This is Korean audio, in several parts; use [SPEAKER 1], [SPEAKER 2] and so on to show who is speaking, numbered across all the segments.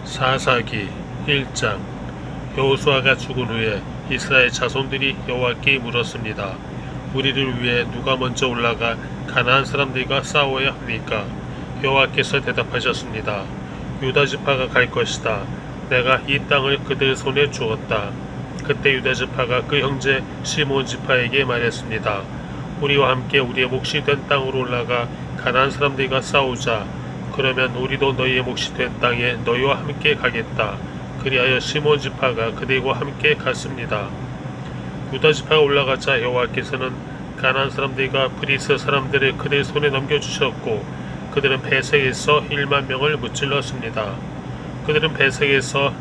[SPEAKER 1] 사사기 1장. 여호수아가 죽은 후에 이스라엘 자손들이 여호와께 물었습니다. 우리를 위해 누가 먼저 올라가 가나안 사람들과 싸워야 하니까? 여호와께서 대답하셨습니다. 유다 지파가 갈 것이다. 내가 이 땅을 그들 손에 주었다. 그때 유다 지파가 그 형제 시몬 지파에게 말했습니다. 우리와 함께 우리의 몫이 된 땅으로 올라가 가나안 사람들과 싸우자. 그러면 우리도 너희의 몫이 된 땅에 너희와 함께 가겠다. 그리하여 시몬 지파가 그들과 함께 갔습니다. 유다 지파가 올라가자 여호와께서는 가나안 사람들과 브리스 사람들을 그들 손에 넘겨주셨고 그들은 베색에서 1만 명을 무찔렀습니다. 그들은 베색에서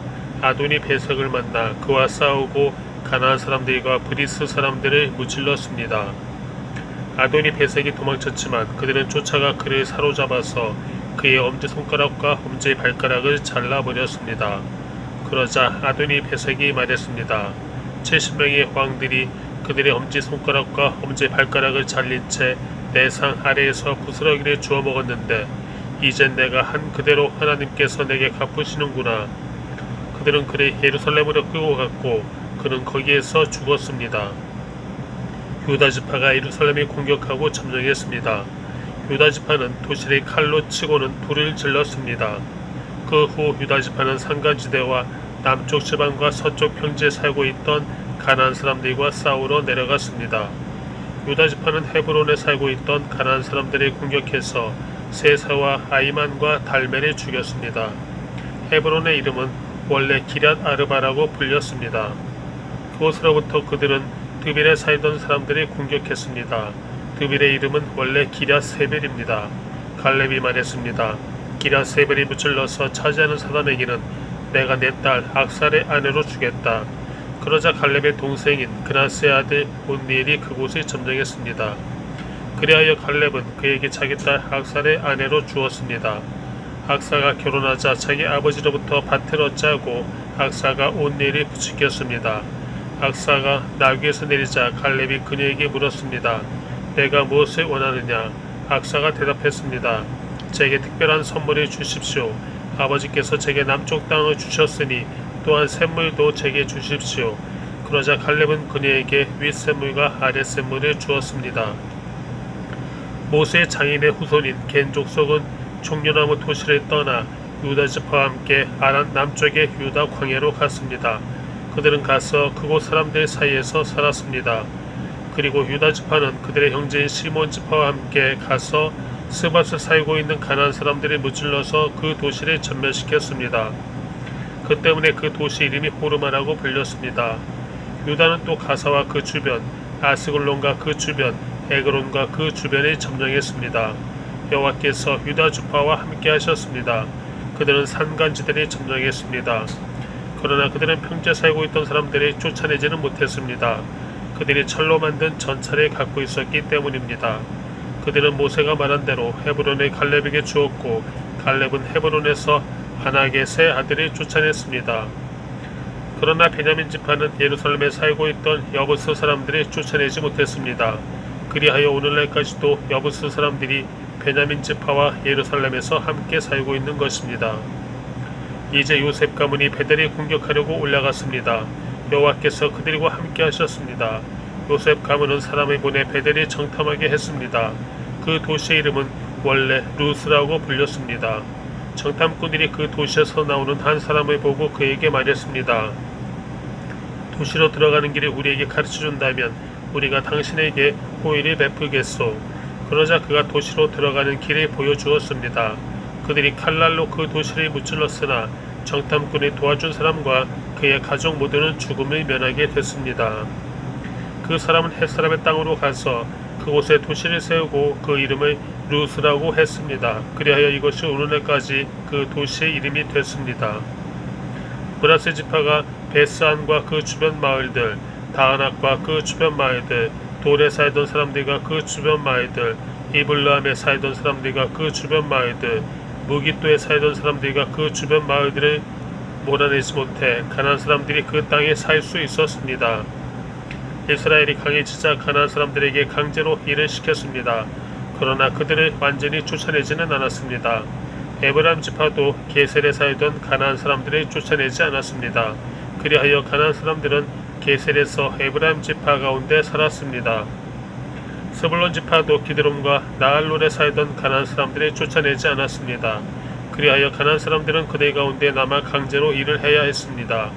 [SPEAKER 1] 아도니 베색을 만나 그와 싸우고 가나안 사람들과 브리스 사람들을 무찔렀습니다. 아도니 베색이 도망쳤지만 그들은 쫓아가 그를 사로잡아서 그의 엄지손가락과 엄지발가락을 잘라버렸습니다. 그러자 아도니 베색이 말했습니다. 70명의 왕들이 그들의 엄지손가락과 엄지발가락을 잘린 채 내 상 아래에서 부스러기를 주워 먹었는데 이젠 내가 한 그대로 하나님께서 내게 갚으시는구나. 그들은 그를 예루살렘으로 끌고 갔고 그는 거기에서 죽었습니다. 유다 지파가 예루살렘을 공격하고 점령했습니다. 유다 지파는 도시를 칼로 치고는 불을 질렀습니다. 그 후 유다 지파는 산간지대와 남쪽 지방과 서쪽 평지에 살고 있던 가나안 사람들과 싸우러 내려갔습니다. 유다 지파는 헤브론에 살고 있던 가나안 사람들을 공격해서 세사와 아이만과 달멜을 죽였습니다. 헤브론의 이름은 원래 기럇 아르바라고 불렸습니다. 그곳으로부터 그들은 드빌에 살던 사람들을 공격했습니다. 드빌의 이름은 원래 기럇 세벨입니다. 갈렙이 말했습니다. 기럇 세벨이 무찔러서 차지하는 사람에게는 내가 내 딸 악살의 아내로 주겠다. 그러자 갈렙의 동생인 그나스의 아들 온니엘이 그곳을 점령했습니다. 그리하여 갈렙은 그에게 자기 딸 악살의 아내로 주었습니다. 악사가 결혼하자 자기 아버지로부터 밭을 얻자고 악사가 온니엘을 부추겼습니다. 악사가 나귀에서 내리자 갈렙이 그녀에게 물었습니다. 내가 무엇을 원하느냐? 악사가 대답했습니다. 제게 특별한 선물을 주십시오. 아버지께서 제게 남쪽 땅을 주셨으니 또한 샘물도 제게 주십시오. 그러자 갈렙은 그녀에게 윗샘물과 아랫샘물을 주었습니다. 모세의 장인의 후손인 겐 족속은 종려나무 도시를 떠나 유다 지파와 함께 아란 남쪽의 유다 광야로 갔습니다. 그들은 가서 그곳 사람들 사이에서 살았습니다. 그리고 유다 지파는 그들의 형제인 시몬 지파와 함께 가서 스밧에 살고 있는 가나안 사람들을 무찔러서 그 도시를 전멸시켰습니다. 그 때문에 그 도시 이름이 호르마라고 불렸습니다. 유다는 또 가사와 그 주변, 아스글론과 그 주변, 에그론과 그 주변을 점령했습니다. 여호와께서 유다 지파와 함께 하셨습니다. 그들은 산간지대를 점령했습니다. 그러나 그들은 평지에 살고 있던 사람들을 쫓아내지는 못했습니다. 그들이 철로 만든 전차를 갖고 있었기 때문입니다. 그들은 모세가 말한 대로 헤브론을 갈렙에게 주었고 갈렙은 헤브론에서 하나겟의 아들을 쫓아냈습니다. 그러나 베냐민 지파는 예루살렘에 살고 있던 여부스 사람들을 쫓아내지 못했습니다. 그리하여 오늘날까지도 여부스 사람들이 베냐민 지파와 예루살렘에서 함께 살고 있는 것입니다. 이제 요셉 가문이 베델을 공격하려고 올라갔습니다. 여호와께서 그들과 함께 하셨습니다. 요셉 가문은 사람을 보내 베델을 정탐하게 했습니다. 그 도시의 이름은 원래 루스라고 불렸습니다. 정탐꾼들이 그 도시에서 나오는 한 사람을 보고 그에게 말했습니다. 도시로 들어가는 길을 우리에게 가르쳐준다면 우리가 당신에게 호의를 베풀겠소. 그러자 그가 도시로 들어가는 길을 보여주었습니다. 그들이 칼날로 그 도시를 무찔렀으나 정탐꾼이 도와준 사람과 그의 가족 모두는 죽음을 면하게 됐습니다. 그 사람은 햇사람의 땅으로 가서 그곳에 도시를 세우고 그 이름을 루스라고 했습니다. 그리하여 이것이 오늘날까지 그 도시의 이름이 됐습니다. 브라스 지파가 베스안과 그 주변 마을들, 다아낙과 그 주변 마을들, 돌에 살던 사람들과 그 주변 마을들, 이블라함에 살던 사람들과 그 주변 마을들, 무기또에 살던 사람들과 그 주변 마을들을 몰아내지 못해 가나안 사람들이 그 땅에 살 수 있었습니다. 이스라엘이 강해지자 가나안 사람들에게 강제로 일을 시켰습니다. 그러나 그들을 완전히 쫓아내지는 않았습니다. 에브라임 지파도 게셀에 살던 가나안 사람들을 쫓아내지 않았습니다. 그리하여 가나안 사람들은 게셀에서 에브라임 지파 가운데 살았습니다. 스불론 지파도 기드론과 나알롤에 살던 가나안 사람들을 쫓아내지 않았습니다. 그리하여 가나안 사람들은 그들 가운데 남아 강제로 일을 해야 했습니다.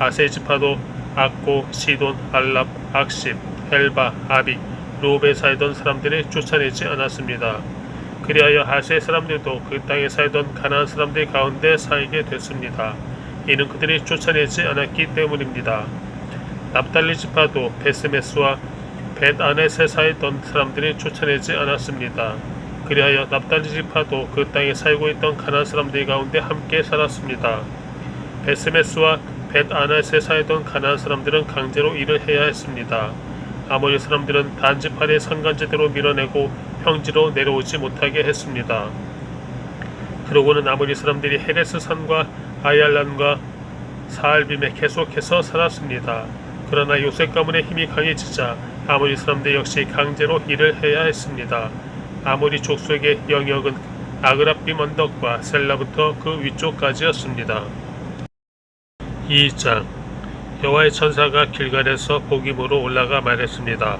[SPEAKER 1] 아세 지파도 악고, 시돈, 알랍, 악십, 헬바, 아빅, 루업에 살던 사람들을 쫓아내지 않았습니다. 그리하여 아세 사람들도 그 땅에 살던 가나안 사람들 가운데 살게 됐습니다. 이는 그들이 쫓아내지 않았기 때문입니다. 납달리 지파도 베스메스와 벳아넷에 살던 사람들을 쫓아내지 않았습니다. 그리하여 납달리 지파도 그 땅에 살고 있던 가나안 사람들 가운데 함께 살았습니다. 베스메스와 벳아넷에 살던 가나안 사람들은 강제로 일을 해야 했습니다. 아모리 사람들은 단지파를 상간제대로 밀어내고 평지로 내려오지 못하게 했습니다. 그러고는 아모리 사람들이 헤레스 산과 아얄란과 사알빔에 계속해서 살았습니다. 그러나 요셉 가문의 힘이 강해지자 아모리 사람들 역시 강제로 일을 해야 했습니다. 아모리 족속의 영역은 아그랍빔 언덕과 셀라부터 그 위쪽까지였습니다. 2장 여호와의 천사가 길갈에서 복임으로 올라가 말했습니다.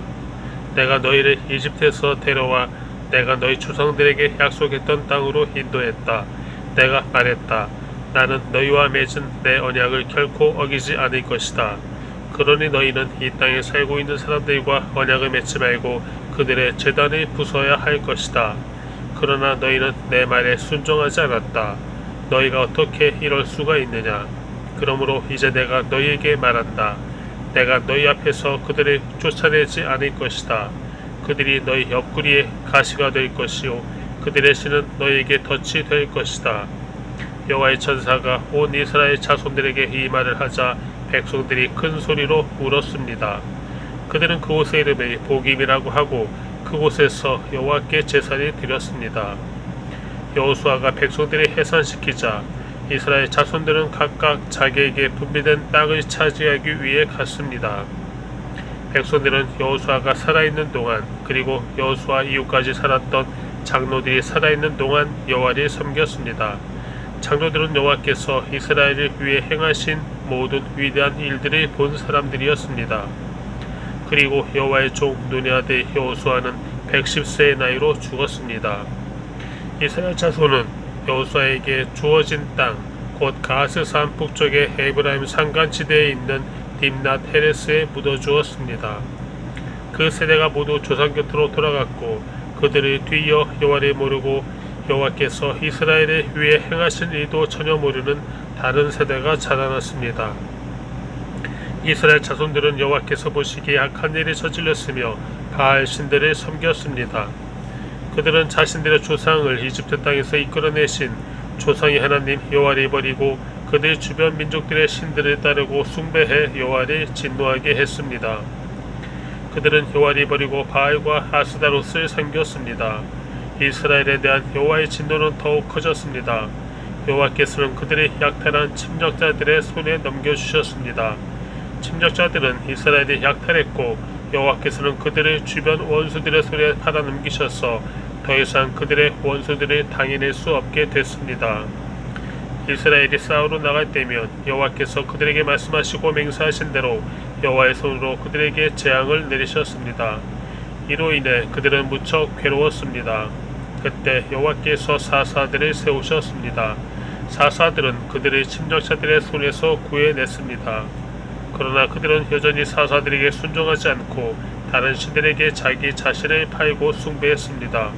[SPEAKER 1] 내가 너희를 이집트에서 데려와 내가 너희 조상들에게 약속했던 땅으로 인도했다. 내가 말했다. 나는 너희와 맺은 내 언약을 결코 어기지 않을 것이다. 그러니 너희는 이 땅에 살고 있는 사람들과 언약을 맺지 말고 그들의 제단을 부숴야 할 것이다. 그러나 너희는 내 말에 순종하지 않았다. 너희가 어떻게 이럴 수가 있느냐. 그러므로 이제 내가 너희에게 말한다. 내가 너희 앞에서 그들을 쫓아내지 않을 것이다. 그들이 너희 옆구리에 가시가 될 것이요 그들의 신은 너희에게 덫이 될 것이다. 여호와의 천사가 온 이스라엘 자손들에게 이 말을 하자 백성들이 큰 소리로 울었습니다. 그들은 그곳의 이름을 복임이라고 하고 그곳에서 여호와께 제사를 드렸습니다. 여호수아가 백성들을 해산시키자 이스라엘 자손들은 각각 자기에게 분배된 땅을 차지하기 위해 갔습니다. 백성들은 여호수아가 살아있는 동안 그리고 여호수아 이후까지 살았던 장로들이 살아있는 동안 여호와를 섬겼습니다. 장로들은 여호와께서 이스라엘을 위해 행하신 모든 위대한 일들을 본 사람들이었습니다. 그리고 여호와의 종 눈의 아들 여호수아는 110세의 나이로 죽었습니다. 이스라엘 자손은 여호수아에게 주어진 땅, 곧 가스산 북쪽의 에브라임 산간지대에 있는 딥낫 헤레스에 묻어주었습니다. 그 세대가 모두 조상 곁으로 돌아갔고 그들을 뒤이어 여호와를 모르고 여호와께서 이스라엘을 위해 행하신 일도 전혀 모르는 다른 세대가 자라났습니다. 이스라엘 자손들은 여호와께서 보시기에 악한 일을 저질렀으며 바알 신들을 섬겼습니다. 그들은 자신들의 조상을 이집트 땅에서 이끌어내신 조상의 하나님 여호와를 버리고 그들 주변 민족들의 신들을 따르고 숭배해 여호와를 진노하게 했습니다. 그들은 여호와를 버리고 바알과 아스다롯을 섬겼습니다. 이스라엘에 대한 여호와의 진노는 더욱 커졌습니다. 여호와께서는 그들의 약탈한 침략자들의 손에 넘겨주셨습니다. 침략자들은 이스라엘을 약탈했고 여호와께서는 그들을 주변 원수들의 손에 팔아넘기셔서 더 이상 그들의 원수들을 당해낼 수 없게 됐습니다. 이스라엘이 싸우러 나갈 때면 여호와께서 그들에게 말씀하시고 맹세하신 대로 여호와의 손으로 그들에게 재앙을 내리셨습니다. 이로 인해 그들은 무척 괴로웠습니다. 그때 여호와께서 사사들을 세우셨습니다. 사사들은 그들을 침략자들의 손에서 구해냈습니다. 그러나 그들은 여전히 사사들에게 순종하지 않고 다른 신들에게 자기 자신을 팔고 숭배했습니다.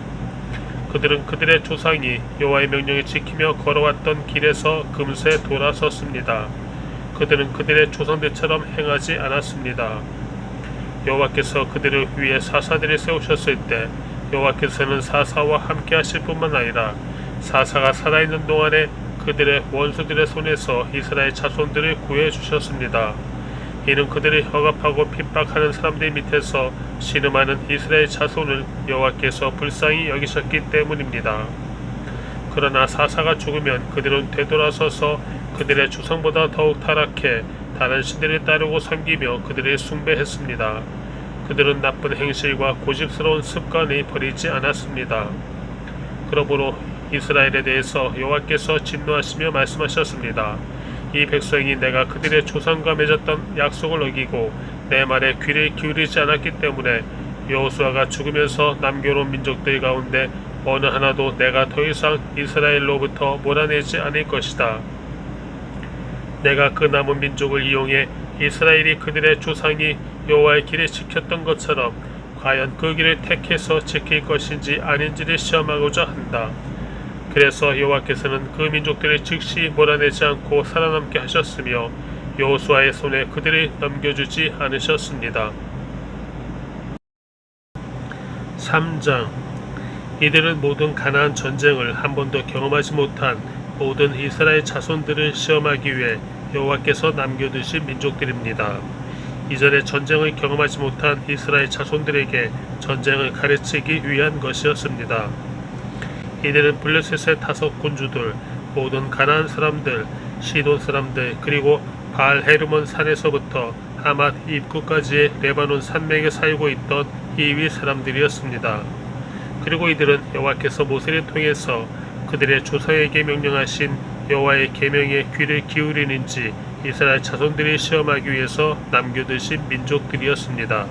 [SPEAKER 1] 그들은 그들의 조상이 여호와의 명령을 지키며 걸어왔던 길에서 금세 돌아섰습니다. 그들은 그들의 조상들처럼 행하지 않았습니다. 여호와께서 그들을 위해 사사들을 세우셨을 때 여호와께서는 사사와 함께 하실 뿐만 아니라 사사가 살아있는 동안에 그들의 원수들의 손에서 이스라엘 자손들을 구해주셨습니다. 이는 그들을 억압하고 핍박하는 사람들 밑에서 신음하는 이스라엘 자손을 여호와께서 불쌍히 여기셨기 때문입니다. 그러나 사사가 죽으면 그들은 되돌아서서 그들의 조상보다 더욱 타락해 다른 신들을 따르고 섬기며 그들을 숭배했습니다. 그들은 나쁜 행실과 고집스러운 습관을 버리지 않았습니다. 그러므로 이스라엘에 대해서 여호와께서 진노하시며 말씀하셨습니다. 이 백성이 내가 그들의 조상과 맺었던 약속을 어기고 내 말에 귀를 기울이지 않았기 때문에 여호수아가 죽으면서 남겨놓은 민족들 가운데 어느 하나도 내가 더 이상 이스라엘로부터 몰아내지 않을 것이다. 내가 그 남은 민족을 이용해 이스라엘이 그들의 조상이 여호와의 길을 지켰던 것처럼 과연 그 길을 택해서 지킬 것인지 아닌지를 시험하고자 한다. 그래서 여호와께서는 그 민족들을 즉시 몰아내지 않고 살아남게 하셨으며 여호수아의 손에 그들을 넘겨주지 않으셨습니다. 3장 이들은 모든 가나안 전쟁을 한 번도 경험하지 못한 모든 이스라엘 자손들을 시험하기 위해 여호와께서 남겨두신 민족들입니다. 이전에 전쟁을 경험하지 못한 이스라엘 자손들에게 전쟁을 가르치기 위한 것이었습니다. 이들은 블레셋의 5군주들, 모든 가나안 사람들, 시돈 사람들, 그리고 바알 헤르몬 산에서부터 하맛 입구까지의 레바논 산맥에 살고 있던 히위 사람들이었습니다. 그리고 이들은 여호와께서 모세를 통해서 그들의 조상에게 명령하신 여호와의 계명에 귀를 기울이는지 이스라엘 자손들이 시험하기 위해서 남겨두신 민족들이었습니다.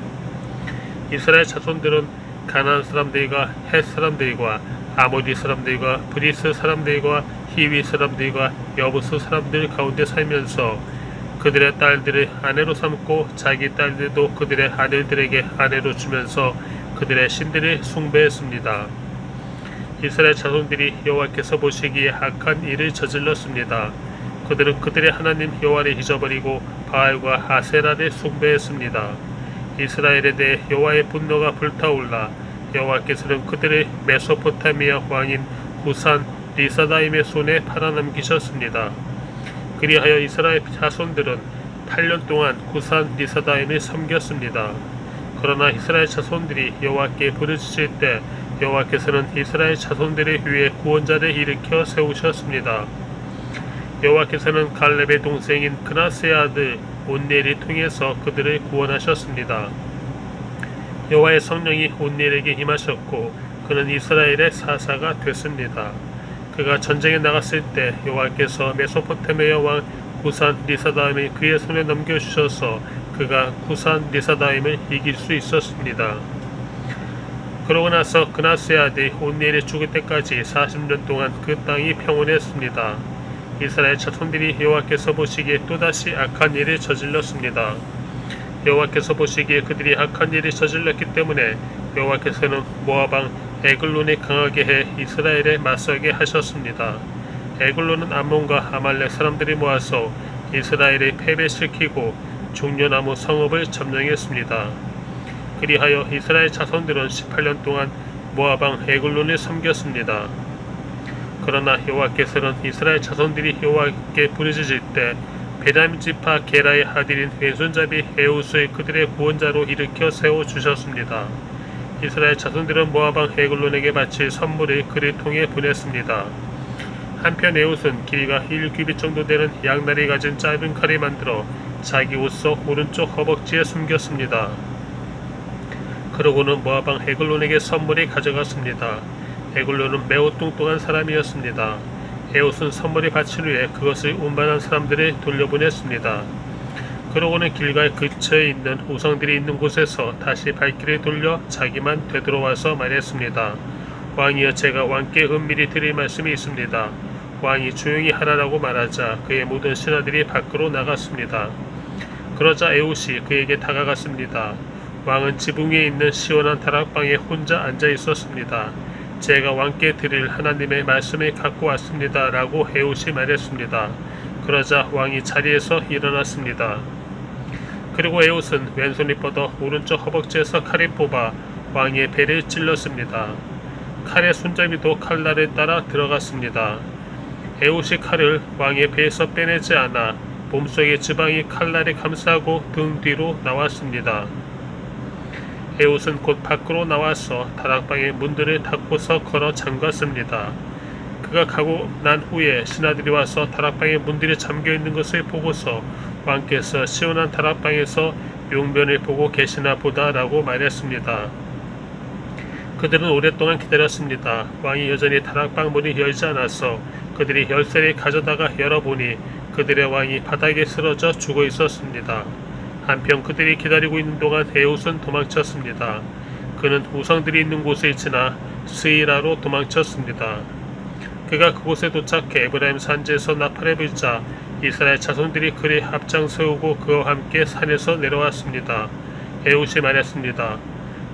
[SPEAKER 1] 이스라엘 자손들은 가나안 사람들과 헷 사람들과 아모리 사람들과 브리스 사람들과 히위 사람들과 여부스 사람들 가운데 살면서 그들의 딸들을 아내로 삼고 자기 딸들도 그들의 아들들에게 아내로 주면서 그들의 신들을 숭배했습니다. 이스라엘 자손들이 여호와께서 보시기에 악한 일을 저질렀습니다. 그들은 그들의 하나님 여호와를 잊어버리고 바알과 아세라를 숭배했습니다. 이스라엘에 대해 여호와의 분노가 불타올라 여호와께서는 그들을 메소포타미아 왕인 구산 리사다임의 손에 팔아넘기셨습니다. 그리하여 이스라엘 자손들은 8년 동안 구산 리사다임을 섬겼습니다. 그러나 이스라엘 자손들이 여호와께 부르짖을 때 여호와께서는 이스라엘 자손들을 위해 구원자를 일으켜 세우셨습니다. 여호와께서는 갈렙의 동생인 그나스의 아들 온니엘을 통해서 그들을 구원하셨습니다. 여호와의 성령이 온니엘에게 임하셨고 그는 이스라엘의 사사가 됐습니다. 그가 전쟁에 나갔을 때 여호와께서 메소포타미아 왕 구산 리사다임을 그의 손에 넘겨주셔서 그가 구산 리사다임을 이길 수 있었습니다. 그러고 나서 그나스의 아들 온니엘이 죽을 때까지 40년 동안 그 땅이 평온했습니다. 이스라엘 자손들이 여호와께서 보시기에 또다시 악한 일을 저질렀습니다. 여호와께서 보시기에 그들이 악한 일을 저질렀기 때문에 여호와께서는 모압 왕 에글론을 강하게 해 이스라엘에 맞서게 하셨습니다. 에글론은 암몬과 아말렉 사람들이 모아서 이스라엘을 패배시키고 종려나무 성읍을 점령했습니다. 그리하여 이스라엘 자손들은 18년 동안 모압 왕 에글론을 섬겼습니다. 그러나 여호와께서는 이스라엘 자손들이 여호와께 부르짖을 때 베냐민 지파 게라의 아들인 왼손잡이 에우스의 그들의 구원자로 일으켜 세워주셨습니다. 이스라엘 자손들은 모압 왕 에글론에게 바칠 선물을 그를 통해 보냈습니다. 한편 에웃은 길이가 1규빗 정도 되는 양날이 가진 짧은 칼을 만들어 자기 옷 속 오른쪽 허벅지에 숨겼습니다. 그러고는 모압 왕 에글론에게 선물을 가져갔습니다. 에글론은 매우 뚱뚱한 사람이었습니다. 에웃은 선물을 바친 후에 그것을 운반한 사람들을 돌려보냈습니다. 그러고는 길가에 근처에 있는 우상들이 있는 곳에서 다시 발길을 돌려 자기만 되돌아와서 말했습니다. 왕이여, 제가 왕께 은밀히 드릴 말씀이 있습니다. 왕이 조용히 하라라고 말하자 그의 모든 신하들이 밖으로 나갔습니다. 그러자 에웃이 그에게 다가갔습니다. 왕은 지붕 위에 있는 시원한 다락방에 혼자 앉아 있었습니다. 제가 왕께 드릴 하나님의 말씀을 갖고 왔습니다. 라고 에웃이 말했습니다. 그러자 왕이 자리에서 일어났습니다. 그리고 에웃은 왼손이 뻗어 오른쪽 허벅지에서 칼을 뽑아 왕의 배를 찔렀습니다. 칼의 손잡이도 칼날을 따라 들어갔습니다. 에웃이 칼을 왕의 배에서 빼내지 않아 몸속의 지방이 칼날에 감싸고 등 뒤로 나왔습니다. 에웃은 곧 밖으로 나와서 다락방의 문들을 닫고서 걸어 잠갔습니다. 그가 가고 난 후에 신하들이 와서 다락방의 문들이 잠겨있는 것을 보고서 왕께서 시원한 다락방에서 용변을 보고 계시나 보다 라고 말했습니다. 그들은 오랫동안 기다렸습니다. 왕이 여전히 다락방 문이 열지 않았어 그들이 열쇠를 가져다가 열어보니 그들의 왕이 바닥에 쓰러져 죽어 있었습니다. 한편 그들이 기다리고 있는 동안 에훗은 도망쳤습니다. 그는 우상들이 있는 곳을 지나 스이라로 도망쳤습니다. 그가 그곳에 도착해 에브라임 산지에서 나팔을 불자 이스라엘 자손들이 그를 앞장세우고 그와 함께 산에서 내려왔습니다. 에훗이 말했습니다.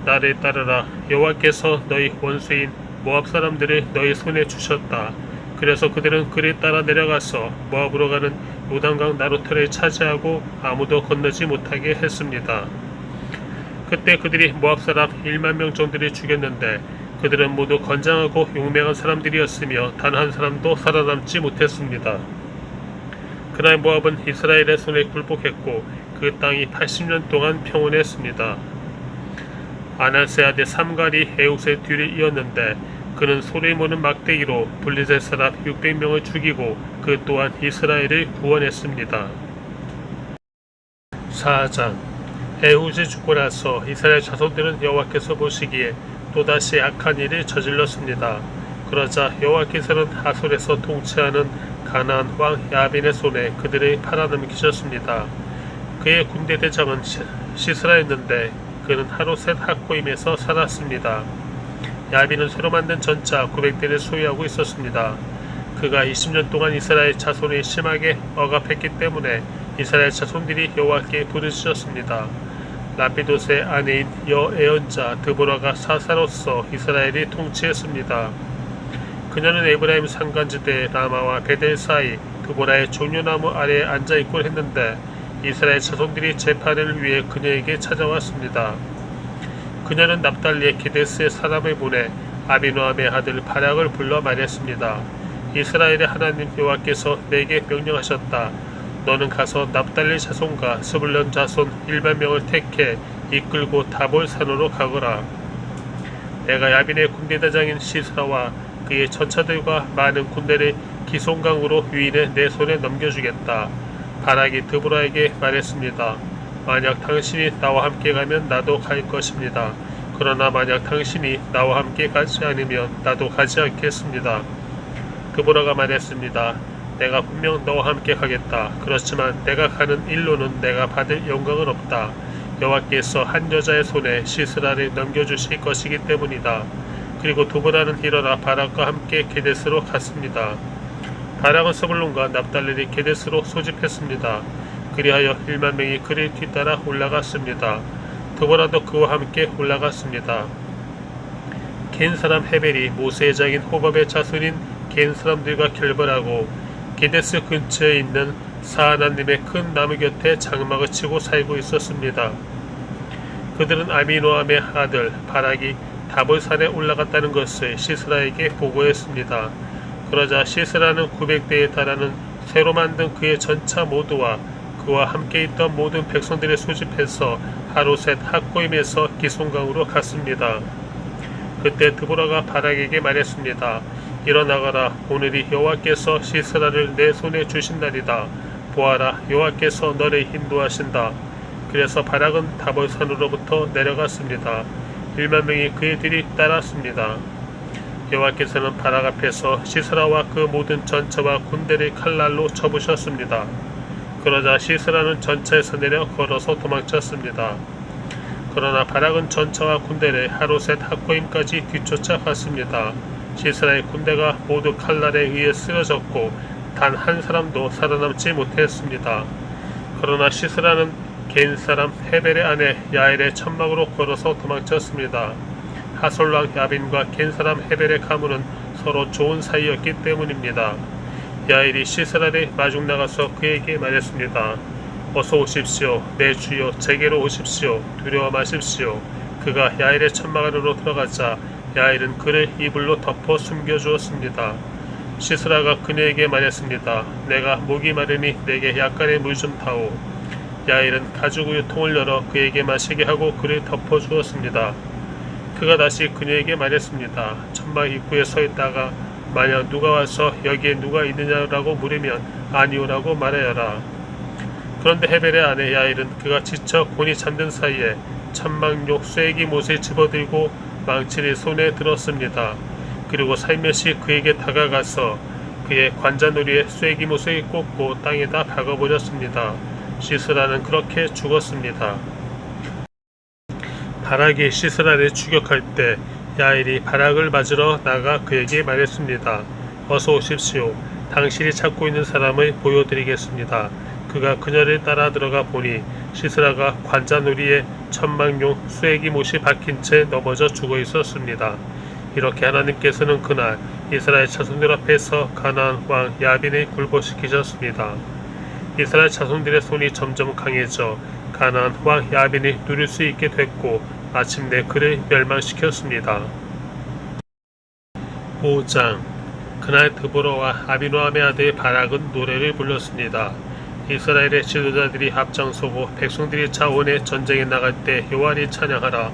[SPEAKER 1] 나를 따르라. 여호와께서 너희 원수인 모압 사람들을 너희 손에 주셨다. 그래서 그들은 그를 따라 내려가서 모압으로 가는 요단강 나루터를 차지하고 아무도 건너지 못하게 했습니다. 그때 그들이 모압 사람 1만 명 정도를 죽였는데 그들은 모두 건장하고 용맹한 사람들이었으며 단 한 사람도 살아남지 못했습니다. 그날 모압은 이스라엘의 손에 굴복했고 그 땅이 80년 동안 평온했습니다. 아나세 아들 삼갈이 에훗의 뒤를 이었는데 그는 소리 모는 막대기로 블레셋 사람 600명을 죽이고 그 또한 이스라엘을 구원했습니다. 4장 에훗이 죽고 나서 이스라엘 자손들은 여호와께서 보시기에 또다시 악한 일을 저질렀습니다. 그러자 여호와께서는 하솔에서 통치하는 가나안 왕 야빈의 손에 그들을 팔아넘기셨습니다. 그의 군대 대장은 시스라였는데 그는 하루셋 학고임에서 살았습니다. 야빈은 새로 만든 전차 900대를 소유하고 있었습니다. 그가 20년 동안 이스라엘 자손이 심하게 억압했기 때문에 이스라엘 자손들이 여호와께 부르짖었습니다. 라피도스의 아내인 여애언자 드보라가 사사로서 이스라엘이 통치했습니다. 그녀는 에브라임 산간지대 라마와 베델 사이 드보라의 종려나무 아래에 앉아있곤 했는데 이스라엘 자손들이 재판을 위해 그녀에게 찾아왔습니다. 그녀는 납달리의 게데스의 사람을 보내 아비노함의 아들 바락을 불러 말했습니다. 이스라엘의 하나님 여호와께서 내게 명령하셨다. 너는 가서 납달리 자손과 스불론 자손 1만 명을 택해 이끌고 다볼 산으로 가거라. 내가 야빈의 군대대장인 시스라와 그의 전차들과 많은 군대를 기송강으로 유인해 내 손에 넘겨주겠다. 바락이 드보라에게 말했습니다. 만약 당신이 나와 함께 가면 나도 갈 것입니다. 그러나 만약 당신이 나와 함께 가지 않으면 나도 가지 않겠습니다. 드보라가 말했습니다. 내가 분명 너와 함께 가겠다. 그렇지만 내가 가는 일로는 내가 받을 영광은 없다. 여호와께서 한 여자의 손에 시스라를 넘겨주실 것이기 때문이다. 그리고 드보라는 일어나 바락과 함께 게데스로 갔습니다. 바락은 스불론과 납달리를 게데스로 소집했습니다. 그리하여 1만 명이 그를 뒤따라 올라갔습니다. 드보라도 그와 함께 올라갔습니다. 겐 사람 헤벨이 모세의 장인 호밥의 자손인 겐 사람들과 결벌하고 게데스 근처에 있는 사하나님의 큰 나무 곁에 장막을 치고 살고 있었습니다. 그들은 아비노함의 아들 바락이 다볼산에 올라갔다는 것을 시스라에게 보고했습니다. 그러자 시스라는 900대에 달하는 새로 만든 그의 전차 모두와 그와 함께 있던 모든 백성들을 소집해서 하루셋 학고임에서 기송강으로 갔습니다. 그때 드보라가 바락에게 말했습니다. 일어나가라. 오늘이 여호와께서 시스라를 내 손에 주신 날이다. 보아라. 여호와께서 너를 인도하신다. 그래서 바락은 다볼산으로부터 내려갔습니다. 1만 명이 그의 뒤를 따랐습니다. 여호와께서는 바락 앞에서 시스라와 그 모든 전차와 군대를 칼날로 쳐부셨습니다. 그러자 시스라는 전차에서 내려 걸어서 도망쳤습니다. 그러나 바락은 전차와 군대를 하루셋 학고임까지 뒤쫓아갔습니다. 시스라의 군대가 모두 칼날에 의해 쓰러졌고 단 한 사람도 살아남지 못했습니다. 그러나 시스라는 겐 사람 헤벨의 아내 야엘의 천막으로 걸어서 도망쳤습니다. 하솔랑 야빈과 겐 사람 헤벨의 가문은 서로 좋은 사이였기 때문입니다. 야엘이 시스라를 마중 나가서 그에게 말했습니다. 어서 오십시오. 내 주여 제게로 오십시오. 두려워 마십시오. 그가 야엘의 천막 안으로 들어가자 야엘은 그를 이불로 덮어 숨겨주었습니다. 시스라가 그녀에게 말했습니다. 내가 목이 마르니 내게 약간의 물 좀 타오. 야엘은 가죽우유통을 열어 그에게 마시게 하고 그를 덮어주었습니다. 그가 다시 그녀에게 말했습니다. 천막 입구에 서 있다가 만약 누가 와서 여기에 누가 있느냐라고 물으면 아니오라고 말하여라. 그런데 헤벨의 아내 야엘은 그가 지쳐 곤히 잠든 사이에 천막용 쐐기 못을 집어들고 망치를 손에 들었습니다. 그리고 살며시 그에게 다가가서 그의 관자놀이에 쐐기못을 꽂고 땅에다 박아버렸습니다. 시스라는 그렇게 죽었습니다. 바락이 시스라를 추격할 때 야일이 바락을 맞으러 나가 그에게 말했습니다. 어서 오십시오. 당신이 찾고 있는 사람을 보여드리겠습니다. 그가 그녀를 따라 들어가 보니 시스라가 관자놀이에 천막용 쐐기못이 박힌 채 넘어져 죽어 있었습니다. 이렇게 하나님께서는 그날 이스라엘 자손들 앞에서 가나안 왕 야빈을 굴복시키셨습니다. 이스라엘 자손들의 손이 점점 강해져 가나안 왕 야빈을 누릴 수 있게 됐고 마침내 그를 멸망시켰습니다. 5장. 그날 드보라와 아비노함의 아들 바락은 노래를 불렀습니다. 이스라엘의 지도자들이 앞장서고 백성들이 자원해 전쟁에 나갈 때 여호와를 찬양하라.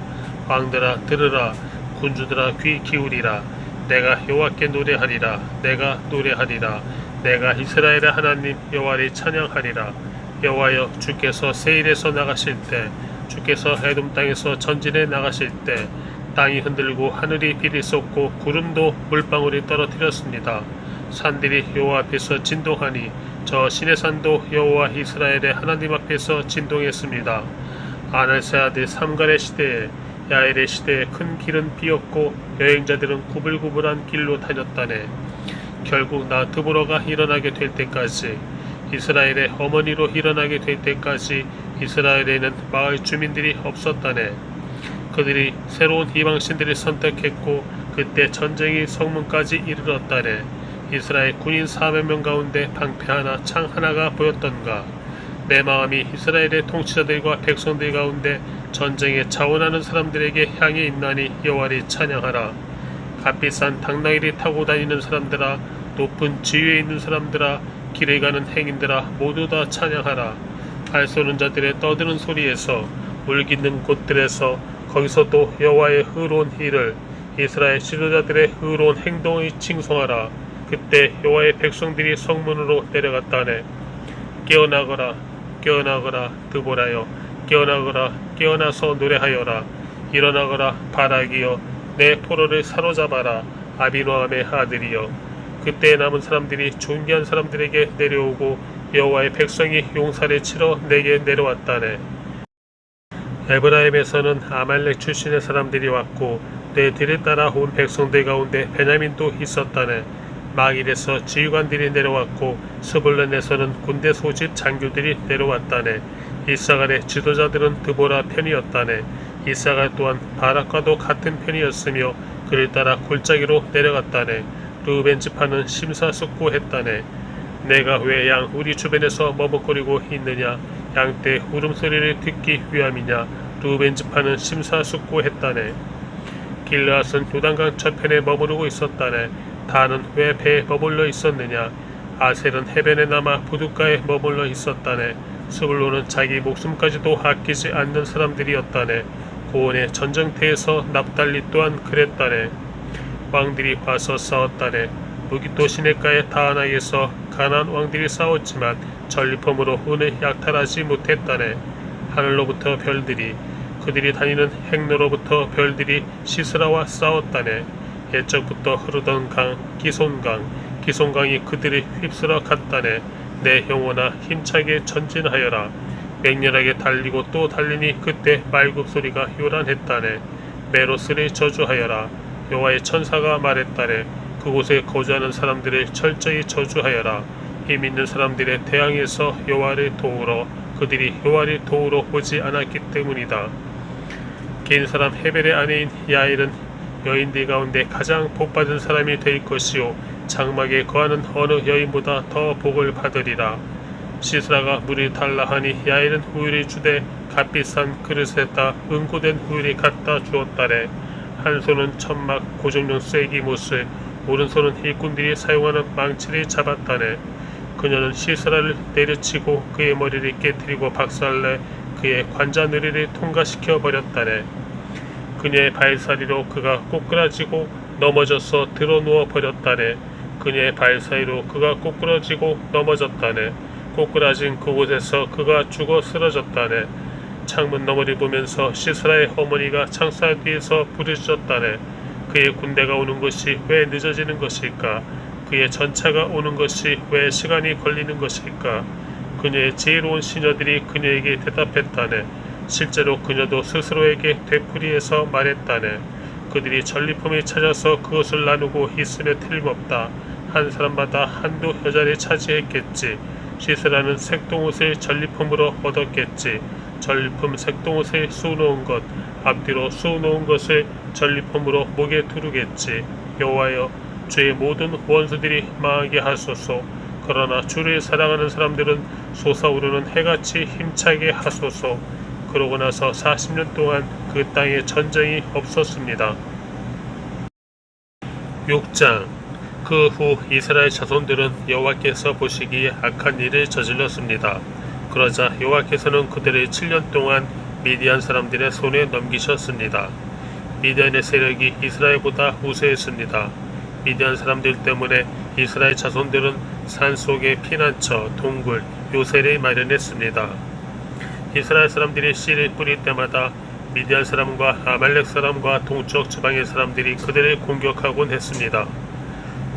[SPEAKER 1] 왕들아 들으라. 군주들아 귀 기울이라. 내가 여호와께 노래하리라. 내가 노래하리라. 내가 이스라엘의 하나님 여호와를 찬양하리라. 여호와여, 주께서 세일에서 나가실 때, 주께서 에돔 땅에서 전진해 나가실 때 땅이 흔들고 하늘이 비를 쏟고 구름도 물방울이 떨어뜨렸습니다. 산들이 여호와 앞에서 진동하니 저 시내산도 여호와 이스라엘의 하나님 앞에서 진동했습니다. 아날세 아들 삼갈의 시대에 야엘의 시대에 큰 길은 비었고 여행자들은 구불구불한 길로 다녔다네. 결국 나 드보라가 일어나게 될 때까지, 이스라엘의 어머니로 일어나게 될 때까지 이스라엘에는 마을 주민들이 없었다네. 그들이 새로운 이방신들을 선택했고 그때 전쟁이 성문까지 이르렀다네. 이스라엘 군인 400명 가운데 방패 하나, 창 하나가 보였던가. 내 마음이 이스라엘의 통치자들과 백성들 가운데 전쟁에 자원하는 사람들에게 향해 있나니 여호와를 찬양하라. 값비싼 당나귀를 타고 다니는 사람들아, 높은 지위에 있는 사람들아, 길을 가는 행인들아, 모두 다 찬양하라. 발 쏘는 자들의 떠드는 소리에서, 물 깃는 곳들에서, 거기서도 여호와의 의로운 일을, 이스라엘 지도자들의 의로운 행동을 칭송하라. 그때 여호와의 백성들이 성문으로 내려갔다네. 깨어나거라, 깨어나거라, 드보라여, 깨어나거라, 깨어나서 노래하여라. 일어나거라, 바락이여, 내 포로를 사로잡아라, 아비노함의 아들이여. 그때 남은 사람들이 존귀한 사람들에게 내려오고 여호와의 백성이 용사를 치러 내게 내려왔다네. 에브라임에서는 아말렉 출신의 사람들이 왔고 내 뒤를 따라온 백성들 가운데 베냐민도 있었다네. 마길에서 지휘관들이 내려왔고 스불론에서는 군대 소집 장교들이 내려왔다네. 이사갈의 지도자들은 드보라 편이었다네. 이사갈 또한 바락과도 같은 편이었으며 그를 따라 골짜기로 내려갔다네. 르우벤 지파는 심사숙고했다네. 내가 왜 양 우리 주변에서 머뭇거리고 있느냐? 양떼 울음소리를 듣기 위함이냐? 르우벤 지파는 심사숙고했다네. 길르앗은 요단강 저편에 머무르고 있었다네. 다는 왜 배에 머물러 있었느냐? 아셀은 해변에 남아 부둣가에 머물러 있었다네. 스불론은 자기 목숨까지도 아끼지 않는 사람들이었다네. 고온의 전쟁터에서 납달리 또한 그랬다네. 왕들이 와서 싸웠다네. 무기토 시냇가의 다하나에서 가나안 왕들이 싸웠지만 전리품으로 운을 약탈하지 못했다네. 하늘로부터 별들이, 그들이 다니는 행로로부터 별들이 시스라와 싸웠다네. 옛적부터 흐르던 강 기손강이 그들을 휩쓸어 갔다네. 내 영혼아, 힘차게 전진하여라. 맹렬하게 달리고 또 달리니 그때 말굽소리가 요란했다네. 메로스를 저주하여라. 여호와의 천사가 말했다네. 그곳에 거주하는 사람들을 철저히 저주하여라. 힘 있는 사람들의 대항에서 여호와를 도우러, 그들이 여호와를 도우러 오지 않았기 때문이다. 긴 사람 헤벨의 아내인 야일은 여인들 가운데 가장 복받은 사람이 될 것이요 장막에 거하는 어느 여인보다 더 복을 받으리라. 시스라가 물을 달라 하니 야일은 우유를 주되 값비싼 그릇에다 은고된 우유를 갖다 주었다래. 한 손은 천막 고정용 쐐기못을, 오른손은 일꾼들이 사용하는 망치를 잡았다네. 그녀는 시스라를 내려치고 그의 머리를 깨뜨리고 박살내 그의 관자놀이를 통과시켜 버렸다네. 그녀의 발사리로 그가 꼬꾸라지고 넘어져서 드러누워 버렸다네. 그녀의 발사리로 그가 꼬꾸라지고 넘어졌다네. 꼬꾸라진 그곳에서 그가 죽어 쓰러졌다네. 창문 너머를 보면서 시스라의 어머니가 창사 뒤에서 부르짖었다네. 그의 군대가 오는 것이 왜 늦어지는 것일까? 그의 전차가 오는 것이 왜 시간이 걸리는 것일까? 그녀의 지혜로운 시녀들이 그녀에게 대답했다네. 실제로 그녀도 스스로에게 되풀이해서 말했다네. 그들이 전리품을 찾아서 그것을 나누고 있으며 틀림없다. 한 사람마다 한두 여자를 차지했겠지. 시스라는 색동옷을 전리품으로 얻었겠지. 전리품 색동옷을 쑤놓은 것, 앞뒤로 쑤놓은 것을 전리품으로 목에 두르겠지. 여호와여, 주의 모든 원수들이 망하게 하소서. 그러나 주를 사랑하는 사람들은 솟아오르는 해같이 힘차게 하소서. 그러고 나서 40년 동안 그 땅에 전쟁이 없었습니다. 6장. 그 후 이스라엘 자손들은 여호와께서 보시기에 악한 일을 저질렀습니다. 그러자 여호와께서는 그들을 7년 동안 미디안 사람들의 손에 넘기셨습니다. 미디안의 세력이 이스라엘보다 우세했습니다. 미디안 사람들 때문에 이스라엘 자손들은 산속에 피난처, 동굴, 요새를 마련했습니다. 이스라엘 사람들이 씨를 뿌릴 때마다 미디안 사람과 아말렉 사람과 동쪽 지방의 사람들이 그들을 공격하곤 했습니다.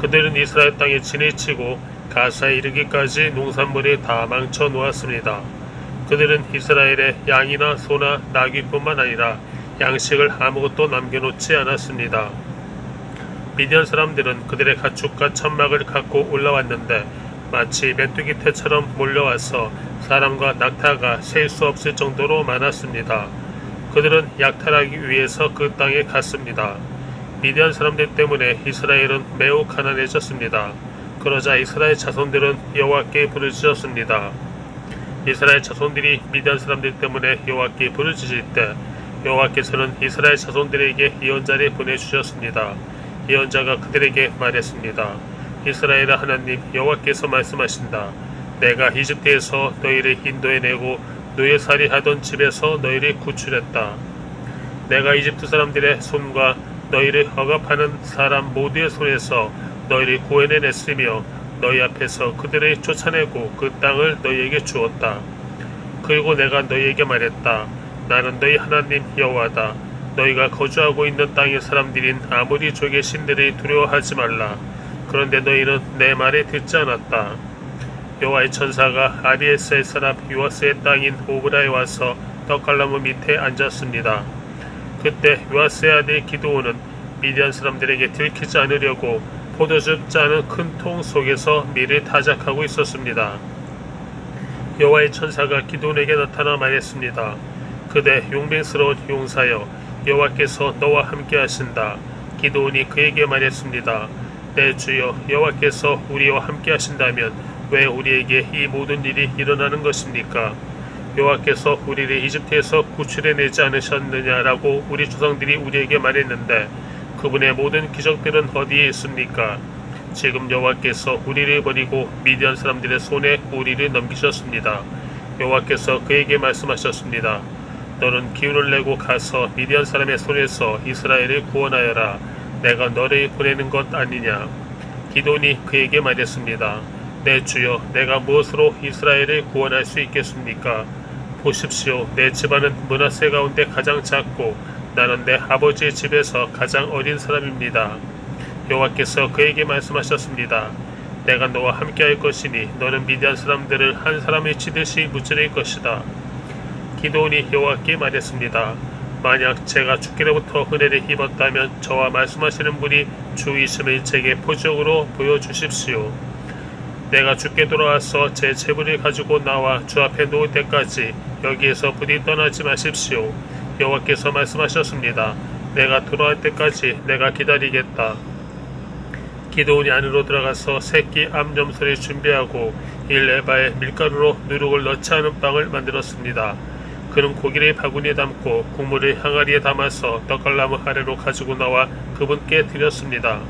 [SPEAKER 1] 그들은 이스라엘 땅에 진을 치고 가사에 이르기까지 농산물을 다 망쳐 놓았습니다. 그들은 이스라엘의 양이나 소나 나귀뿐만 아니라 양식을 아무것도 남겨놓지 않았습니다. 미디안 사람들은 그들의 가축과 천막을 갖고 올라왔는데 마치 메뚜기 떼처럼 몰려와서 사람과 낙타가 셀 수 없을 정도로 많았습니다. 그들은 약탈하기 위해서 그 땅에 갔습니다. 미디안 사람들 때문에 이스라엘은 매우 가난해졌습니다. 그러자 이스라엘 자손들은 여호와께 부르짖었습니다. 이스라엘 자손들이 미디안 사람들 때문에 여호와께 부르짖을 때 여호와께서는 이스라엘 자손들에게 예언자를 보내주셨습니다. 예언자가 그들에게 말했습니다. 이스라엘의 하나님 여호와께서 말씀하신다. 내가 이집트에서 너희를 인도해내고 노예살이 하던 집에서 너희를 구출했다. 내가 이집트 사람들의 손과 너희를 억압하는 사람 모두의 손에서 너희를 구해내냈으며 너희 앞에서 그들을 쫓아내고 그 땅을 너희에게 주었다. 그리고 내가 너희에게 말했다. 나는 너희 하나님 여호와다. 너희가 거주하고 있는 땅의 사람들인 아모리 족의 신들을 두려워하지 말라. 그런데 너희는 내 말에 듣지 않았다. 여호와의 천사가 아비에스의 사람 요아스의 땅인 오브라에 와서 떡갈나무 밑에 앉았습니다. 그때 요아스의 아들 기드온은 미디안 사람들에게 들키지 않으려고 포도즙 짜는 큰 통 속에서 밀을 타작하고 있었습니다. 여호와의 천사가 기드온에게 나타나 말했습니다. 그대 용맹스러운 용사여, 여호와께서 너와 함께 하신다. 기드온이 그에게 말했습니다. 내 주여, 여호와께서 우리와 함께 하신다면 왜 우리에게 이 모든 일이 일어나는 것입니까? 여호와께서 우리를 이집트에서 구출해내지 않으셨느냐라고 우리 조상들이 우리에게 말했는데 그분의 모든 기적들은 어디에 있습니까? 지금 여호와께서 우리를 버리고 미디안 사람들의 손에 우리를 넘기셨습니다. 여호와께서 그에게 말씀하셨습니다. 너는 기운을 내고 가서 미디안 사람의 손에서 이스라엘을 구원하여라. 내가 너를 보내는 것 아니냐. 기드온이 그에게 말했습니다. 내 주여, 내가 무엇으로 이스라엘을 구원할 수 있겠습니까? 보십시오. 내 집안은 므낫세 가운데 가장 작고 나는 내 아버지의 집에서 가장 어린 사람입니다. 여호와께서 그에게 말씀하셨습니다. 내가 너와 함께할 것이니 너는 미디안 사람들을 한 사람이 치듯이 무찌를 것이다. 기드온이 여호와께 말했습니다. 만약 제가 주께로부터 은혜를 입었다면 저와 말씀하시는 분이 주이심을 제게 표적으로 보여주십시오. 내가 주께 돌아와서 제 재물을 가지고 나와 주 앞에 놓을 때까지 여기에서 부디 떠나지 마십시오. 여호와께서 말씀하셨습니다. 내가 돌아올 때까지 내가 기다리겠다. 기드온이 안으로 들어가서 새끼 암염소를 준비하고 1에바에 밀가루로 누룩을 넣지 않은 빵을 만들었습니다. 그는 고기를 바구니에 담고 국물을 항아리에 담아서 떡갈나무 아래로 가지고 나와 그분께 드렸습니다.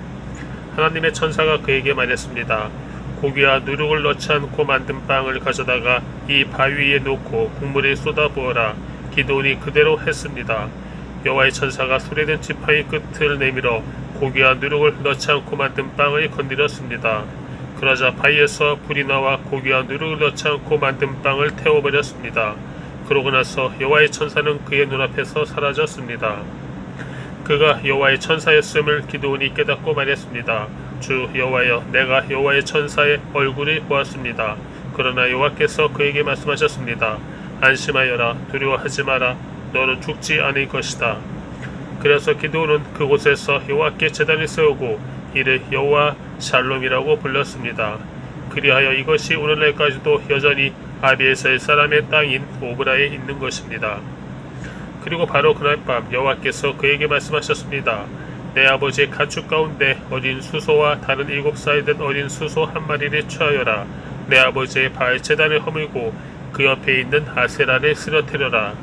[SPEAKER 1] 하나님의 천사가 그에게 말했습니다. 고기와 누룩을 넣지 않고 만든 빵을 가져다가 이 바위 위에 놓고 국물에 쏟아부어라. 기드온이 그대로 했습니다. 여호와의 천사가 소리된 지팡이 끝을 내밀어 고기와 누룩을 넣지 않고 만든 빵을 건드렸습니다. 그러자 바위에서 불이 나와 고기와 누룩을 넣지 않고 만든 빵을 태워버렸습니다. 그러고 나서 여호와의 천사는 그의 눈앞에서 사라졌습니다. 그가 여호와의 천사였음을 기드온이 깨닫고 말했습니다. 주 여호와여, 내가 여호와의 천사의 얼굴을 보았습니다. 그러나 여호와께서 그에게 말씀하셨습니다. 안심하여라, 두려워하지 마라. 너는 죽지 않을 것이다. 그래서 기드온은 그곳에서 여호와께 제단을 세우고 이를 여호와 샬롬이라고 불렀습니다. 그리하여 이것이 오늘날까지도 여전히 아비에셀 사람의 땅인 오브라에 있는 것입니다. 그리고 바로 그날 밤 여호와께서 그에게 말씀하셨습니다. 내 아버지의 가축 가운데 어린 수소와 다른 7살 된 어린 수소 한 마리를 취하여라. 내 아버지의 바알 제단을 허물고 그 옆에 있는 아세라를 쓰러뜨려라.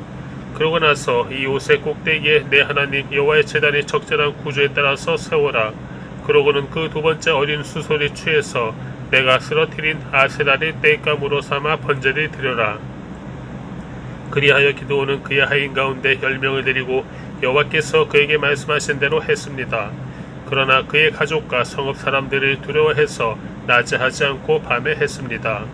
[SPEAKER 1] 그러고 나서 이 옷의 꼭대기에 내 하나님 여호와의 제단의 적절한 구조에 따라서 세워라. 그러고는 그 두 번째 어린 수소를 취해서 내가 쓰러뜨린 아세라를 땔감으로 삼아 번제를 드려라. 그리하여 기드온은 그의 하인 가운데 10명을 데리고 여호와께서 그에게 말씀하신 대로 했습니다. 그러나 그의 가족과 성읍 사람들을 두려워해서 낮에 하지 않고 밤에 했습니다.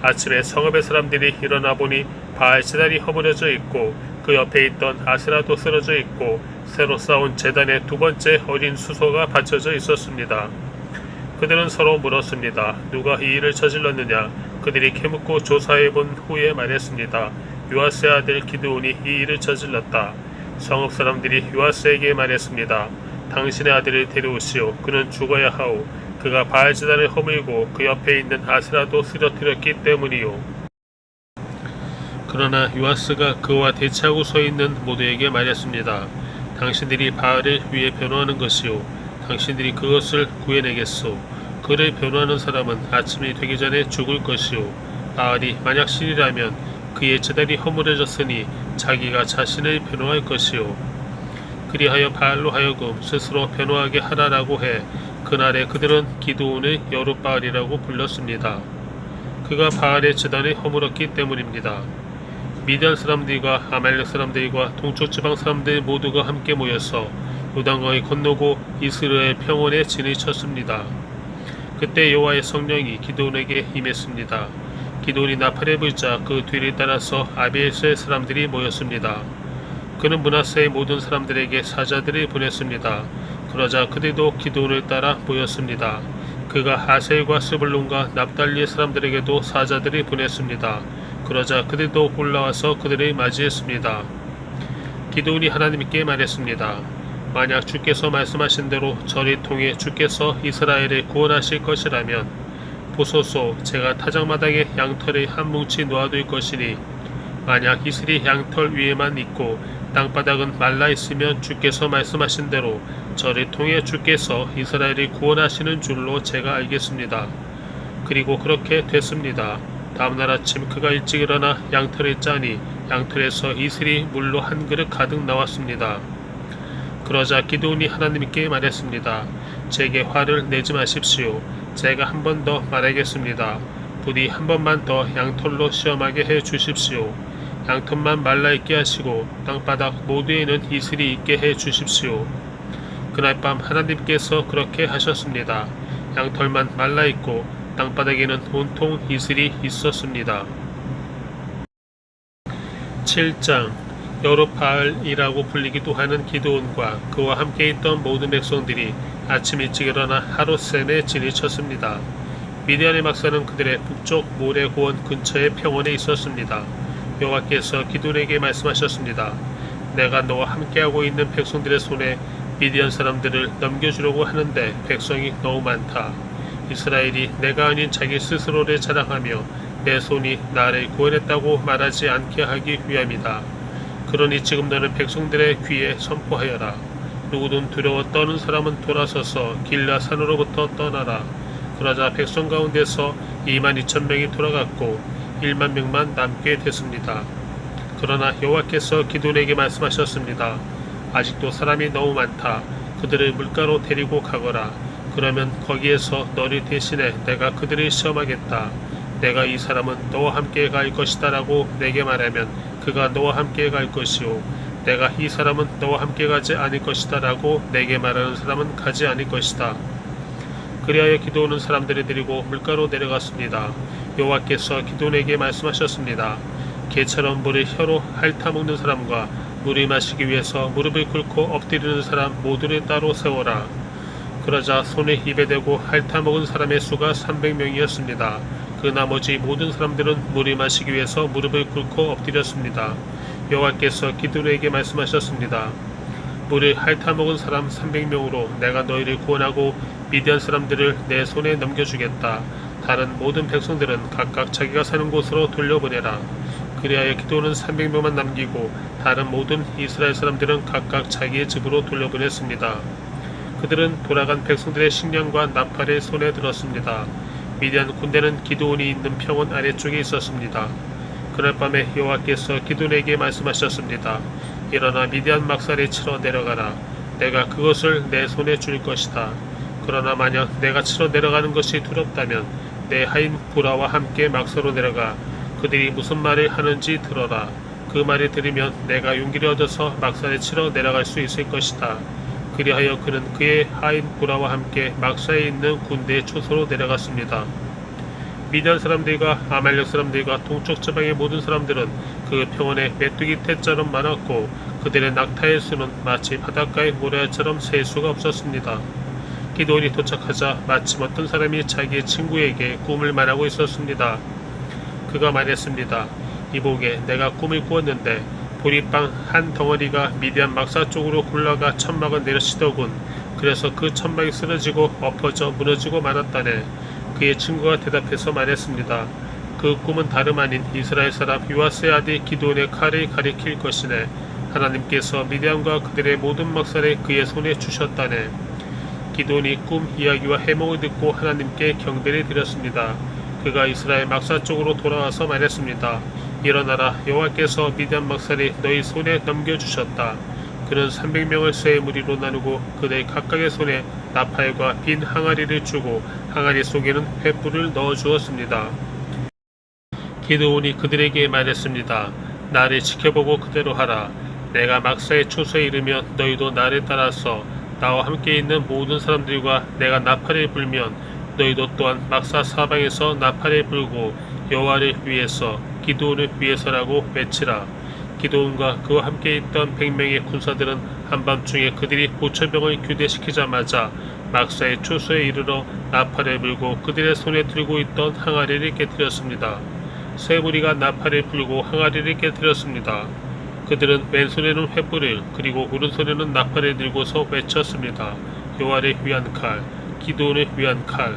[SPEAKER 1] 아침에 성읍의 사람들이 일어나 보니 바알 제단이 허물어져 있고 그 옆에 있던 아세라도 쓰러져 있고 새로 쌓은 제단에 두 번째 어린 수소가 받쳐져 있었습니다. 그들은 서로 물었습니다. 누가 이 일을 저질렀느냐? 그들이 캐묻고 조사해본 후에 말했습니다. 요아스의 아들 기드온이 이 일을 저질렀다. 성읍 사람들이 요아스에게 말했습니다. 당신의 아들을 데려오시오. 그는 죽어야 하오. 그가 바알 제단을 허물고 그 옆에 있는 아세라도 쓰러뜨렸기 때문이요. 그러나 요아스가 그와 대치하고 서 있는 모두에게 말했습니다. 당신들이 바알을 위해 변호하는 것이요. 당신들이 그것을 구해내겠소. 그를 변호하는 사람은 아침이 되기 전에 죽을 것이요. 바알이 만약 신이라면 그의 제단이 허물어졌으니 자기가 자신을 변호할 것이요. 그리하여 바알로 하여금 스스로 변호하게 하라라고 해 그날에 그들은 기드온을 여룻바알이라고 불렀습니다. 그가 바알의 제단을 허물었기 때문입니다. 미디안 사람들과 아말렉 사람들과 동쪽 지방 사람들 모두가 함께 모여서 요단강을 건너고 이스라엘 평원에 진을 쳤습니다. 그때 여호와의 성령이 기드온에게 임했습니다. 기드온이 나팔을 불자 그 뒤를 따라서 아비에셀 사람들이 모였습니다. 그는 므낫세의 모든 사람들에게 사자들을 보냈습니다. 그러자 그들도 기드온을 따라 모였습니다. 그가 아셀과 스불론과 납달리의 사람들에게도 사자들을 보냈습니다. 그러자 그들도 올라와서 그들을 맞이했습니다. 기드온이 하나님께 말했습니다. 만약 주께서 말씀하신 대로 저를 통해 주께서 이스라엘을 구원하실 것이라면 보소서, 제가 타작마당에 양털을 한 뭉치 놓아둘 것이니 만약 이슬이 양털 위에만 있고 땅바닥은 말라 있으면 주께서 말씀하신 대로 저를 통해 주께서 이스라엘을 구원하시는 줄로 제가 알겠습니다. 그리고 그렇게 됐습니다. 다음날 아침 그가 일찍 일어나 양털을 짜니 양털에서 이슬이 물로 한 그릇 가득 나왔습니다. 그러자 기드온이 하나님께 말했습니다. 제게 화를 내지 마십시오. 제가 한 번 더 말하겠습니다. 부디 한 번만 더 양털로 시험하게 해 주십시오. 양털만 말라있게 하시고 땅바닥 모두에는 이슬이 있게 해 주십시오. 그날 밤 하나님께서 그렇게 하셨습니다. 양털만 말라있고 땅바닥에는 온통 이슬이 있었습니다. 7장 여룻바알이라고 불리기도 하는 기드온과 그와 함께 있던 모든 백성들이 아침 일찍 일어나 하롯셈에 진을 쳤습니다. 미디안의 막사는 그들의 북쪽 모래 고원 근처의 평원에 있었습니다. 여호와께서 기드온에게 말씀하셨습니다. 내가 너와 함께하고 있는 백성들의 손에 미디안 사람들을 넘겨주려고 하는데 백성이 너무 많다. 이스라엘이 내가 아닌 자기 스스로를 자랑하며 내 손이 나를 구원했다고 말하지 않게 하기 위함이다. 그러니 지금 너는 백성들의 귀에 선포하여라. 누구든 두려워 떠는 사람은 돌아서서 길라 산으로부터 떠나라. 그러자 백성 가운데서 22,000명이 돌아갔고 1만 명만 남게 됐습니다. 그러나 여호와께서 기드온에게 말씀하셨습니다. 아직도 사람이 너무 많다. 그들을 물가로 데리고 가거라. 그러면 거기에서 너를 대신해 내가 그들을 시험하겠다. 내가 이 사람은 너와 함께 갈 것이다 라고 내게 말하면 그가 너와 함께 갈 것이요. 내가 이 사람은 너와 함께 가지 않을 것이다 라고 내게 말하는 사람은 가지 않을 것이다. 그리하여 기드온은 사람들을 데리고 물가로 내려갔습니다. 여호와께서 기드온에게 말씀하셨습니다. 개처럼 물을 혀로 핥아먹는 사람과 물을 마시기 위해서 무릎을 꿇고 엎드리는 사람 모두를 따로 세워라. 그러자 손을 입에 대고 핥아먹은 사람의 수가 300명이었습니다. 그 나머지 모든 사람들은 물을 마시기 위해서 무릎을 꿇고 엎드렸습니다. 여호와께서 기드온에게 말씀하셨습니다. 물을 핥아먹은 사람 300명으로 내가 너희를 구원하고 미디안 사람들을 내 손에 넘겨주겠다. 다른 모든 백성들은 각각 자기가 사는 곳으로 돌려보내라. 그리하여 기드온은 300명만 남기고 다른 모든 이스라엘 사람들은 각각 자기의 집으로 돌려보냈습니다. 그들은 돌아간 백성들의 식량과 나팔을 손에 들었습니다. 미디안 군대는 기드온이 있는 평원 아래쪽에 있었습니다. 그날 밤에 여호와께서 기드온에게 말씀하셨습니다. 일어나 미디안 막살에 치러 내려가라. 내가 그것을 내 손에 줄 것이다. 그러나 만약 내가 치러 내려가는 것이 두렵다면 내 하인 부라와 함께 막사로 내려가 그들이 무슨 말을 하는지 들어라. 그 말을 들으면 내가 용기를 얻어서 막살에 치러 내려갈 수 있을 것이다. 그리하여 그는 그의 하인 부라와 함께 막사에 있는 군대의 초소로 내려갔습니다. 미디안 사람들과 아말렉 사람들과 동쪽 지방의 모든 사람들은 그 평원에 메뚜기 떼처럼 많았고 그들의 낙타의 수는 마치 바닷가의 모래알처럼 셀 수가 없었습니다. 기드온이 도착하자 마침 어떤 사람이 자기의 친구에게 꿈을 말하고 있었습니다. 그가 말했습니다. 이보게 내가 꿈을 꾸었는데 보리빵 한 덩어리가 미디안 막사 쪽으로 굴러가 천막을 내려치더군. 그래서 그 천막이 쓰러지고 엎어져 무너지고 말았다네. 그의 친구가 대답해서 말했습니다. 그 꿈은 다름 아닌 이스라엘 사람 요아스의 아들 기드온의 칼을 가리킬 것이네. 하나님께서 미디안과 그들의 모든 막살을 그의 손에 주셨다네. 기드온이 꿈 이야기와 해몽을 듣고 하나님께 경배를 드렸습니다. 그가 이스라엘 막사 쪽으로 돌아와서 말했습니다. 일어나라. 여호와께서 미디안 막살이 너희 손에 넘겨주셨다. 그는 300명을 세 무리로 나누고 그들 각각의 손에 나팔과 빈 항아리를 주고 항아리 속에는 횃불을 넣어 주었습니다. 기드온이 그들에게 말했습니다. 나를 지켜보고 그대로 하라. 내가 막사의 초소에 이르면 너희도 나를 따라서 나와 함께 있는 모든 사람들과 내가 나팔을 불면 너희도 또한 막사 사방에서 나팔을 불고 여호와를 위해서 기드온을 위해서라고 외치라. 기드온과 그와 함께 있던 100명의 군사들은 한밤중에 그들이 보철병을 교대시키자마자 막사의 초소에 이르러 나팔을 불고 그들의 손에 들고 있던 항아리를 깨뜨렸습니다. 세 무리가 나팔을 불고 항아리를 깨뜨렸습니다. 그들은 왼손에는 횃불을 그리고 오른손에는 나팔을 들고서 외쳤습니다. 여호와를 위한 칼, 기드온을 위한 칼.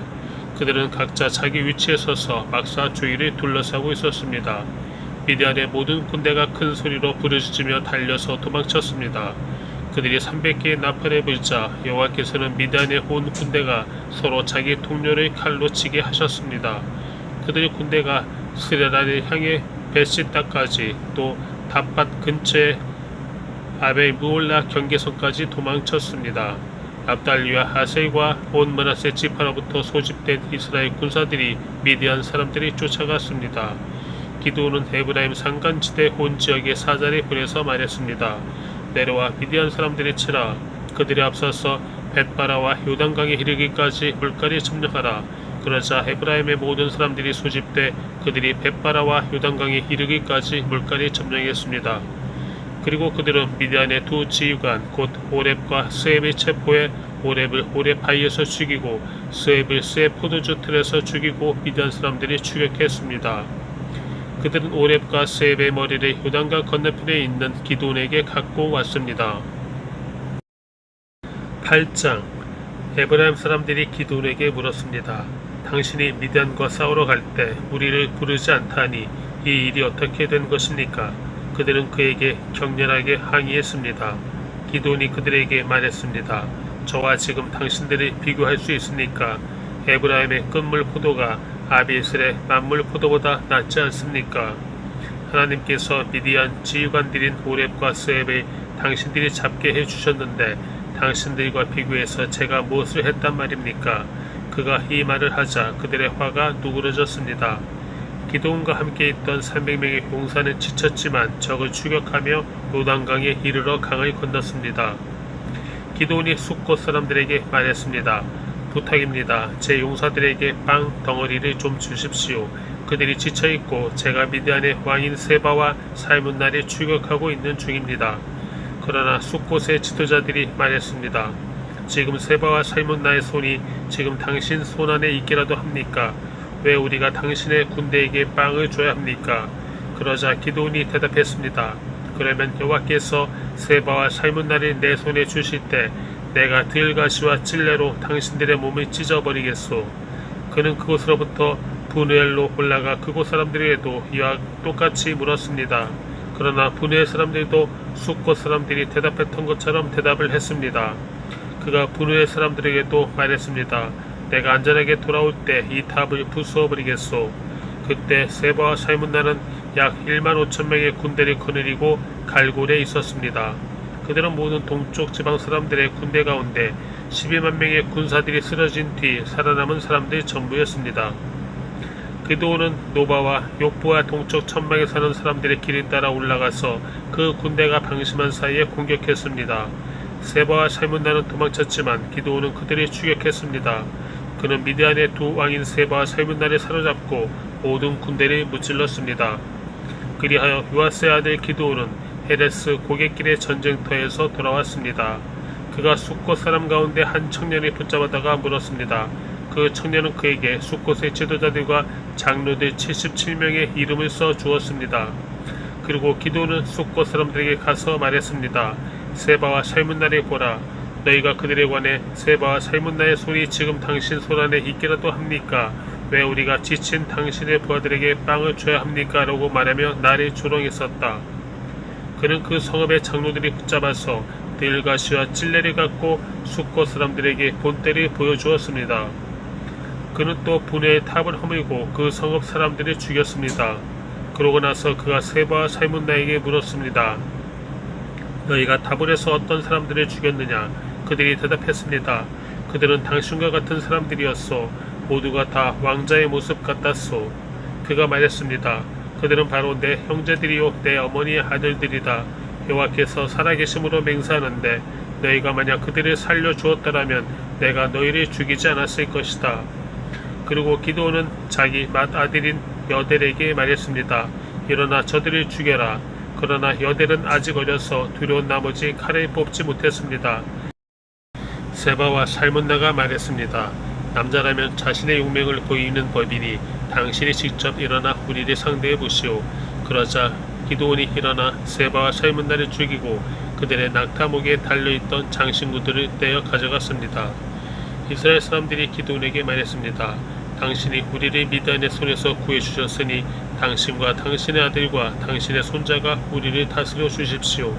[SPEAKER 1] 그들은 각자 자기 위치에 서서 막사 주위를 둘러싸고 있었습니다. 미디안의 모든 군대가 큰 소리로 부르짖으며 달려서 도망쳤습니다. 그들이 300개의 나팔을 불자 여호와께서는 미디안의 온 군대가 서로 자기 동료를 칼로 치게 하셨습니다. 그들의 군대가 스레라를 향해 베시다까지 또 닷밭 근처의 아벨 무올라 경계선까지 도망쳤습니다. 압달리와 하셀과 온 므낫세 지파로부터 소집된 이스라엘 군사들이 미디안 사람들이 쫓아갔습니다. 기드온은 에브라임 산간지대 온 지역에 사자를 보내서 말했습니다. 내려와 미디안 사람들이 치라. 그들이 앞서서 벳바라와 요단강에 이르기까지 물가를 점령하라. 그러자 에브라임의 모든 사람들이 소집돼 그들이 벳바라와 요단강에 이르기까지 물가를 점령했습니다. 그리고 그들은 미디안의 두 지휘관 곧 오렙과 스앱을 체포해 오렙을 오렙바위에서 죽이고 스앱을 스앱 포도주 틀에서 죽이고 미디안 사람들이 추격했습니다. 그들은 오렙과 스앱의 머리를 요단강 건너편에 있는 기드온에게 갖고 왔습니다. 8장 에브라임 사람들이 기드온에게 물었습니다. 당신이 미디안과 싸우러 갈 때 우리를 부르지 않다니 이 일이 어떻게 된 것입니까? 그들은 그에게 격렬하게 항의했습니다. 기드온이 그들에게 말했습니다. 저와 지금 당신들을 비교할 수 있습니까? 에브라임의 끝물 포도가 아비에셀의 만물 포도보다 낫지 않습니까? 하나님께서 미디안 지휘관들인 오렙과 스앱을 당신들이 잡게 해주셨는데 당신들과 비교해서 제가 무엇을 했단 말입니까? 그가 이 말을 하자 그들의 화가 누그러졌습니다. 기드온과 함께 있던 300명의 용사는 지쳤지만 적을 추격하며 요단강에 이르러 강을 건넜습니다. 기드온이 숫곳 사람들에게 말했습니다. 부탁입니다. 제 용사들에게 빵 덩어리를 좀 주십시오. 그들이 지쳐있고 제가 미디안의 왕인 세바와 살문날이 추격하고 있는 중입니다. 그러나 숫곳의 지도자들이 말했습니다. 지금 세바와 살문나의 손이 지금 당신 손 안에 있기라도 합니까? 왜 우리가 당신의 군대에게 빵을 줘야 합니까? 그러자 기드온이 대답했습니다. 그러면 여호와께서 세바와 살문나를 내 손에 주실 때 내가 들가시와 찔레로 당신들의 몸을 찢어버리겠소. 그는 그곳으로부터 분우엘로 올라가 그곳 사람들에게도 이와 똑같이 물었습니다. 그러나 분우엘 사람들도 숫곳 사람들이 대답했던 것처럼 대답을 했습니다. 그가 분우엘 사람들에게도 말했습니다. 내가 안전하게 돌아올 때 이 탑을 부수어버리겠소. 그때 세바와 살문나는 약 1만 5천 명의 군대를 거느리고 갈골에 있었습니다. 그들은 모든 동쪽 지방 사람들의 군대 가운데 12만 명의 군사들이 쓰러진 뒤 살아남은 사람들 전부였습니다. 기드온은 노바와 욕보와 동쪽 천막에 사는 사람들의 길을 따라 올라가서 그 군대가 방심한 사이에 공격했습니다. 세바와 살문나는 도망쳤지만 기드온은 그들을 추격했습니다. 그는 미디안의 두 왕인 세바와 살문나를 사로잡고 모든 군대를 무찔렀습니다. 그리하여 요아스의 아들 기드온은 헤레스 고갯길의 전쟁터에서 돌아왔습니다. 그가 숫곳 사람 가운데 한 청년을 붙잡아다가 물었습니다. 그 청년은 그에게 숫곳의 지도자들과 장로들 77명의 이름을 써 주었습니다. 그리고 기드온은 숫곳 사람들에게 가서 말했습니다. 세바와 살문나를 보라. 너희가 그들에 관해 세바와 살문나의 손이 지금 당신 손 안에 있기라도 합니까? 왜 우리가 지친 당신의 부하들에게 빵을 줘야 합니까? 라고 말하며 나를 조롱했었다. 그는 그 성읍의 장로들이 붙잡아서 들가시와 찔레를 갖고 숫곳 사람들에게 본때를 보여주었습니다. 그는 또 분해의 탑을 허물고 그 성읍 사람들을 죽였습니다. 그러고 나서 그가 세바와 살문나에게 물었습니다. 너희가 다볼에서 어떤 사람들을 죽였느냐? 그들이 대답했습니다. 그들은 당신과 같은 사람들이었소. 모두가 다 왕자의 모습 같았소. 그가 말했습니다. 그들은 바로 내 형제들이요 내 어머니의 아들들이다. 여호와께서 살아계심으로 맹세하는데 너희가 만약 그들을 살려주었더라면 내가 너희를 죽이지 않았을 것이다. 그리고 기드온은 자기 맏아들인 여델에게 말했습니다. 일어나 저들을 죽여라. 그러나 여델은 아직 어려서 두려운 나머지 칼을 뽑지 못했습니다. 세바와 살문나가 말했습니다. 남자라면 자신의 용맹을 보이는 법이니 당신이 직접 일어나 우리를 상대해 보시오. 그러자 기드온이 일어나 세바와 살문나를 죽이고 그들의 낙타목에 달려있던 장신구들을 떼어 가져갔습니다. 이스라엘 사람들이 기드온에게 말했습니다. 당신이 우리를 미디안의 손에서 구해주셨으니 당신과 당신의 아들과 당신의 손자가 우리를 다스려 주십시오.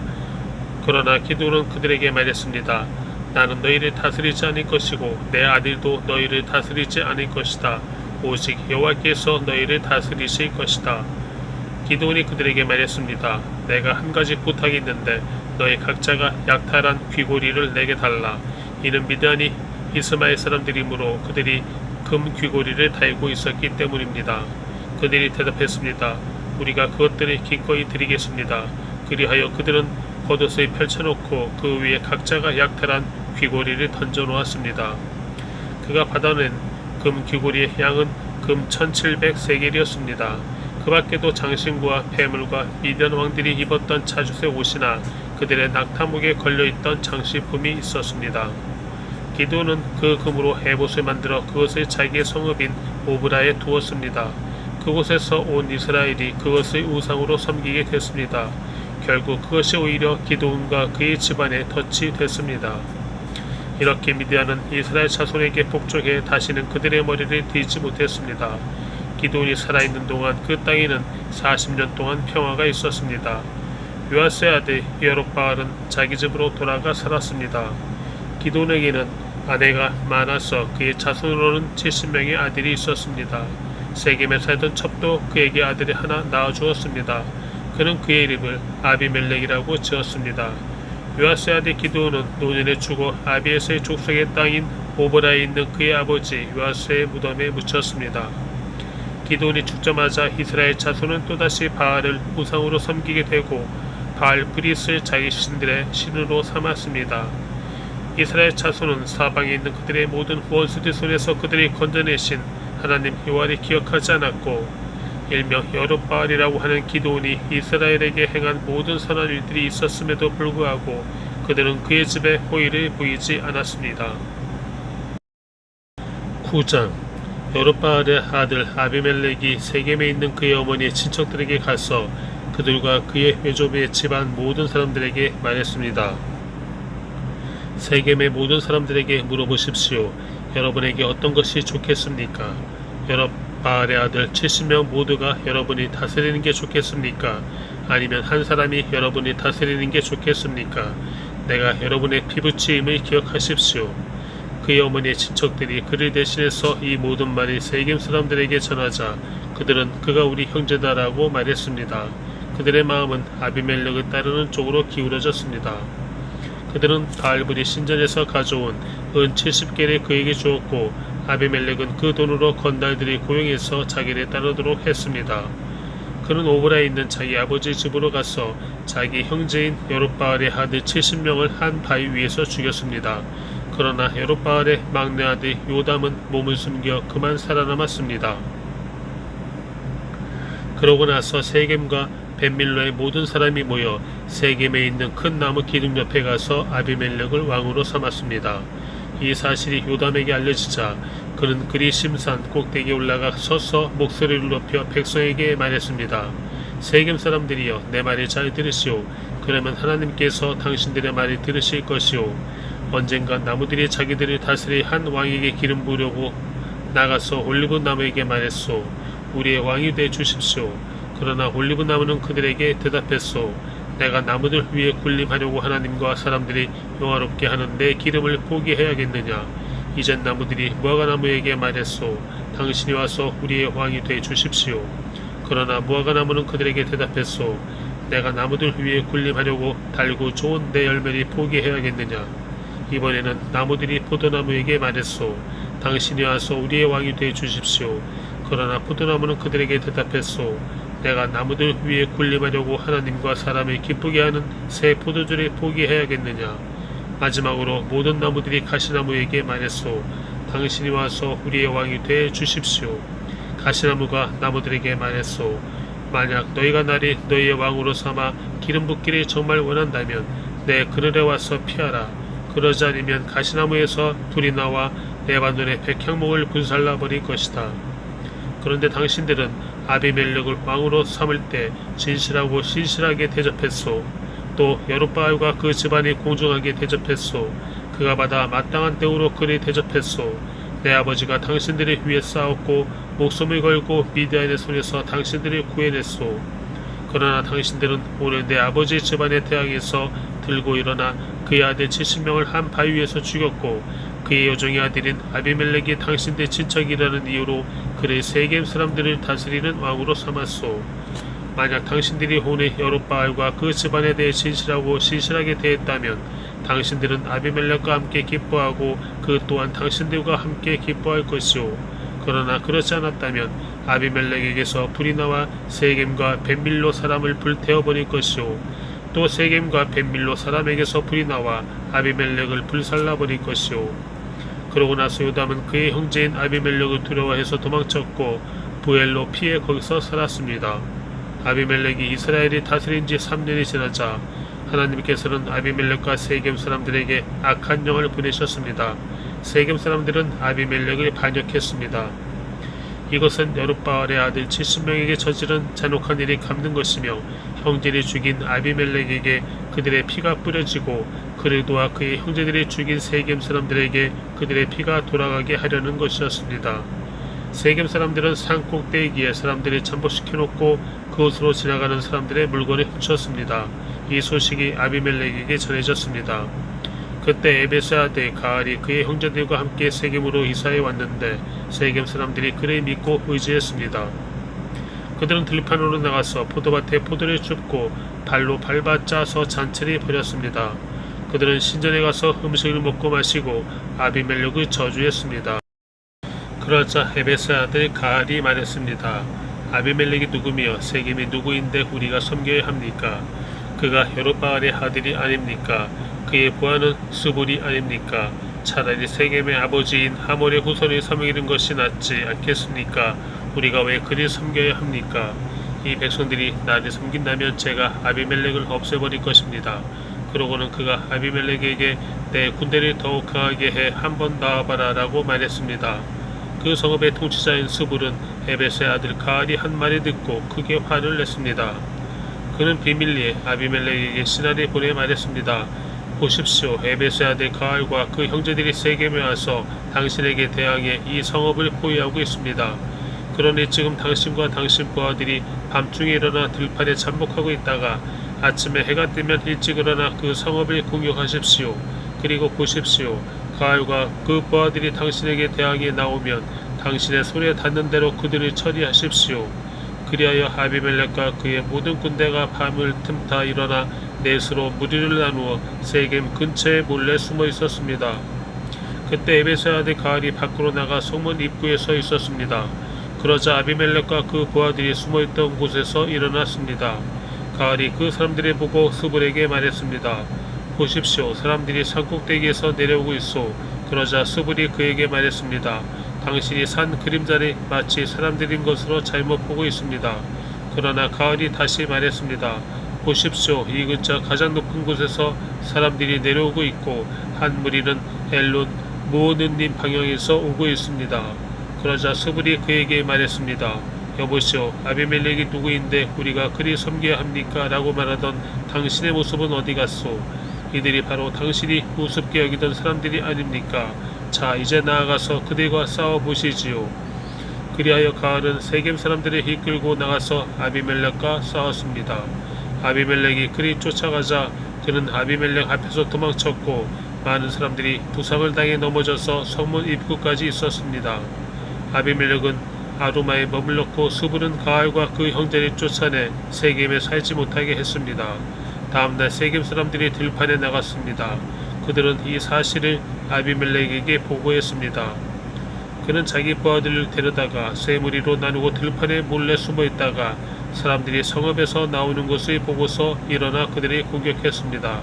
[SPEAKER 1] 그러나 기드온은 그들에게 말했습니다. 나는 너희를 다스리지 않을 것이고 내 아들도 너희를 다스리지 않을 것이다. 오직 여호와께서 너희를 다스리실 것이다. 기드온이 그들에게 말했습니다. 내가 한 가지 부탁이 있는데 너희 각자가 약탈한 귀고리를 내게 달라. 이는 미디안이 이스마엘 사람들이므로 그들이 금 귀고리를 달고 있었기 때문입니다. 그들이 대답했습니다. 우리가 그것들을 기꺼이 드리겠습니다. 그리하여 그들은 겉옷을 펼쳐놓고 그 위에 각자가 약탈한 귀고리를 던져놓았습니다. 그가 받아낸 금 귀고리의 양은 금 1700세겔이었습니다. 그 밖에도 장신구와 폐물과 미디안 왕들이 입었던 자주색 옷이나 그들의 낙타목에 걸려있던 장식품이 있었습니다. 기드온은 그 금으로 에봇을 만들어 그것을 자기의 성읍인 오브라에 두었습니다. 그곳에서 온 이스라엘이 그것을 우상으로 섬기게 됐습니다. 결국 그것이 오히려 기드온과 그의 집안에 덫이 됐습니다. 이렇게 미디안은 이스라엘 자손에게 복종해 다시는 그들의 머리를 들지 못했습니다. 기드온이 살아있는 동안 그 땅에는 40년 동안 평화가 있었습니다. 요아스의 아들 여룹바알은 자기 집으로 돌아가 살았습니다. 기드온에게는 아내가 많아서 그의 자손으로는 70명의 아들이 있었습니다. 세겜에 살던 첩도 그에게 아들을 하나 낳아주었습니다. 그는 그의 이름을 아비멜렉이라고 지었습니다. 요아스의 아들 기드온은 노년에 죽어 아비에서의 족속의 땅인 오보라에 있는 그의 아버지 요아스의 무덤에 묻혔습니다. 기드온이 죽자마자 이스라엘 자손은 또다시 바알을 우상으로 섬기게 되고 바알 브릿을 자기 신들의 신으로 삼았습니다. 이스라엘 자손은 사방에 있는 그들의 모든 원수들 손에서 그들이 건져내신 하나님 여호와를 기억하지 않았고 일명 여룻바알이라고 하는 기드온이 이스라엘에게 행한 모든 선한 일들이 있었음에도 불구하고 그들은 그의 집에 호의를 보이지 않았습니다. 9장 여룻바알의 아들 아비멜렉이 세겜에 있는 그의 어머니의 친척들에게 가서 그들과 그의 외조부의 집안 모든 사람들에게 말했습니다. 세겜의 모든 사람들에게 물어보십시오. 여러분에게 어떤 것이 좋겠습니까? 여룻바알의 아들 70명 모두가 여러분이 다스리는 게 좋겠습니까? 아니면 한 사람이 여러분이 다스리는 게 좋겠습니까? 내가 여러분의 피부치임을 기억하십시오. 그의 어머니의 친척들이 그를 대신해서 이 모든 말을 세겜 사람들에게 전하자 그들은 그가 우리 형제다라고 말했습니다. 그들의 마음은 아비멜렉을 따르는 쪽으로 기울어졌습니다. 그들은 바알불이 신전에서 가져온 은 70개를 그에게 주었고 아비멜렉은 그 돈으로 건달들이 고용해서 자기를 따르도록 했습니다. 그는 오브라에 있는 자기 아버지 집으로 가서 자기 형제인 여룻바알의 아들 70명을 한 바위 위에서 죽였습니다. 그러나 여룻바알의 막내 아들 요담은 몸을 숨겨 그만 살아남았습니다. 그러고 나서 세겜과 벳밀로의 모든 사람이 모여 세겜에 있는 큰 나무 기둥 옆에 가서 아비멜렉을 왕으로 삼았습니다. 이 사실이 요담에게 알려지자 그는 그리 심산 꼭대기에 올라가 서서 목소리를 높여 백성에게 말했습니다. 세겜 사람들이여 내 말을 잘 들으시오. 그러면 하나님께서 당신들의 말을 들으실 것이오. 언젠가 나무들이 자기들을 다스릴 한 왕에게 기름 부으려고 나가서 올리브 나무에게 말했소. 우리의 왕이 돼 주십시오. 그러나 올리브 나무는 그들에게 대답했소. 내가 나무들 위에 군림하려고 하나님과 사람들이 영화롭게 하는 내 기름을 포기해야겠느냐. 이젠 나무들이 무화과나무에게 말했소. 당신이 와서 우리의 왕이 돼 주십시오. 그러나 무화과나무는 그들에게 대답했소. 내가 나무들 위에 군림하려고 달고 좋은 내 열매를 포기해야겠느냐. 이번에는 나무들이 포도나무에게 말했소. 당신이 와서 우리의 왕이 돼 주십시오. 그러나 포도나무는 그들에게 대답했소. 내가 나무들 위에 군림하려고 하나님과 사람을 기쁘게 하는 새 포도주를 포기해야겠느냐. 마지막으로 모든 나무들이 가시나무에게 말했소. 당신이 와서 우리의 왕이 돼 주십시오. 가시나무가 나무들에게 말했소. 만약 너희가 나를 너희의 왕으로 삼아 기름 붓기를 정말 원한다면 내 그늘에 와서 피하라. 그러지 않으면 가시나무에서 불이 나와 레바논의 백향목을 불살라 버릴 것이다. 그런데 당신들은 아비멜렉을 왕으로 삼을 때 진실하고 신실하게 대접했소. 또 여룻바알과 그 집안이 공정하게 대접했소. 그가 받아 마땅한 대우로 그를 대접했소. 내 아버지가 당신들을 위해 싸웠고 목숨을 걸고 미디안의 손에서 당신들을 구해냈소. 그러나 당신들은 오늘 내 아버지 집안에 대항해서 들고 일어나 그의 아들 70명을 한 바위 위에서 죽였고 그의 여종의 아들인 아비멜렉이 당신들 친척이라는 이유로 그를 세겜 사람들을 다스리는 왕으로 삼았소. 만약 당신들이 오늘 여룻바알과 그 집안에 대해 진실하고 신실하게 대했다면 당신들은 아비멜렉과 함께 기뻐하고 그 또한 당신들과 함께 기뻐할 것이오. 그러나 그렇지 않았다면 아비멜렉에게서 불이 나와 세겜과 벳밀로 사람을 불태워버릴 것이오. 또 세겜과 벳밀로 사람에게서 불이 나와 아비멜렉을 불살라버릴 것이오. 그러고 나서 요담은 그의 형제인 아비멜렉을 두려워해서 도망쳤고 부엘로 피해 거기서 살았습니다. 아비멜렉이 이스라엘이 다스린 지 3년이 지나자 하나님께서는 아비멜렉과 세겜 사람들에게 악한 영을 보내셨습니다. 세겜 사람들은 아비멜렉을 반역했습니다. 이것은 여룻바알의 아들 70명에게 저지른 잔혹한 일이 갚는 것이며 형제를 죽인 아비멜렉에게 그들의 피가 뿌려지고 그를 도와 그의 형제들이 죽인 세겜 사람들에게 그들의 피가 돌아가게 하려는 것이었습니다. 세겜 사람들은 산 꼭대기에 사람들을 잠복시켜놓고 그곳으로 지나가는 사람들의 물건을 훔쳤습니다. 이 소식이 아비멜렉에게 전해졌습니다. 그때 에베스의 아들 가알이 그의 형제들과 함께 세겜으로 이사해 왔는데 세겜 사람들이 그를 믿고 의지했습니다. 그들은 들판으로 나가서 포도밭에 포도를 줍고 발로 밟아 짜서 잔치를 벌였습니다. 그들은 신전에 가서 음식을 먹고 마시고 아비멜렉을 저주했습니다. 그러자 에베스의 아들 가알이 말했습니다. 아비멜렉이 누구며 세겜이 누구인데 우리가 섬겨야 합니까? 그가 여룻바알의 아들이 아닙니까? 그의 부하는 수불이 아닙니까? 차라리 세겜의 아버지인 하몰의 후손을 섬기는 것이 낫지 않겠습니까? 우리가 왜 그리 섬겨야 합니까? 이 백성들이 나를 섬긴다면 제가 아비멜렉을 없애버릴 것입니다. 그러고는 그가 아비멜렉에게 내 군대를 더욱 강하게 해 한번 나와봐라 라고 말했습니다. 그 성읍의 통치자인 스불은 에벳의 아들 가알이 한 말을 듣고 크게 화를 냈습니다. 그는 비밀리에 아비멜렉에게 신하를 보내 말했습니다. 보십시오. 에벳의 아들 가알과 그 형제들이 세겜에 와서 당신에게 대항해 이 성읍을 포위하고 있습니다. 그러니 지금 당신과 당신 부하들이 밤중에 일어나 들판에 잠복하고 있다가 아침에 해가 뜨면 일찍 일어나 그 성읍을 공격하십시오. 그리고 보십시오. 가알과 그 부하들이 당신에게 대항해 나오면 당신의 손에 닿는 대로 그들을 처리하십시오. 그리하여 아비멜렉과 그의 모든 군대가 밤을 틈타 일어나 넷으로 무리를 나누어 세겜 근처에 몰래 숨어 있었습니다. 그때 에벳의 아들 가알이 밖으로 나가 성문 입구에 서 있었습니다. 그러자 아비멜렉과 그 부하들이 숨어있던 곳에서 일어났습니다. 가알이 그 사람들을 보고 스불에게 말했습니다. 보십시오. 사람들이 산꼭대기에서 내려오고 있소. 그러자 스불이 그에게 말했습니다. 당신이 산 그림자를 마치 사람들인 것으로 잘못 보고 있습니다. 그러나 가알이 다시 말했습니다. 보십시오. 이 근처 가장 높은 곳에서 사람들이 내려오고 있고 한 무리는 엘론 무오느님 방향에서 오고 있습니다. 그러자 스불이 그에게 말했습니다. 여보시오. 아비멜렉이 누구인데 우리가 그리 섬겨야 합니까? 라고 말하던 당신의 모습은 어디 갔소? 이들이 바로 당신이 우습게 여기던 사람들이 아닙니까? 자, 이제 나아가서 그들과 싸워보시지요. 그리하여 가알은 세겜 사람들을 이끌고 나가서 아비멜렉과 싸웠습니다. 아비멜렉이 그리 쫓아가자 그는 아비멜렉 앞에서 도망쳤고 많은 사람들이 부상을 당해 넘어져서 성문 입구까지 있었습니다. 아비멜렉은 아루마에 머물렀고 스불은 가알과 그 형제를 쫓아내 세겜에 살지 못하게 했습니다. 다음날 세겜 사람들이 들판에 나갔습니다. 그들은 이 사실을 아비멜렉에게 보고했습니다. 그는 자기 부하들을 데려다가 세 무리로 나누고 들판에 몰래 숨어있다가 사람들이 성읍에서 나오는 것을 보고서 일어나 그들을 공격했습니다.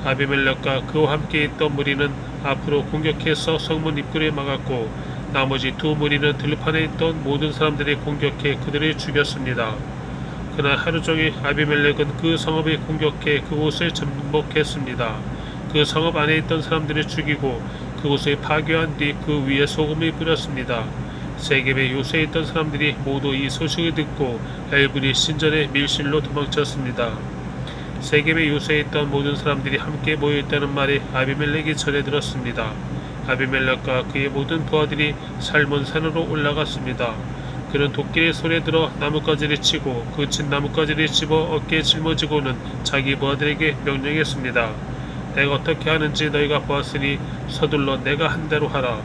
[SPEAKER 1] 아비멜렉과 그와 함께 있던 무리는 앞으로 공격해서 성문 입구를 막았고 나머지 두 무리는 들판에 있던 모든 사람들을 공격해 그들을 죽였습니다. 그날 하루 종일 아비멜렉은 그 성읍을 공격해 그곳을 정복했습니다. 그 성읍 안에 있던 사람들을 죽이고 그곳을 파괴한 뒤 그 위에 소금을 뿌렸습니다. 세겜의 요새에 있던 사람들이 모두 이 소식을 듣고 엘브리 신전의 밀실로 도망쳤습니다. 세겜의 요새에 있던 모든 사람들이 함께 모여있다는 말이 아비멜렉이 전해 들었습니다. 아비멜렉과 그의 모든 부하들이 살몬 산으로 올라갔습니다. 그는 도끼를 손에 들어 나뭇가지를 치고 그 친 나뭇가지를 집어 어깨에 짊어지고는 자기 부하들에게 명령했습니다. 내가 어떻게 하는지 너희가 보았으니 서둘러 내가 한 대로 하라.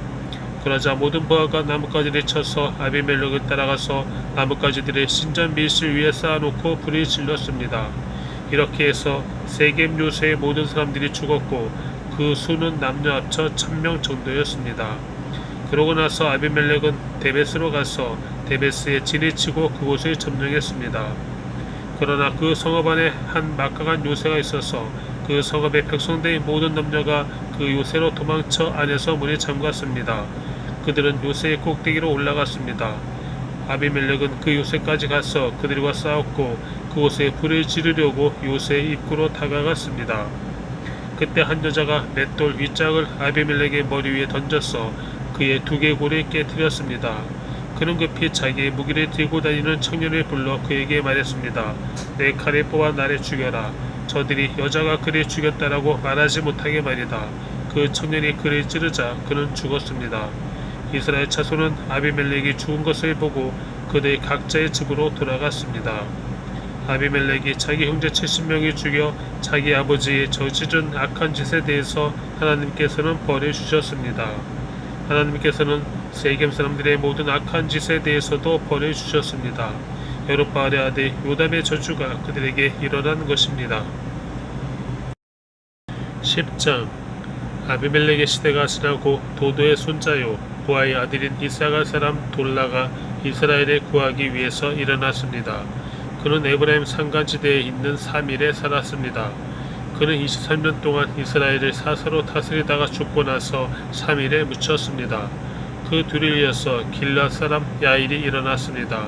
[SPEAKER 1] 그러자 모든 부하가 나뭇가지를 쳐서 아비멜렉을 따라가서 나뭇가지들을 신전 밀실 위에 쌓아놓고 불을 질렀습니다. 이렇게 해서 세겜 요새의 모든 사람들이 죽었고 그 수는 남녀 합쳐 1000명 정도였습니다. 그러고 나서 아비멜렉은 데베스로 가서 데베스에 진을 치고 그곳을 점령했습니다. 그러나 그 성읍 안에 한 막강한 요새가 있어서 그 성읍의 백성들의 모든 남녀가 그 요새로 도망쳐 안에서 문을 잠갔습니다. 그들은 요새의 꼭대기로 올라갔습니다. 아비멜렉은 그 요새까지 가서 그들과 싸웠고 그곳에 불을 지르려고 요새의 입구로 다가갔습니다. 그때 한 여자가 맷돌 윗짝을 아비멜렉의 머리 위에 던져서 그의 두개골을 깨뜨렸습니다. 그는 급히 자기의 무기를 들고 다니는 청년을 불러 그에게 말했습니다. 내 칼을 뽑아 나를 죽여라. 저들이 여자가 그를 죽였다라고 말하지 못하게 말이다. 그 청년이 그를 찌르자 그는 죽었습니다. 이스라엘 자손은 아비멜렉이 죽은 것을 보고 그들 각자의 집으로 돌아갔습니다. 아비멜렉이 자기 형제 70명을 죽여 자기 아버지의 저지른 악한 짓에 대해서 하나님께서는 벌을 주셨습니다. 하나님께서는 세겜 사람들의 모든 악한 짓에 대해서도 벌을 주셨습니다. 여룹바알의 아들 요담의 저주가 그들에게 일어난 것입니다. 10장 아비멜렉의 시대가 지나고 도도의 손자요 부하의 아들인 이사갈 사람 돌라가 이스라엘을 구하기 위해서 일어났습니다. 그는 에브라임 산간지대에 있는 사밀에 살았습니다. 그는 23년 동안 이스라엘을 사사로 다스리다가 죽고 나서 사밀에 묻혔습니다. 그 뒤를 이어서 길앗 사람 야일이 일어났습니다.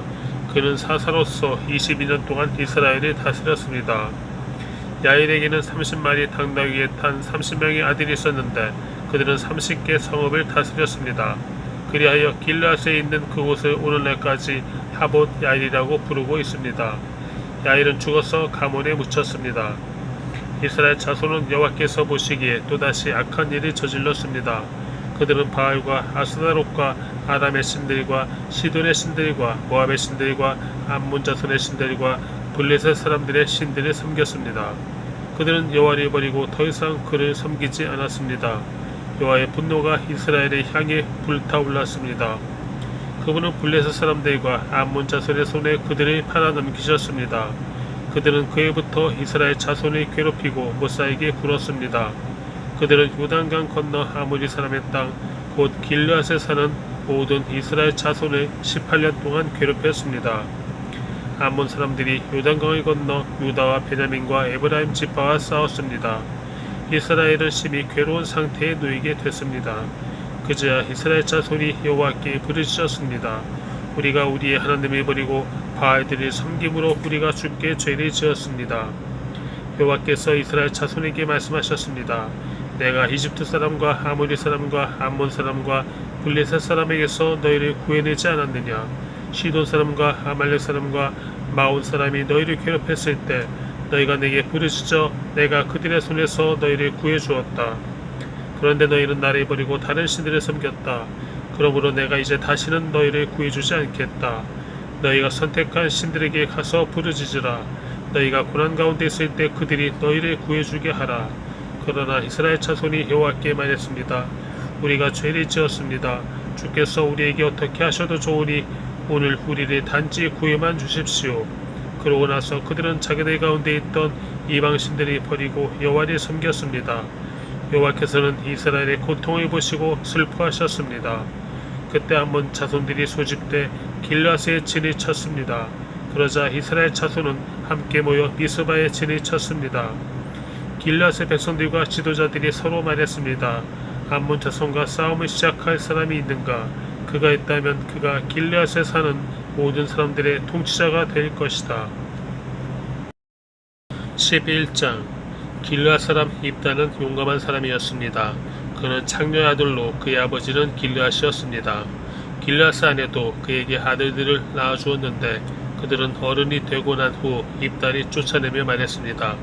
[SPEAKER 1] 그는 사사로서 22년 동안 이스라엘을 다스렸습니다. 야일에게는 30마리 당나귀에 탄 30명의 아들이 있었는데 그들은 30개 성읍을 다스렸습니다. 그리하여 길앗에 있는 그곳을 오늘날까지 하봇 야일이라고 부르고 있습니다. 야일은 죽어서 가문에 묻혔습니다. 이스라엘 자손은 여호와께서 보시기에 또다시 악한 일을 저질렀습니다. 그들은 바알과 아스타롯과 아람의 신들과 시돈의 신들과 모압의 신들과 암몬 자손의 신들과 블레셋 사람들의 신들을 섬겼습니다. 그들은 여호와를 버리고 더 이상 그를 섬기지 않았습니다. 여호와의 분노가 이스라엘을 향해 불타올랐습니다. 그분은 블레셋 사람들과 암몬 자손의 손에 그들을 팔아넘기셨습니다. 그들은 그해부터 이스라엘 자손을 괴롭히고 못살게 굴었습니다. 그들은 요단강 건너 아모리 사람의 땅 곧 길르앗에 사는 모든 이스라엘 자손을 18년 동안 괴롭혔습니다. 암몬 사람들이 요단강을 건너 유다와 베냐민과 에브라임 지파와 싸웠습니다. 이스라엘은 심히 괴로운 상태에 놓이게 됐습니다. 그제야 이스라엘 자손이 여호와께 부르짖었습니다. 우리가 우리의 하나님을 버리고 바알들을 섬김으로 우리가 주께 죄를 지었습니다. 여호와께서 이스라엘 자손에게 말씀하셨습니다. 내가 이집트 사람과 아모리 사람과 암몬 사람과 블레셋 사람에게서 너희를 구해내지 않았느냐. 시돈 사람과 아말렉 사람과 마온 사람이 너희를 괴롭혔을 때 너희가 내게 부르짖어 내가 그들의 손에서 너희를 구해주었다. 그런데 너희는 나를 버리고 다른 신들을 섬겼다. 그러므로 내가 이제 다시는 너희를 구해주지 않겠다. 너희가 선택한 신들에게 가서 부르짖으라. 너희가 고난 가운데 있을 때 그들이 너희를 구해주게 하라. 그러나 이스라엘 자손이 여호와께 말했습니다. 우리가 죄를 지었습니다. 주께서 우리에게 어떻게 하셔도 좋으니 오늘 우리를 단지 구해만 주십시오. 그러고 나서 그들은 자기들 가운데 있던 이방 신들을 버리고 여호와를 섬겼습니다. 여호와께서는 이스라엘의 고통을 보시고 슬퍼하셨습니다. 그때 암몬 자손들이 소집돼 길앗에 진을 쳤습니다. 그러자 이스라엘 자손은 함께 모여 미스바에 진을 쳤습니다. 길앗의 백성들과 지도자들이 서로 말했습니다. 암몬 자손과 싸움을 시작할 사람이 있는가? 그가 있다면 그가 길앗에 사는 모든 사람들의 통치자가 될 것이다. 11장 길앗 사람 입다는 용감한 사람이었습니다. 그는 창녀의 아들로 그의 아버지는 길앗이었습니다. 길앗 안에도 그에게 아들들을 낳아주었는데 그들은 어른이 되고 난 후 입달이 쫓아내며 말했습니다.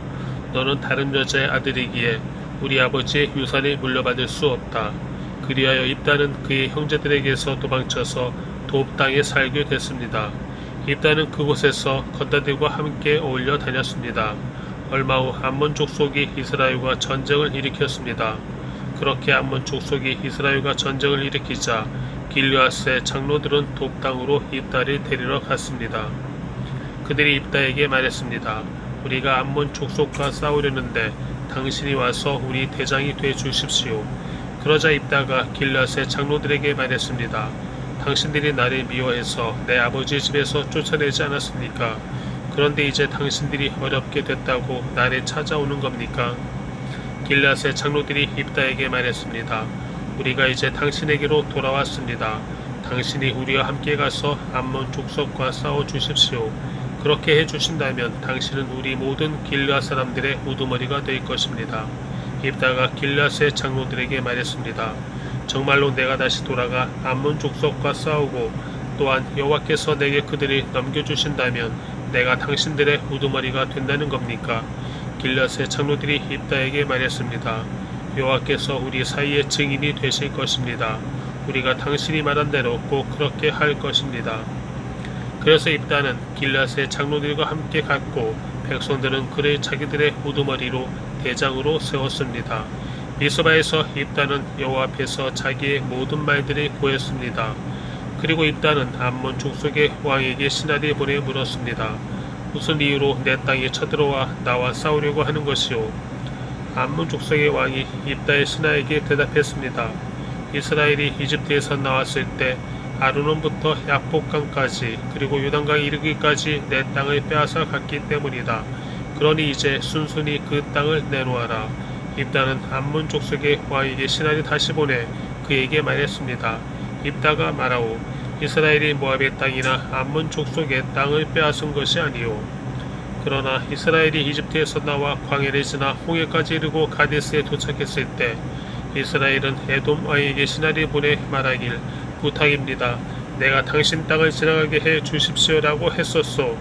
[SPEAKER 1] 너는 다른 여자의 아들이기에 우리 아버지의 유산을 물려받을 수 없다. 그리하여 입다는 그의 형제들에게서 도망쳐서 돕 땅에 살게 됐습니다. 입다는 그곳에서 건다들과 함께 어울려 다녔습니다. 얼마 후 암몬 족속이 이스라엘과 전쟁을 일으켰습니다. 그렇게 암몬 족속이 이스라엘과 전쟁을 일으키자 길르앗의 장로들은 돕 땅으로 입다를 데리러 갔습니다. 그들이 입다에게 말했습니다. 우리가 암몬 족속과 싸우려는데 당신이 와서 우리 대장이 돼 주십시오. 그러자 입다가 길앗의 장로들에게 말했습니다. 당신들이 나를 미워해서 내 아버지 집에서 쫓아내지 않았습니까? 그런데 이제 당신들이 어렵게 됐다고 나를 찾아오는 겁니까? 길앗의 장로들이 입다에게 말했습니다. 우리가 이제 당신에게로 돌아왔습니다. 당신이 우리와 함께 가서 암몬 족속과 싸워 주십시오. 그렇게 해주신다면 당신은 우리 모든 길앗 사람들의 우두머리가 될 것입니다. 입다가 길앗의 장로들에게 말했습니다. 정말로 내가 다시 돌아가 암몬 족속과 싸우고 또한 여호와께서 내게 그들을 넘겨주신다면 내가 당신들의 우두머리가 된다는 겁니까? 길앗의 장로들이 입다에게 말했습니다. 여호와께서 우리 사이의 증인이 되실 것입니다. 우리가 당신이 말한 대로 꼭 그렇게 할 것입니다. 그래서 입다는 길앗의 장로들과 함께 갔고 백성들은 그를 자기들의 우두머리로 대장으로 세웠습니다. 미스바에서 입다는 여호와 앞에서 자기의 모든 말들을 고했습니다. 그리고 입다는 암몬 족속의 왕에게 신하를 보내 물었습니다. 무슨 이유로 내 땅에 쳐들어와 나와 싸우려고 하는 것이오? 암몬 족속의 왕이 입다의 신하에게 대답했습니다. 이스라엘이 이집트에서 나왔을 때 아르논부터 야복강까지 그리고 요단강에 이르기까지 내 땅을 빼앗아 갔기 때문이다. 그러니 이제 순순히 그 땅을 내놓아라. 입다는 암몬 족속의 왕에게 신하를 다시 보내 그에게 말했습니다. 입다가 말하오. 이스라엘이 모압의 땅이나 암몬 족속의 땅을 빼앗은 것이 아니오. 그러나 이스라엘이 이집트에서 나와 광야를 지나 홍해까지 이르고 가데스에 도착했을 때 이스라엘은 에돔 왕에게 신하를 보내 말하길, 부탁입니다. 내가 당신 땅을 지나가게 해 주십시오라고 했었소.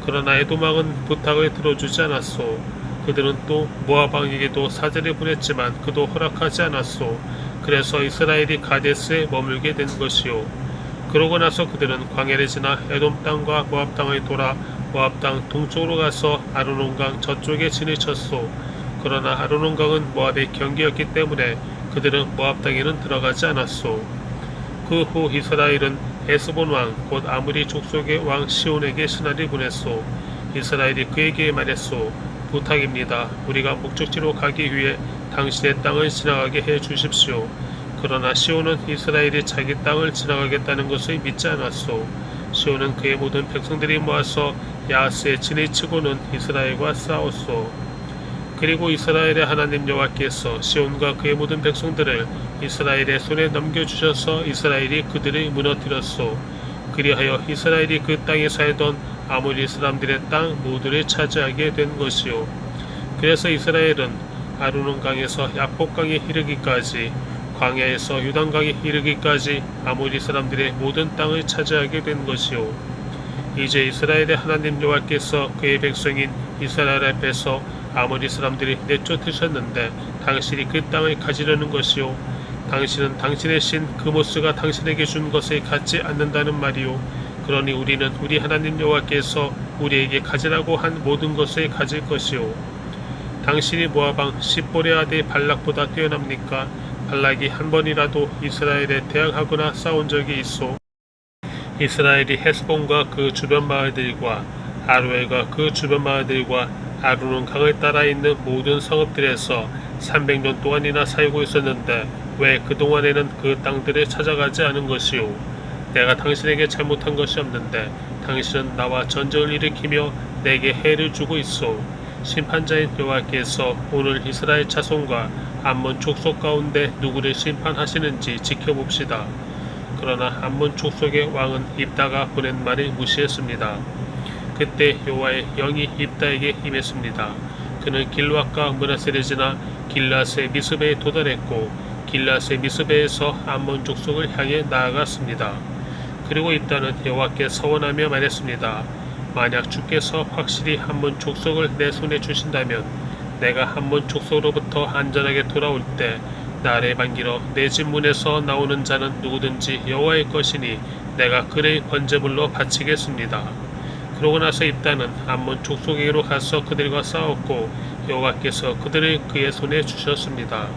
[SPEAKER 1] 그러나 에돔 왕은 부탁을 들어주지 않았소. 그들은 또 모압 왕에게도 사제를 보냈지만 그도 허락하지 않았소. 그래서 이스라엘이 가데스에 머물게 된 것이요. 그러고 나서 그들은 광야를 지나 에돔 땅과 모압 땅을 돌아 모압 땅 동쪽으로 가서 아르논강 저쪽에 진을 쳤소. 그러나 아르논강은 모압의 경계였기 때문에 그들은 모압 땅에는 들어가지 않았소. 그 후 이스라엘은 에스본 왕 곧 아무리 족속의 왕 시온에게 신하를 보냈소. 이스라엘이 그에게 말했소. 부탁입니다. 우리가 목적지로 가기 위해 당신의 땅을 지나가게 해 주십시오. 그러나 시온은 이스라엘이 자기 땅을 지나가겠다는 것을 믿지 않았소. 시온은 그의 모든 백성들이 모아서 야하스에 진을 치고는 이스라엘과 싸웠소. 그리고 이스라엘의 하나님 여호와께서 시온과 그의 모든 백성들을 이스라엘의 손에 넘겨주셔서 이스라엘이 그들을 무너뜨렸소. 그리하여 이스라엘이 그 땅에 살던 아모리 사람들의 땅 모두를 차지하게 된 것이요. 그래서 이스라엘은 아르논강에서 야복강에 이르기까지, 광야에서 요단강에 이르기까지 아모리 사람들의 모든 땅을 차지하게 된 것이요. 이제 이스라엘의 하나님 여호와께서 그의 백성인 이스라엘 앞에서 아모리 사람들이 내쫓으셨는데 당신이 그 땅을 가지려는 것이요. 당신은 당신의 신 그모스가 당신에게 준 것을 갖지 않는다는 말이요. 그러니 우리는 우리 하나님 여호와께서 우리에게 가지라고 한 모든 것을 가질 것이요. 당신이 모압 왕 십볼의 아들 발락보다 뛰어납니까? 발락이 한 번이라도 이스라엘에 대항하거나 싸운 적이 있소. 이스라엘이 헤스본과 그 주변 마을들과 아로엘과 그 주변 마을들과 아르논 강을 따라 있는 모든 성읍들에서 300년 동안이나 살고 있었는데 왜 그동안에는 그 땅들을 찾아가지 않은 것이오. 내가 당신에게 잘못한 것이 없는데 당신은 나와 전쟁을 일으키며 내게 해를 주고 있소. 심판자인 여호와께서 오늘 이스라엘 자손과 암몬 족속 가운데 누구를 심판하시는지 지켜봅시다. 그러나 암몬 족속의 왕은 입다가 보낸 말을 무시했습니다. 그때 여호와의 영이 입다에게 임했습니다. 그는 길앗과 므낫세를 지나 길앗의 미스베에 도달했고 길앗의 미스베에서 암몬 족속을 향해 나아갔습니다. 그리고 입다는 여호와께 서원하며 말했습니다. 만약 주께서 확실히 암몬 족속을 내 손에 주신다면 내가 암몬 족속으로부터 안전하게 돌아올 때 나를 반기러 내 집 문에서 나오는 자는 누구든지 여호와의 것이니 내가 그를 번제물로 바치겠습니다. 그러고 나서 입다는 암몬 족속에게로 가서 그들과 싸웠고 여호와께서 그들을 그의 손에 주셨습니다.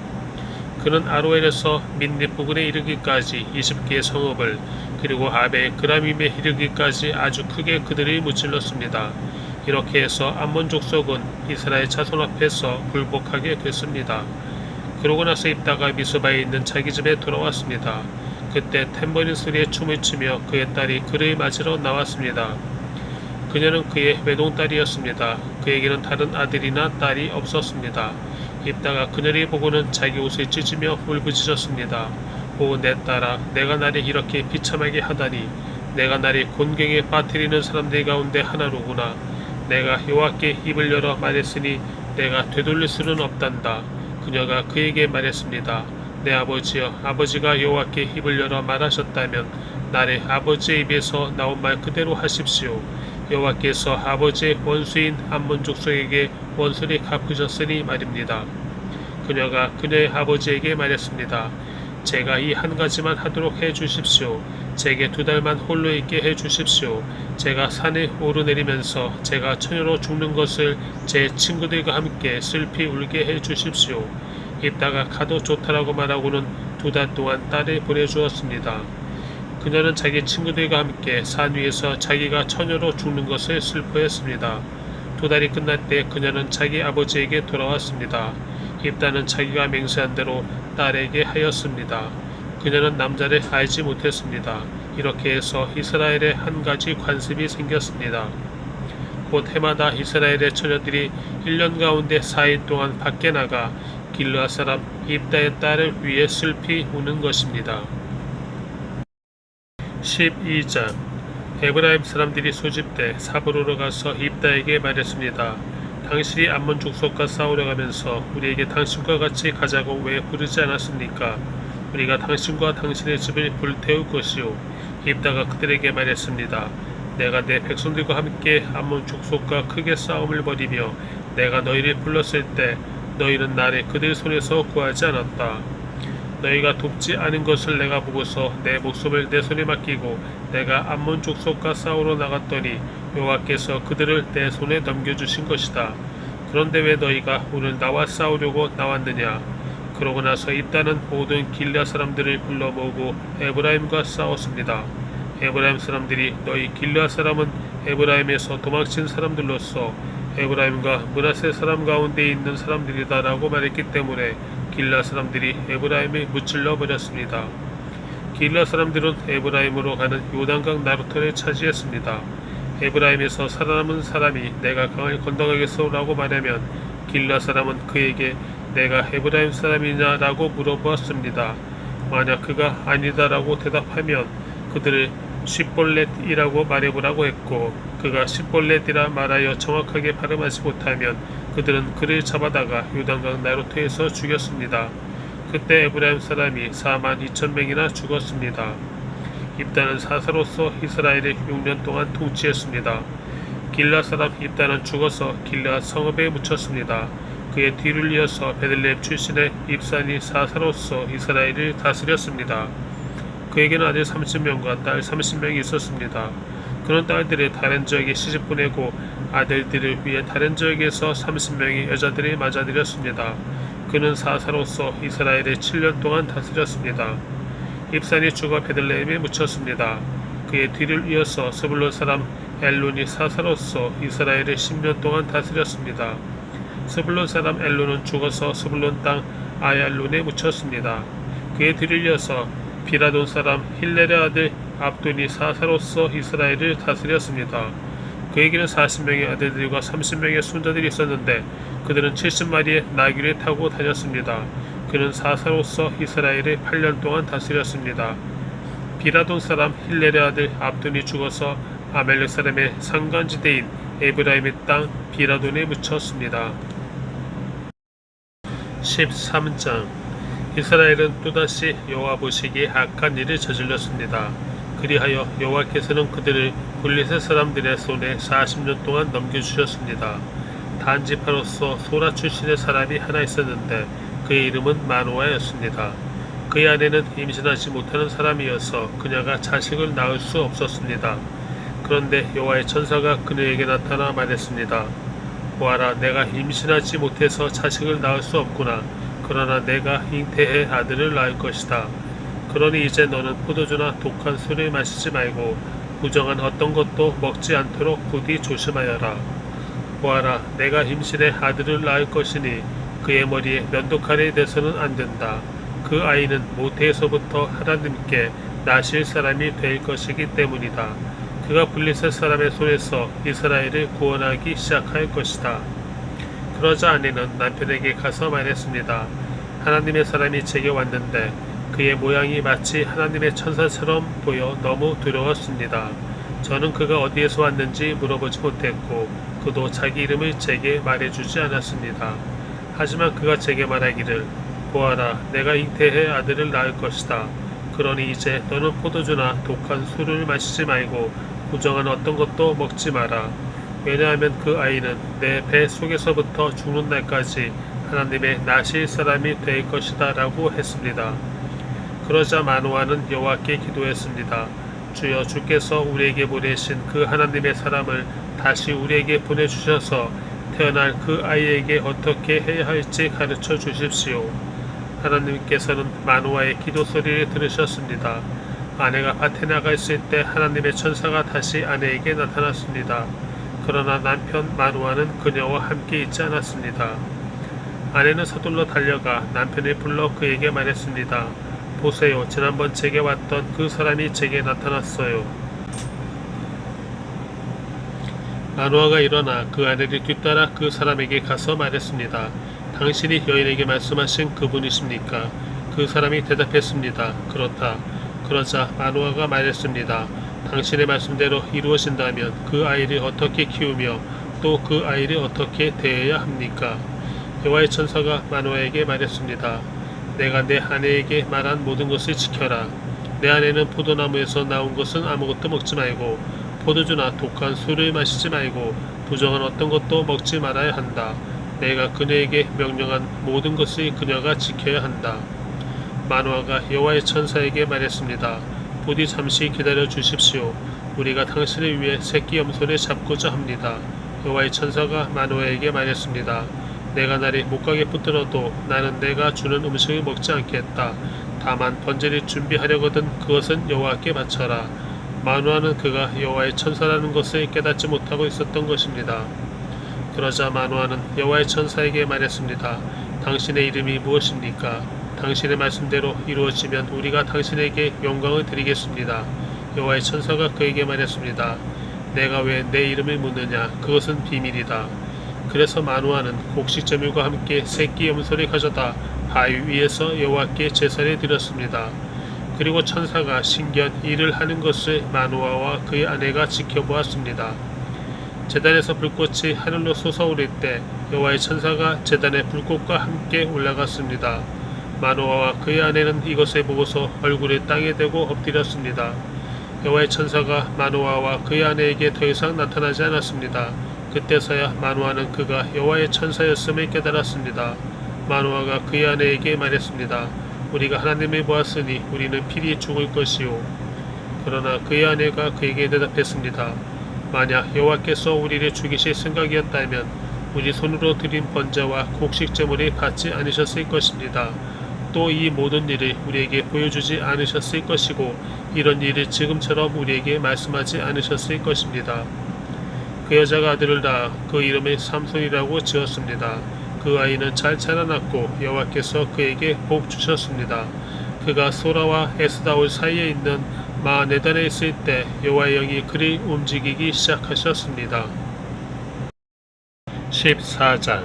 [SPEAKER 1] 그는 아로엘에서 민립 부근에 이르기까지 20개의 성읍을 그리고 아베 그라밈에 이르기까지 아주 크게 그들을 무찔렀습니다. 이렇게 해서 암몬 족속은 이스라엘 자손 앞에서 굴복하게 됐습니다. 그러고 나서 입다가 미스바에 있는 자기 집에 돌아왔습니다. 그때 탬버린 소리에 춤을 추며 그의 딸이 그를 맞으러 나왔습니다. 그녀는 그의 외동딸이었습니다. 그에게는 다른 아들이나 딸이 없었습니다. 입다가 그녀를 보고는 자기 옷을 찢으며 울부짖었습니다. 오 내 딸아, 내가 나를 이렇게 비참하게 하다니. 내가 나를 곤경에 빠뜨리는 사람들 가운데 하나로구나. 내가 여호와께 입을 열어 말했으니 내가 되돌릴 수는 없단다. 그녀가 그에게 말했습니다. 내 아버지여, 아버지가 여호와께 입을 열어 말하셨다면 나를 아버지의 입에서 나온 말 그대로 하십시오. 여호와께서 아버지의 원수인 암몬 족속에게 원수를 갚으셨으니 말입니다. 그녀가 그녀의 아버지에게 말했습니다. 제가 이 한 가지만 하도록 해 주십시오. 제게 2달만 홀로 있게 해 주십시오. 제가 산을 오르내리면서 제가 처녀로 죽는 것을 제 친구들과 함께 슬피 울게 해 주십시오. 입다가 가도 좋다라고 말하고는 2달 동안 딸을 보내주었습니다. 그녀는 자기 친구들과 함께 산 위에서 자기가 처녀로 죽는 것을 슬퍼했습니다. 2달이 끝날 때 그녀는 자기 아버지에게 돌아왔습니다. 입다는 자기가 맹세한 대로 딸에게 하였습니다. 그녀는 남자를 알지 못했습니다. 이렇게 해서 이스라엘에 한 가지 관습이 생겼습니다. 곧 해마다 이스라엘의 처녀들이 1년 가운데 4일 동안 밖에 나가 길르앗 사람 입다의 딸을 위해 슬피 우는 것입니다. 12장 에브라임 사람들이 소집돼 사브로로 가서 입다에게 말했습니다. 당신이 암몬 족속과 싸우려 가면서 우리에게 당신과 같이 가자고 왜 부르지 않았습니까? 우리가 당신과 당신의 집을 불태울 것이요. 입다가 그들에게 말했습니다. 내가 내 백성들과 함께 암몬 족속과 크게 싸움을 벌이며 내가 너희를 불렀을 때 너희는 나를 그들 손에서 구하지 않았다. 너희가 돕지 않은 것을 내가 보고서 내 목숨을 내 손에 맡기고 내가 암몬 족속과 싸우러 나갔더니 여호와께서 그들을 내 손에 넘겨주신 것이다. 그런데 왜 너희가 오늘 나와 싸우려고 나왔느냐? 그러고 나서 입다는 모든 길앗 사람들을 불러 모으고 에브라임과 싸웠습니다. 에브라임 사람들이 너희 길앗 사람은 에브라임에서 도망친 사람들로서 에브라임과 므낫세 사람 가운데 있는 사람들이다라고 말했기 때문에 길앗 사람들이 에브라임을 무찔러 버렸습니다. 길앗 사람들은 에브라임으로 가는 요단강 나루터를 차지했습니다. 에브라임에서 살아남은 사람이 내가 강을 건너가겠소라고 말하면 길앗 사람은 그에게 내가 에브라임 사람이냐라고 물어보았습니다. 만약 그가 아니다라고 대답하면 그들을 십볼렛이라고 말해보라고 했고 그가 십볼렛이라 말하여 정확하게 발음하지 못하면 그들은 그를 잡아다가 요단강 나루터에서 죽였습니다. 그때 에브라임 사람이 42,000명이나 죽었습니다. 입다는 사사로서 이스라엘을 6년 동안 통치했습니다. 길앗 사람 입다는 죽어서 길앗 성읍에 묻혔습니다. 그의 뒤를 이어서 베들레헴 출신의 입산이 사사로서 이스라엘을 다스렸습니다. 그에게는 아들 30명과 딸 30명이 있었습니다. 그는 딸들을 다른 지역에 시집 보내고 아들들을 위해 다른 지역에서 30명의 여자들을 맞아들였습니다. 그는 사사로서 이스라엘을 7년 동안 다스렸습니다. 입산이 죽어 베들레헴에 묻혔습니다. 그의 뒤를 이어서 스불론 사람 엘론이 사사로서 이스라엘을 10년 동안 다스렸습니다. 스불론 사람 엘론은 죽어서 스불론 땅 아얄론에 묻혔습니다. 그의 뒤를 이어서 비라돈 사람 힐렐의 아들 압돈이 사사로서 이스라엘을 다스렸습니다. 그에게는 40명의 아들들과 30명의 손자들이 있었는데 그들은 70마리의 나귀를 타고 다녔습니다. 그는 사사로서 이스라엘을 8년 동안 다스렸습니다. 비라돈 사람 힐렐의 아들 압돈이 죽어서 아멜렉 사람의 상간지대인 에브라임의 땅 비라돈에 묻혔습니다. 13장 이스라엘은 또다시 여호와 보시기에 악한 일을 저질렀습니다. 그리하여 여호와께서는 그들을 블레셋 사람들의 손에 40년 동안 넘겨주셨습니다. 단지파로서 소라 출신의 사람이 하나 있었는데 그의 이름은 마노아였습니다. 그의 아내는 임신하지 못하는 사람이어서 그녀가 자식을 낳을 수 없었습니다. 그런데 여호와의 천사가 그녀에게 나타나 말했습니다. 보아라, 내가 임신하지 못해서 자식을 낳을 수 없구나. 그러나 내가 잉태해 아들을 낳을 것이다. 그러니 이제 너는 포도주나 독한 술을 마시지 말고 부정한 어떤 것도 먹지 않도록 부디 조심하여라. 보아라, 내가 임신해 아들을 낳을 것이니 그의 머리에 면도칼이 돼서는 안 된다. 그 아이는 모태에서부터 하나님께 나실 사람이 될 것이기 때문이다. 그가 블레셋 사람의 손에서 이스라엘을 구원하기 시작할 것이다. 그러자 아내는 남편에게 가서 말했습니다. 하나님의 사람이 제게 왔는데 그의 모양이 마치 하나님의 천사처럼 보여 너무 두려웠습니다. 저는 그가 어디에서 왔는지 물어보지 못했고 그도 자기 이름을 제게 말해주지 않았습니다. 하지만 그가 제게 말하기를 보아라, 내가 잉태해 아들을 낳을 것이다. 그러니 이제 너는 포도주나 독한 술을 마시지 말고 부정한 어떤 것도 먹지 마라. 왜냐하면 그 아이는 내 배 속에서부터 죽는 날까지 하나님의 나실 사람이 될 것이다 라고 했습니다. 그러자 마노아는 여호와께 기도했습니다. 주여, 주께서 우리에게 보내신 그 하나님의 사람을 다시 우리에게 보내주셔서 태어날 그 아이에게 어떻게 해야 할지 가르쳐 주십시오. 하나님께서는 마노아의 기도 소리를 들으셨습니다. 아내가 밭에 나가 있을 때 하나님의 천사가 다시 아내에게 나타났습니다. 그러나 남편 마노아는 그녀와 함께 있지 않았습니다. 아내는 서둘러 달려가 남편을 불러 그에게 말했습니다. 보세요, 지난번 제게 왔던 그 사람이 제게 나타났어요. 마노아가 일어나 그 아내를 뒤따라 그 사람에게 가서 말했습니다. 당신이 여인에게 말씀하신 그분이십니까? 그 사람이 대답했습니다. 그렇다. 그러자 마노아가 말했습니다. 당신의 말씀대로 이루어진다면 그 아이를 어떻게 키우며 또 그 아이를 어떻게 대해야 합니까? 여호와의 천사가 마노아에게 말했습니다. 내가 내 아내에게 말한 모든 것을 지켜라. 내 아내는 포도나무에서 나온 것은 아무것도 먹지 말고 포도주나 독한 술을 마시지 말고 부정한 어떤 것도 먹지 말아야 한다. 내가 그녀에게 명령한 모든 것을 그녀가 지켜야 한다. 마노아가 여호와의 천사에게 말했습니다. 부디 잠시 기다려 주십시오. 우리가 당신을 위해 새끼 염소를 잡고자 합니다. 여호와의 천사가 마노아에게 말했습니다. 내가 나를 목각에 붙들어도 나는 내가 주는 음식을 먹지 않겠다. 다만 번제를 준비하려거든 그것은 여호와께 바쳐라. 마노아는 그가 여호와의 천사라는 것을 깨닫지 못하고 있었던 것입니다. 그러자 마노아는 여호와의 천사에게 말했습니다. 당신의 이름이 무엇입니까? 당신의 말씀대로 이루어지면 우리가 당신에게 영광을 드리겠습니다. 여호와의 천사가 그에게 말했습니다. 내가 왜 내 이름을 묻느냐? 그것은 비밀이다. 그래서 마노아는 곡식제물과 함께 새끼 염소를 가져다 바위 위에서 여호와께 제사를 드렸습니다. 그리고 천사가 신기한 일을 하는 것을 마노아와 그의 아내가 지켜보았습니다. 제단에서 불꽃이 하늘로 솟아오를 때 여호와의 천사가 제단의 불꽃과 함께 올라갔습니다. 마노아와 그의 아내는 이것을 보고서 얼굴을 땅에 대고 엎드렸습니다. 여호와의 천사가 마노아와 그의 아내에게 더 이상 나타나지 않았습니다. 그때서야 마노아는 그가 여호와의 천사였음을 깨달았습니다. 마노아가 그의 아내에게 말했습니다. 우리가 하나님을 보았으니 우리는 필히 죽을 것이요. 그러나 그의 아내가 그에게 대답했습니다. 만약 여호와께서 우리를 죽이실 생각이었다면 우리 손으로 드린 번제와 곡식제물을 받지 않으셨을 것입니다. 또 이 모든 일을 우리에게 보여주지 않으셨을 것이고 이런 일을 지금처럼 우리에게 말씀하지 않으셨을 것입니다. 그 여자가 아들을 낳아 그 이름을 삼손이라고 지었습니다. 그 아이는 잘 자라났고 여호와께서 그에게 복 주셨습니다. 그가 소라와 에스다올 사이에 있는 마네단에 있을 때 여호와의 영이 그를 움직이기 시작하셨습니다. 14장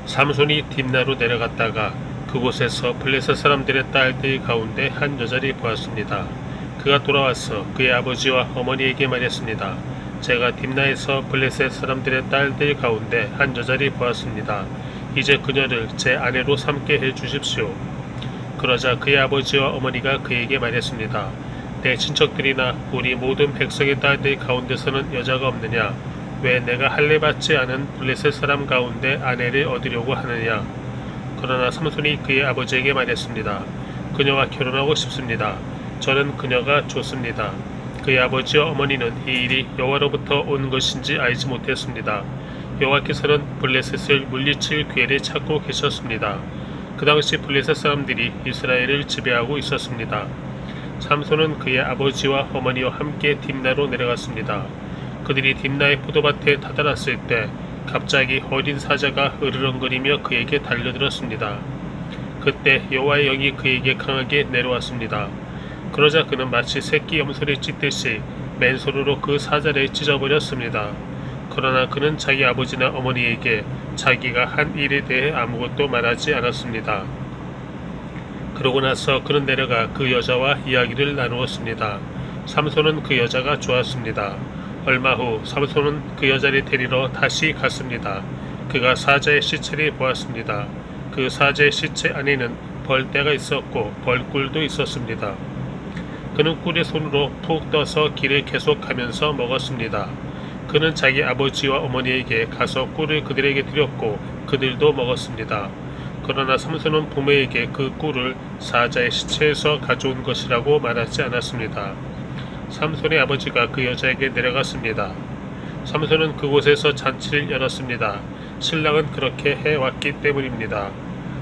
[SPEAKER 1] 삼손이 딥나로 내려갔다가 그곳에서 블레셋 사람들의 딸들 가운데 한 여자를 보았습니다. 그가 돌아와서 그의 아버지와 어머니에게 말했습니다. 제가 딥나에서 블레셋 사람들의 딸들 가운데 한 여자를 보았습니다. 이제 그녀를 제 아내로 삼게 해 주십시오. 그러자 그의 아버지와 어머니가 그에게 말했습니다. 내 친척들이나 우리 모든 백성의 딸들 가운데서는 여자가 없느냐? 왜 내가 할례 받지 않은 블레셋 사람 가운데 아내를 얻으려고 하느냐? 그러나 삼손이 그의 아버지에게 말했습니다. 그녀와 결혼하고 싶습니다. 저는 그녀가 좋습니다. 그의 아버지와 어머니는 이 일이 여호와로부터 온 것인지 알지 못했습니다. 여호와께서는 블레셋을 물리칠 기회를 찾고 계셨습니다. 그 당시 블레셋 사람들이 이스라엘을 지배하고 있었습니다. 삼손은 그의 아버지와 어머니와 함께 딥나로 내려갔습니다. 그들이 딥나의 포도밭에 다다랐을 때 갑자기 어린 사자가 으르렁거리며 그에게 달려들었습니다. 그때 여호와의 영이 그에게 강하게 내려왔습니다. 그러자 그는 마치 새끼 염소를 찢듯이 맨손으로 그 사자를 찢어버렸습니다. 그러나 그는 자기 아버지나 어머니에게 자기가 한 일에 대해 아무것도 말하지 않았습니다. 그러고 나서 그는 내려가 그 여자와 이야기를 나누었습니다. 삼손은 그 여자가 좋았습니다. 얼마 후 삼손은 그 여자를 데리러 다시 갔습니다. 그가 사자의 시체를 보았습니다. 그 사자의 시체 안에는 벌떼가 있었고 벌꿀도 있었습니다. 그는 꿀에 손으로 푹 떠서 길을 계속하면서 먹었습니다. 그는 자기 아버지와 어머니에게 가서 꿀을 그들에게 드렸고 그들도 먹었습니다. 그러나 삼손은 부모에게 그 꿀을 사자의 시체에서 가져온 것이라고 말하지 않았습니다. 삼손의 아버지가 그 여자에게 내려갔습니다. 삼손은 그곳에서 잔치를 열었습니다. 신랑은 그렇게 해왔기 때문입니다.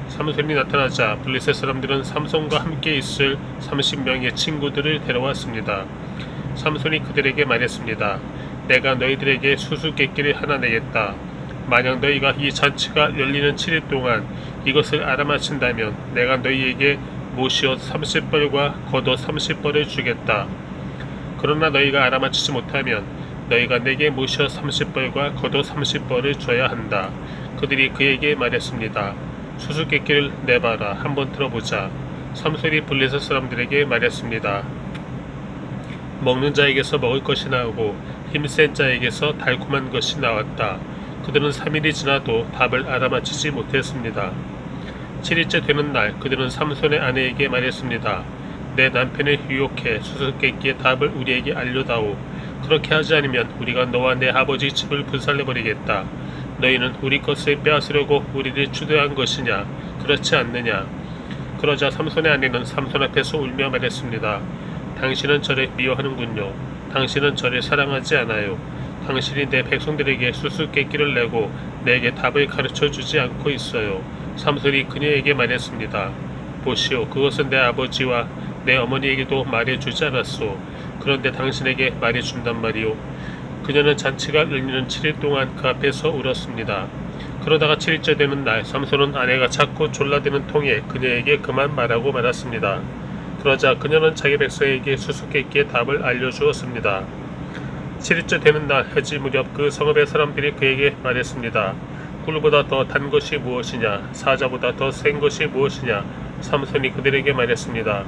[SPEAKER 1] 삼손이 나타나자 블레셋 사람들은 삼손과 함께 있을 30명의 친구들을 데려왔습니다. 삼손이 그들에게 말했습니다. 내가 너희들에게 수수께끼를 하나 내겠다. 만약 너희가 이 잔치가 열리는 7일 동안 이것을 알아맞힌다면 내가 너희에게 모시옷 30벌과 겉옷 30벌을 주겠다. 그러나 너희가 알아맞히지 못하면 너희가 내게 모시옷 30벌과 겉옷 30벌을 줘야 한다. 그들이 그에게 말했습니다. 수수께끼를 내봐라. 한번 들어보자. 삼손이 블레셋 사람들에게 말했습니다. 먹는 자에게서 먹을 것이 나오고 힘센 자에게서 달콤한 것이 나왔다. 그들은 3일이 지나도 답을 알아맞히지 못했습니다. 7일째 되는 날 그들은 삼손의 아내에게 말했습니다. 내 남편을 유혹해 수수께끼의 답을 우리에게 알려다오. 그렇게 하지 않으면 우리가 너와 내 아버지 집을 불살려버리겠다. 너희는 우리 것을 빼앗으려고 우리를 추대한 것이냐? 그렇지 않느냐? 그러자 삼손의 아내는 삼손 앞에서 울며 말했습니다. 당신은 저를 미워하는군요. 당신은 저를 사랑하지 않아요. 당신이 내 백성들에게 수수께끼를 내고 내게 답을 가르쳐주지 않고 있어요. 삼손이 그녀에게 말했습니다. 보시오, 그것은 내 아버지와 내 어머니에게도 말해주지 않았소. 그런데 당신에게 말해준단 말이오. 그녀는 잔치가 열리는 7일 동안 그 앞에서 울었습니다. 그러다가 7일째 되는 날 삼손은 아내가 자꾸 졸라대는 통에 그녀에게 그만 말하고 말았습니다. 그러자 그녀는 자기 백성에게 수수께끼의 답을 알려주었습니다. 7일째 되는 날 해질 무렵 그 성읍의 사람들이 그에게 말했습니다. 꿀보다 더 단 것이 무엇이냐? 사자보다 더 센 것이 무엇이냐? 삼손이 그들에게 말했습니다.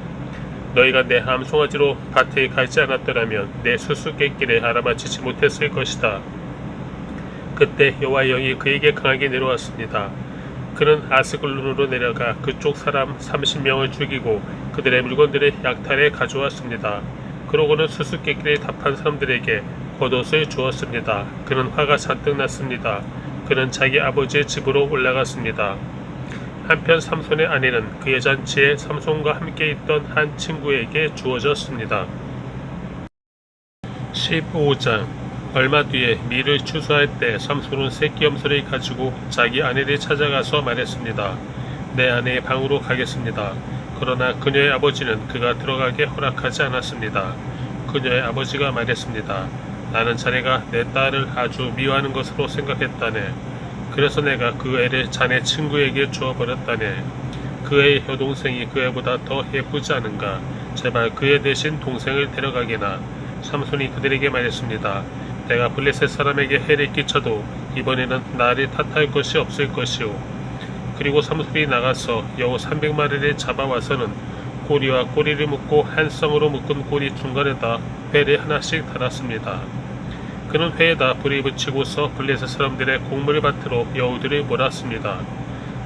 [SPEAKER 1] 너희가 내 암송아지로 밭에 가지 않았더라면 내 수수께끼를 알아맞히지 못했을 것이다. 그때 여호와의 영이 그에게 강하게 내려왔습니다. 그는 아스글론으로 내려가 그쪽 사람 30명을 죽이고 그들의 물건들을 약탈해 가져왔습니다. 그러고는 수수께끼를 답한 사람들에게 겉옷을 주었습니다. 그는 화가 잔뜩 났습니다. 그는 자기 아버지의 집으로 올라갔습니다. 한편 삼손의 아내는 그의 잔치에 삼손과 함께 있던 한 친구에게 주어졌습니다. 15장 얼마 뒤에 밀을 추수할 때 삼손은 새끼 염소를 가지고 자기 아내를 찾아가서 말했습니다. 내 아내의 방으로 가겠습니다. 그러나 그녀의 아버지는 그가 들어가게 허락하지 않았습니다. 그녀의 아버지가 말했습니다. 나는 자네가 내 딸을 아주 미워하는 것으로 생각했다네. 그래서 내가 그 애를 자네 친구에게 주어버렸다네. 그 애의 여동생이 그 애보다 더 예쁘지 않은가? 제발 그 애 대신 동생을 데려가게나. 삼손이 그들에게 말했습니다. 내가 블레셋 사람에게 해를 끼쳐도 이번에는 나를 탓할 것이 없을 것이오. 그리고 삼손이 나가서 여우 300마리를 잡아와서는 꼬리와 꼬리를 묶고 한 쌍으로 묶은 꼬리 중간에다 회를 하나씩 달았습니다. 그는 회에다 불을 붙이고서 블레셋 사람들의 곡물밭으로 여우들을 몰았습니다.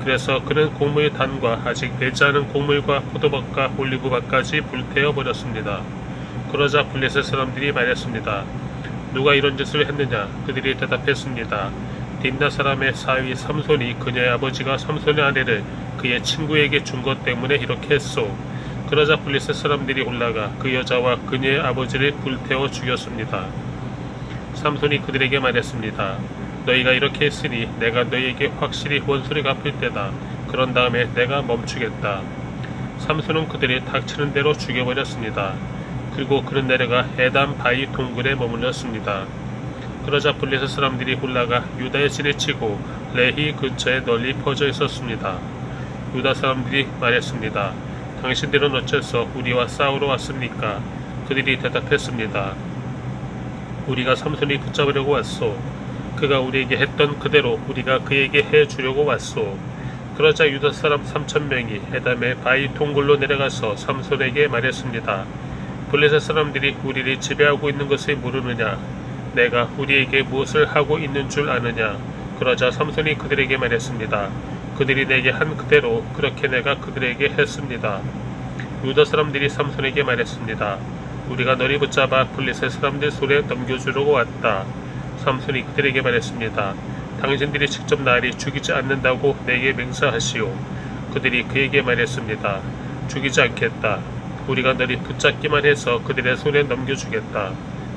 [SPEAKER 1] 그래서 그는 곡물 단과 아직 배지 않은 곡물과 포도밭과 올리브밭까지 불태워 버렸습니다. 그러자 블레셋 사람들이 말했습니다. 누가 이런 짓을 했느냐? 그들이 대답했습니다. 딥나 사람의 사위 삼손이 그녀의 아버지가 삼손의 아내를 그의 친구에게 준 것 때문에 이렇게 했소. 그러자 블레셋 사람들이 올라가 그 여자와 그녀의 아버지를 불태워 죽였습니다. 삼손이 그들에게 말했습니다. 너희가 이렇게 했으니 내가 너희에게 확실히 원수를 갚을 때다. 그런 다음에 내가 멈추겠다. 삼손은 그들이 닥치는 대로 죽여버렸습니다. 그리고 그는 내려가 에담 바위 동굴에 머물렀습니다. 그러자 블레셋 사람들이 올라가 유다의 진을 치고 레히 근처에 널리 퍼져 있었습니다. 유다 사람들이 말했습니다. 당신들은 어째서 우리와 싸우러 왔습니까? 그들이 대답했습니다. 우리가 삼손이 붙잡으려고 왔소. 그가 우리에게 했던 그대로 우리가 그에게 해주려고 왔소. 그러자 유다 사람 3,000명이 에담의 바위 동굴로 내려가서 삼손에게 말했습니다. 블레셋 사람들이 우리를 지배하고 있는 것을 모르느냐? 내가 우리에게 무엇을 하고 있는 줄 아느냐? 그러자 삼손이 그들에게 말했습니다. 그들이 내게 한 그대로 그렇게 내가 그들에게 했습니다. 유다 사람들이 삼손에게 말했습니다. 우리가 너를 붙잡아 블레셋 사람들 손에 넘겨주려고 왔다. 삼손이 그들에게 말했습니다. 당신들이 직접 나를 죽이지 않는다고 내게 맹세하시오. 그들이 그에게 말했습니다. 죽이지 않겠다. 우리가 너를 붙잡기만 해서 그들의 손에 넘겨주겠다.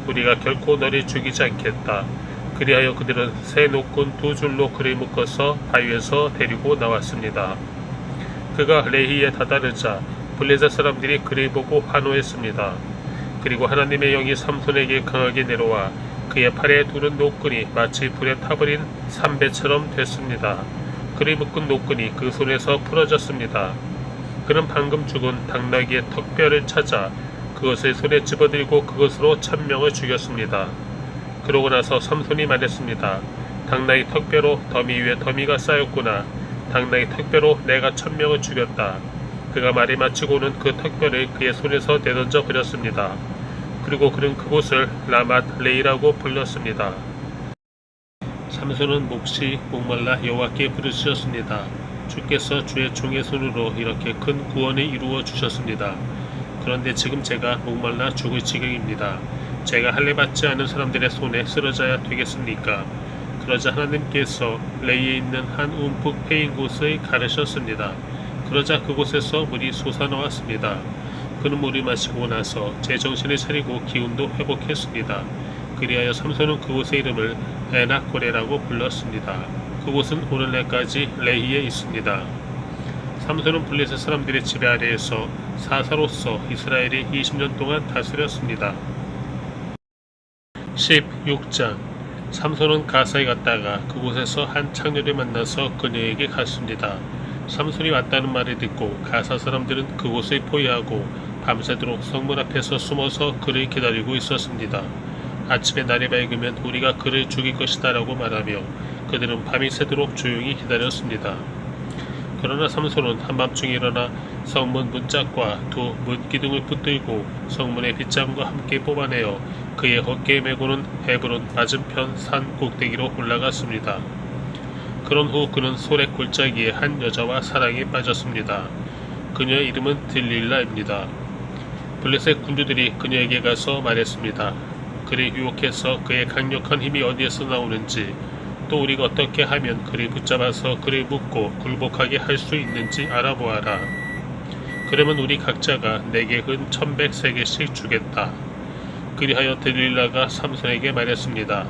[SPEAKER 1] 우리가 결코 너를 죽이지 않겠다. 그리하여 그들은 새 노끈 2줄로 그를 묶어서 바위에서 데리고 나왔습니다. 그가 레히에 다다르자 블레셋 사람들이 그를 보고 환호했습니다. 그리고 하나님의 영이 삼손에게 강하게 내려와 그의 팔에 두른 노끈이 마치 불에 타버린 삼배처럼 됐습니다. 그를 묶은 노끈이 그 손에서 풀어졌습니다. 그는 방금 죽은 당나귀의 턱뼈를 찾아 그것을 손에 집어들고 그것으로 1,000명을 죽였습니다. 그러고 나서 삼손이 말했습니다. 당나귀 턱뼈로 더미 위에 더미가 쌓였구나. 당나귀 턱뼈로 내가 1,000명을 죽였다. 그가 말이 마치고는 그 턱뼈를 그의 손에서 내던져 버렸습니다. 그리고 그는 그곳을 라맛 레이라고 불렀습니다. 삼손은 몹시 목말라 여호와께 부르짖었습니다. 주께서 주의 종의 손으로 이렇게 큰 구원을 이루어 주셨습니다. 그런데 지금 제가 목말라 죽을 지경입니다. 제가 할례 받지 않은 사람들의 손에 쓰러져야 되겠습니까? 그러자 하나님께서 레이에 있는 한 움푹 패인 곳을 가르셨습니다. 그러자 그곳에서 물이 솟아나왔습니다. 그는 물을 마시고 나서 제정신을 차리고 기운도 회복했습니다. 그리하여 삼손은 그곳의 이름을 에낙고레라고 불렀습니다. 그곳은 오늘날까지 레히에 있습니다. 삼손은 블레셋 사람들의 지배 아래에서 사사로서 이스라엘이 20년 동안 다스렸습니다. 16장 삼손은 가사에 갔다가 그곳에서 한 창녀를 만나서 그녀에게 갔습니다. 삼손이 왔다는 말을 듣고 가사 사람들은 그곳을 포위하고 밤새도록 성문 앞에서 숨어서 그를 기다리고 있었습니다. 아침에 날이 밝으면 우리가 그를 죽일 것이다 라고 말하며 그들은 밤이 새도록 조용히 기다렸습니다. 그러나 삼손은 한밤중에 일어나 성문 문짝과 두 문기둥을 붙들고 성문의 빗장과 함께 뽑아내어 그의 어깨에 메고는 헤브론 맞은편 산 꼭대기로 올라갔습니다. 그런 후 그는 소래 골짜기에 한 여자와 사랑에 빠졌습니다. 그녀의 이름은 들릴라입니다. 블레셋 군주들이 그녀에게 가서 말했습니다. 그를 유혹해서 그의 강력한 힘이 어디에서 나오는지, 또 우리가 어떻게 하면 그를 붙잡아서 그를 묶고 굴복하게 할 수 있는지 알아보아라. 그러면 우리 각자가 내게 은 1100세겔씩 주겠다. 그리하여 들릴라가 삼손에게 말했습니다.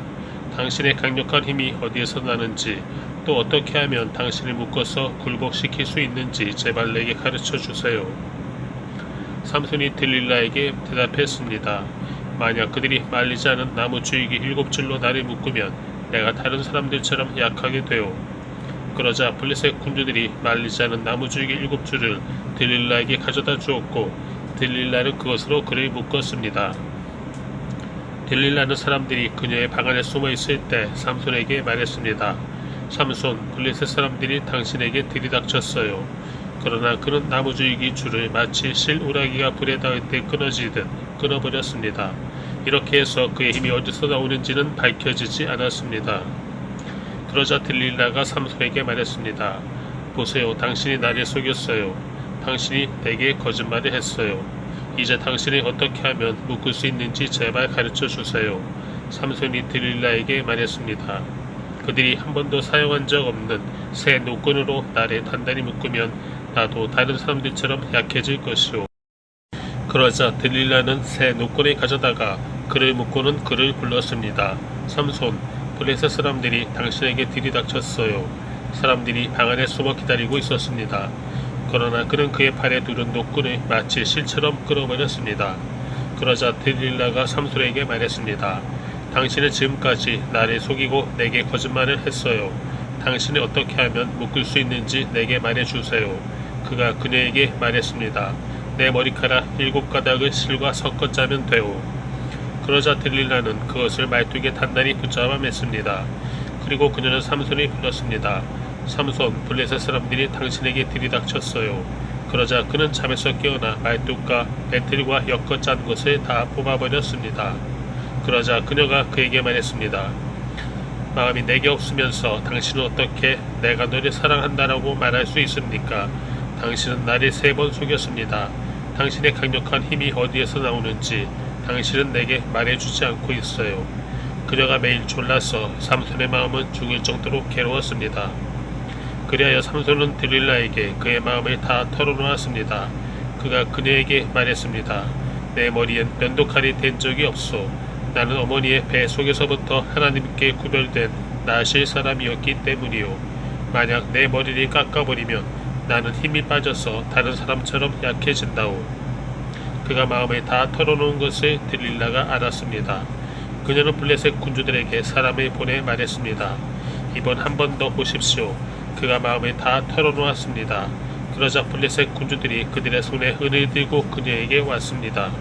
[SPEAKER 1] 당신의 강력한 힘이 어디에서 나는지, 또 어떻게 하면 당신을 묶어서 굴복시킬 수 있는지 제발 내게 가르쳐 주세요. 삼손이 들릴라에게 대답했습니다. 만약 그들이 말리지 않은 나무 줄기 7줄로 나를 묶으면 내가 다른 사람들처럼 약하게 되오. 그러자 블레셋 군주들이 말리지 않은 나무 줄기 7줄을 들릴라에게 가져다 주었고 들릴라는 그것으로 그를 묶었습니다. 들릴라는 사람들이 그녀의 방 안에 숨어 있을 때 삼손에게 말했습니다. 삼손, 블레셋 사람들이 당신에게 들이닥쳤어요. 그러나 그는 나무 줄기 줄을 마치 실 우라기가 불에 닿을 때 끊어지듯 끊어버렸습니다. 이렇게 해서 그의 힘이 어디서 나오는지는 밝혀지지 않았습니다. 그러자 들릴라가 삼손에게 말했습니다. 보세요, 당신이 나를 속였어요. 당신이 내게 거짓말을 했어요. 이제 당신이 어떻게 하면 묶을 수 있는지 제발 가르쳐 주세요. 삼손이 들릴라에게 말했습니다. 그들이 한 번도 사용한 적 없는 새 노끈으로 나를 단단히 묶으면 나도 다른 사람들처럼 약해질 것이오. 그러자 들릴라는 새 노끈을 가져다가 그를 묶고는 그를 불렀습니다. 삼손, 블레셋 사람들이 당신에게 들이닥쳤어요. 사람들이 방 안에 숨어 기다리고 있었습니다. 그러나 그는 그의 팔에 두른 노끈을 마치 실처럼 끌어버렸습니다. 그러자 들릴라가 삼손에게 말했습니다. 당신은 지금까지 나를 속이고 내게 거짓말을 했어요. 당신이 어떻게 하면 묶을 수 있는지 내게 말해주세요. 그가 그녀에게 말했습니다. 내 머리카락 7가닥을 실과 섞어 짜면 돼요. 그러자 들릴라는 그것을 말뚝에 단단히 붙잡아 맸습니다. 그리고 그녀는 삼손을 불렀습니다. 삼손, 블레셋 사람들이 당신에게 들이닥쳤어요. 그러자 그는 잠에서 깨어나 말뚝과 배틀과 엮어 짠 것을 다 뽑아버렸습니다. 그러자 그녀가 그에게 말했습니다. 마음이 내게 없으면서 당신은 어떻게 내가 너를 사랑한다라고 말할 수 있습니까? 당신은 나를 3번 속였습니다. 당신의 강력한 힘이 어디에서 나오는지 당신은 내게 말해주지 않고 있어요. 그녀가 매일 졸라서 삼손의 마음은 죽을 정도로 괴로웠습니다. 그리하여 삼손은 들릴라에게 그의 마음을 다 털어놓았습니다. 그가 그녀에게 말했습니다. 내 머리엔 면도칼이 된 적이 없소. 나는 어머니의 배 속에서부터 하나님께 구별된 나실 사람이었기 때문이요. 만약 내 머리를 깎아버리면 나는 힘이 빠져서 다른 사람처럼 약해진다오. 그가 마음을 다 털어놓은 것을 들릴라가 알았습니다. 그녀는 블레셋 군주들에게 사람을 보내 말했습니다. 이번 한 번 더 보십시오. 그가 마음을 다 털어놓았습니다. 그러자 블레셋 군주들이 그들의 손에 은을 들고 그녀에게 왔습니다.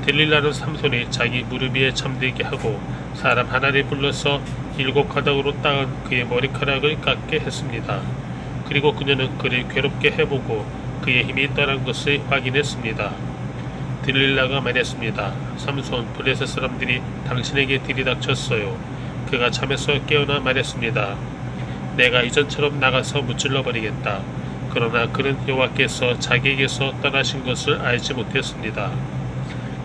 [SPEAKER 1] 들릴라는 삼손이 자기 무릎 위에 잠들게 하고 사람 하나를 불러서 7가닥으로 따은 그의 머리카락을 깎게 했습니다. 그리고 그녀는 그를 괴롭게 해보고 그의 힘이 떠난 것을 확인했습니다. 들릴라가 말했습니다. 삼손, 블레셋 사람들이 당신에게 들이닥쳤어요. 그가 잠에서 깨어나 말했습니다. 내가 이전처럼 나가서 무찔러 버리겠다. 그러나 그는 여호와께서 자기에게서 떠나신 것을 알지 못했습니다.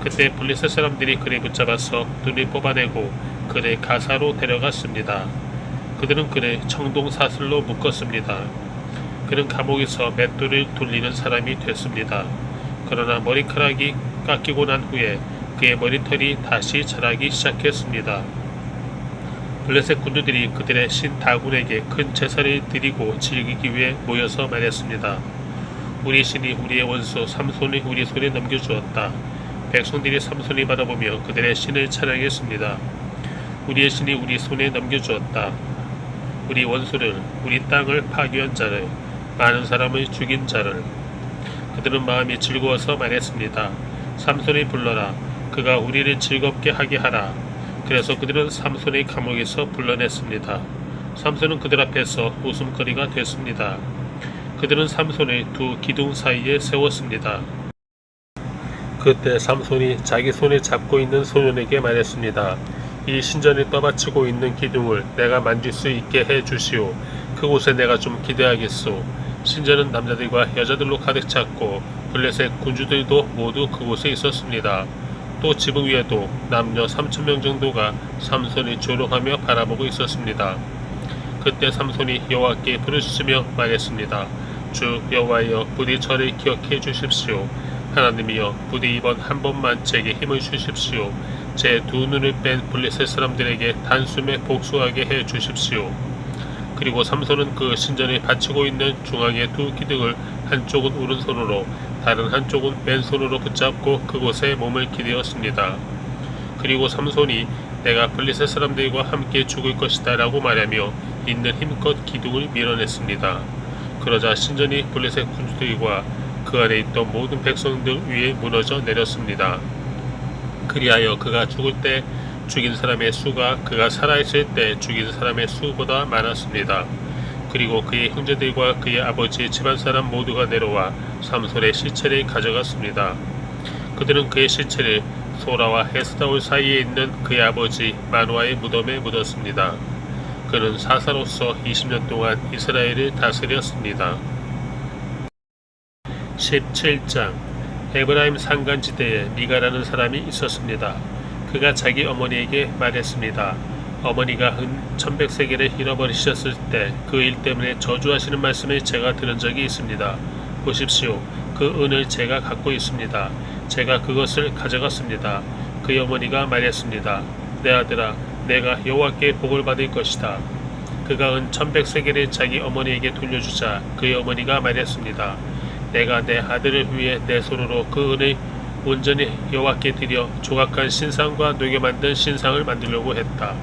[SPEAKER 1] 그때 블레셋 사람들이 그를 붙잡아서 눈을 뽑아내고 그를 가사로 데려갔습니다. 그들은 그를 청동 사슬로 묶었습니다. 그는 감옥에서 맷돌을 돌리는 사람이 됐습니다. 그러나 머리카락이 깎이고 난 후에 그의 머리털이 다시 자라기 시작했습니다. 블레셋 군주들이 그들의 신 다곤에게 큰 제사를 드리고 즐기기 위해 모여서 말했습니다. 우리 신이 우리의 원수 삼손을 우리 손에 넘겨주었다. 백성들이 삼손이 바라보며 그들의 신을 찬양했습니다. 우리의 신이 우리 손에 넘겨주었다. 우리 원수를, 우리 땅을 파괴한 자를, 많은 사람을 죽인 자를. 그들은 마음이 즐거워서 말했습니다. 삼손을 불러라. 그가 우리를 즐겁게 하게 하라. 그래서 그들은 삼손의 감옥에서 불러냈습니다. 삼손은 그들 앞에서 웃음거리가 됐습니다. 그들은 삼손을 두 기둥 사이에 세웠습니다. 그때 삼손이 자기 손에 잡고 있는 소년에게 말했습니다. 이 신전에 떠받치고 있는 기둥을 내가 만질 수 있게 해 주시오. 그곳에 내가 좀 기대하겠소. 신전은 남자들과 여자들로 가득 찼고 블레셋 군주들도 모두 그곳에 있었습니다. 또 지붕 위에도 남녀 3,000명 정도가 삼손을 조롱하며 바라보고 있었습니다. 그때 삼손이 여호와께 부르짖으며 말했습니다. 주 여호와여, 부디 저를 기억해 주십시오. 하나님이여, 부디 이번 한 번만 제게 힘을 주십시오. 제 두 눈을 뺀 블레셋 사람들에게 단숨에 복수하게 해 주십시오. 그리고 삼손은 그 신전에 받치고 있는 중앙의 두 기둥을 한쪽은 오른손으로 다른 한쪽은 왼손으로 붙잡고 그곳에 몸을 기대었습니다. 그리고 삼손이 내가 블레셋 사람들과 함께 죽을 것이다 라고 말하며 있는 힘껏 기둥을 밀어냈습니다. 그러자 신전이 블레셋 군주들과 그 안에 있던 모든 백성들 위에 무너져 내렸습니다. 그리하여 그가 죽을 때 죽인 사람의 수가 그가 살아있을 때 죽인 사람의 수보다 많았습니다. 그리고 그의 형제들과 그의 아버지 집안 사람 모두가 내려와 삼손의 시체를 가져갔습니다. 그들은 그의 시체를 소라와 에스다올 사이에 있는 그의 아버지 마노아의 무덤에 묻었습니다. 그는 사사로서 20년 동안 이스라엘을 다스렸습니다. 17장 에브라임 산간지대에 미가라는 사람이 있었습니다. 그가 자기 어머니에게 말했습니다. 어머니가 은 1100세겔을 잃어버리셨을 때 그 일 때문에 저주하시는 말씀을 제가 들은 적이 있습니다. 보십시오. 그 은을 제가 갖고 있습니다. 제가 그것을 가져갔습니다. 그의 어머니가 말했습니다. 내 아들아, 내가 여호와께 복을 받을 것이다. 그가 은 1100세겔을 자기 어머니에게 돌려주자 그의 어머니가 말했습니다. 내가 내 아들을 위해 내 손으로 그 은을 온전히 여호와께 드려 조각한 신상과 녹여 만든 신상을 만들려고 했다.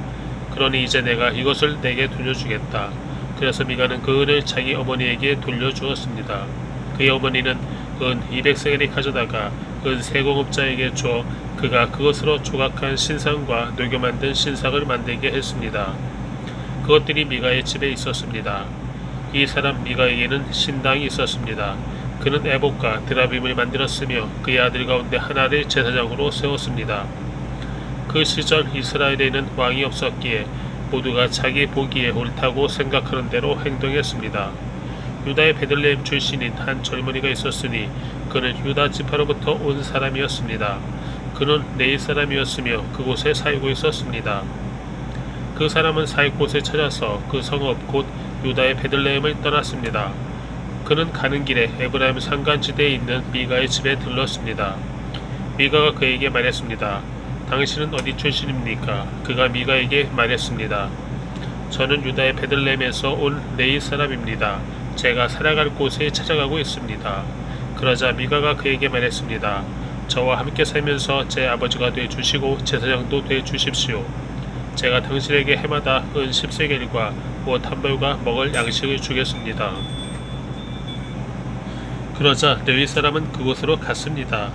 [SPEAKER 1] 그러니 이제 내가 이것을 내게 돌려주겠다. 그래서 미가는 그 은을 자기 어머니에게 돌려주었습니다. 그의 어머니는 은 200세겔을 가져다가 은 세공업자에게 줘 그가 그것으로 조각한 신상과 녹여 만든 신상을 만들게 했습니다. 그것들이 미가의 집에 있었습니다. 이 사람 미가에게는 신당이 있었습니다. 그는 에봇과 드라빔을 만들었으며 그의 아들 가운데 하나를 제사장으로 세웠습니다. 그 시절 이스라엘에는 왕이 없었기에 모두가 자기 보기에 옳다고 생각하는 대로 행동했습니다. 유다의 베들레헴 출신인 한 젊은이가 있었으니 그는 유다 지파로부터 온 사람이었습니다. 그는 레위 사람이었으며 그곳에 살고 있었습니다. 그 사람은 살 곳을 찾아서 그 성읍 곧 유다의 베들레헴을 떠났습니다. 그는 가는 길에 에브라임 산간지대에 있는 미가의 집에 들렀습니다. 미가가 그에게 말했습니다. 당신은 어디 출신입니까? 그가 미가에게 말했습니다. 저는 유다의 베들레헴에서 온 레위 사람입니다. 제가 살아갈 곳에 찾아가고 있습니다. 그러자 미가가 그에게 말했습니다. 저와 함께 살면서 제 아버지가 돼 주시고 제사장도 돼 주십시오. 제가 당신에게 해마다 은 10세겔과 옷 한 벌과 먹을 양식을 주겠습니다. 그러자 레위 사람은 그곳으로 갔습니다.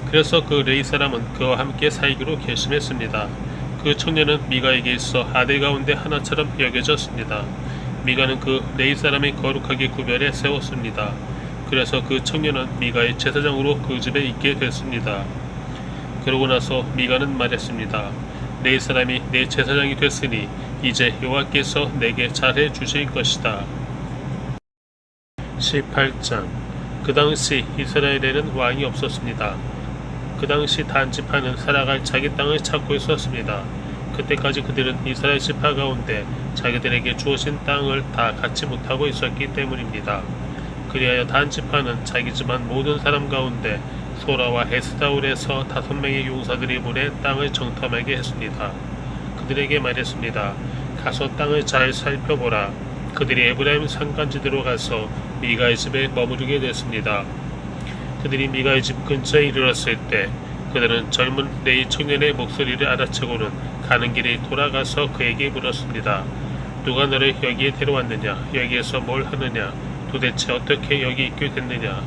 [SPEAKER 1] 그래서 그 레위 사람은 그와 함께 살기로 결심했습니다. 그 청년은 미가에게 있어 아들 가운데 하나처럼 여겨졌습니다. 미가는 그 레위 사람의 거룩하게 구별해 세웠습니다. 그래서 그 청년은 미가의 제사장으로 그 집에 있게 됐습니다. 그러고 나서 미가는 말했습니다. 네 사람이 내 제사장이 됐으니 이제 여호와께서 내게 잘해 주실 것이다. 18장. 그 당시 이스라엘에는 왕이 없었습니다. 그 당시 단 지파는 살아갈 자기 땅을 찾고 있었습니다. 그때까지 그들은 이스라엘 지파 가운데 자기들에게 주어진 땅을 다 갖지 못하고 있었기 때문입니다. 그리하여 단 지파는 자기 집안 모든 사람 가운데 소라와 에스다올에서 5명의 용사들이 보내 땅을 정탐하게 했습니다. 그들에게 말했습니다. 가서 땅을 잘 살펴보라. 그들이 에브라임 산간지대로 가서 미가의 집에 머무르게 됐습니다. 그들이 미가의 집 근처에 이르렀을 때 그들은 젊은 네이 청년의 목소리를 알아채고는 가는 길에 돌아가서 그에게 물었습니다. 누가 너를 여기에 데려왔느냐? 여기에서 뭘 하느냐? 도대체 어떻게 여기 있게 됐느냐?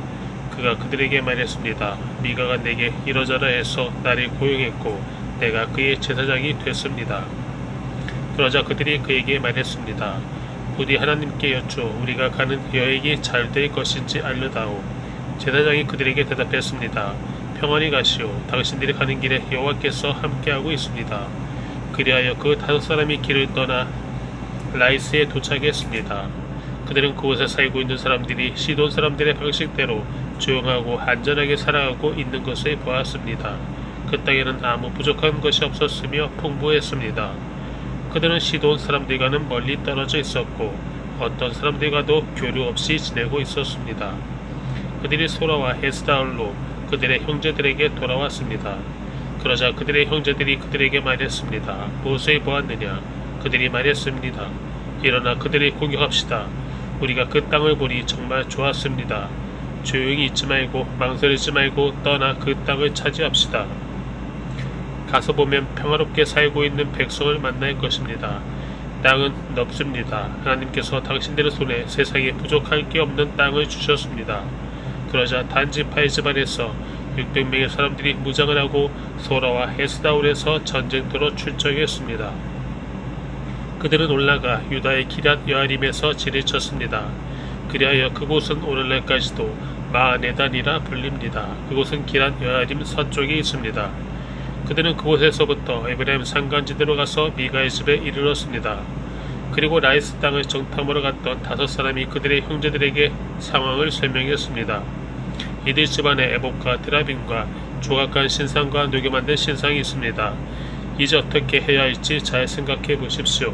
[SPEAKER 1] 그가 그들에게 말했습니다. 미가가 내게 이러저러 해서 나를 고용했고 내가 그의 제사장이 됐습니다. 그러자 그들이 그에게 말했습니다. 부디 하나님께 여쭈어 우리가 가는 여행이 잘 될 것인지 알려다오. 제사장이 그들에게 대답했습니다. 평안히 가시오. 당신들이 가는 길에 여호와께서 함께하고 있습니다. 그리하여 그 5사람이 길을 떠나 라이스에 도착했습니다. 그들은 그곳에 살고 있는 사람들이 시돈 사람들의 방식대로 조용하고 안전하게 살아가고 있는 것을 보았습니다. 그 땅에는 아무 부족한 것이 없었으며 풍부했습니다. 그들은 시돈 사람들과는 멀리 떨어져 있었고 어떤 사람들과도 교류 없이 지내고 있었습니다. 그들이 소라와 에스다올로 그들의 형제들에게 돌아왔습니다. 그러자 그들의 형제들이 그들에게 말했습니다. 무엇을 보았느냐? 그들이 말했습니다. 일어나 그들을 공격합시다. 우리가 그 땅을 보니 정말 좋았습니다. 조용히 있지 말고 망설이지 말고 떠나 그 땅을 차지합시다. 가서 보면 평화롭게 살고 있는 백성을 만날 것입니다. 땅은 넓습니다. 하나님께서 당신들의 손에 세상에 부족할 게 없는 땅을 주셨습니다. 그러자 단지파의 집안에서 600명의 사람들이 무장을 하고 소라와 에스다올에서 전쟁터로 출정했습니다. 그들은 올라가 유다의 기럇 여아림에서 진을 쳤습니다. 그리하여 그곳은 오늘날까지도 마아네단이라 불립니다. 그곳은 기럇 여아림 서쪽에 있습니다. 그들은 그곳에서부터 에브라임 산간지대로 가서 미가의 집에 이르렀습니다. 그리고 라이스 땅을 정탐하러 갔던 5사람이 그들의 형제들에게 상황을 설명했습니다. 이들 집안에 에봇과 드라빔과 조각간 신상과 녹여 만든 신상이 있습니다. 이제 어떻게 해야 할지 잘 생각해 보십시오.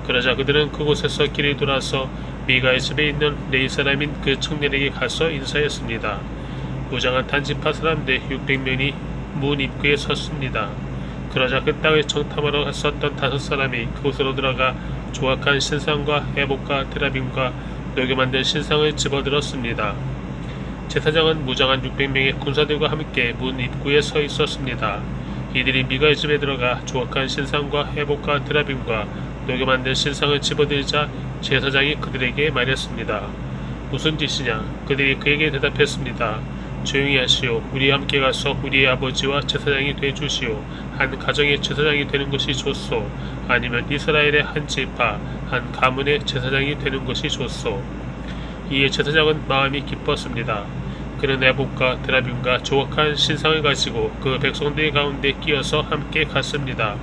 [SPEAKER 1] 그러자 그들은 그곳에서 길을 돌아서 미가의 집에 있는 네이 사람인 그 청년에게 가서 인사했습니다. 무장한 단지파 사람들 600명이 문 입구에 섰습니다. 그러자 그 땅을 정탐하러 갔었던 5사람이 그곳으로 들어가 조각한 신상과 에봇과 드라빔과 녹여 만든 신상을 집어들었습니다. 제사장은 무장한 600명의 군사들과 함께 문 입구에 서 있었습니다. 이들이 미가의 집에 들어가 조각한 신상과 에봇과 드라빔과 녹여 만든 신상을 집어들자 제사장이 그들에게 말했습니다. 무슨 짓이냐? 그들이 그에게 대답했습니다. 조용히 하시오. 우리 함께 가서 우리의 아버지와 제사장이 되주시오. 한 가정의 제사장이 되는 것이 좋소. 아니면 이스라엘의 한 지파, 한 가문의 제사장이 되는 것이 좋소. 이에 제사장은 마음이 기뻤습니다. 그는 에봇과 드라빔과 조각한 신상을 가지고 그 백성들 가운데 끼어서 함께 갔습니다.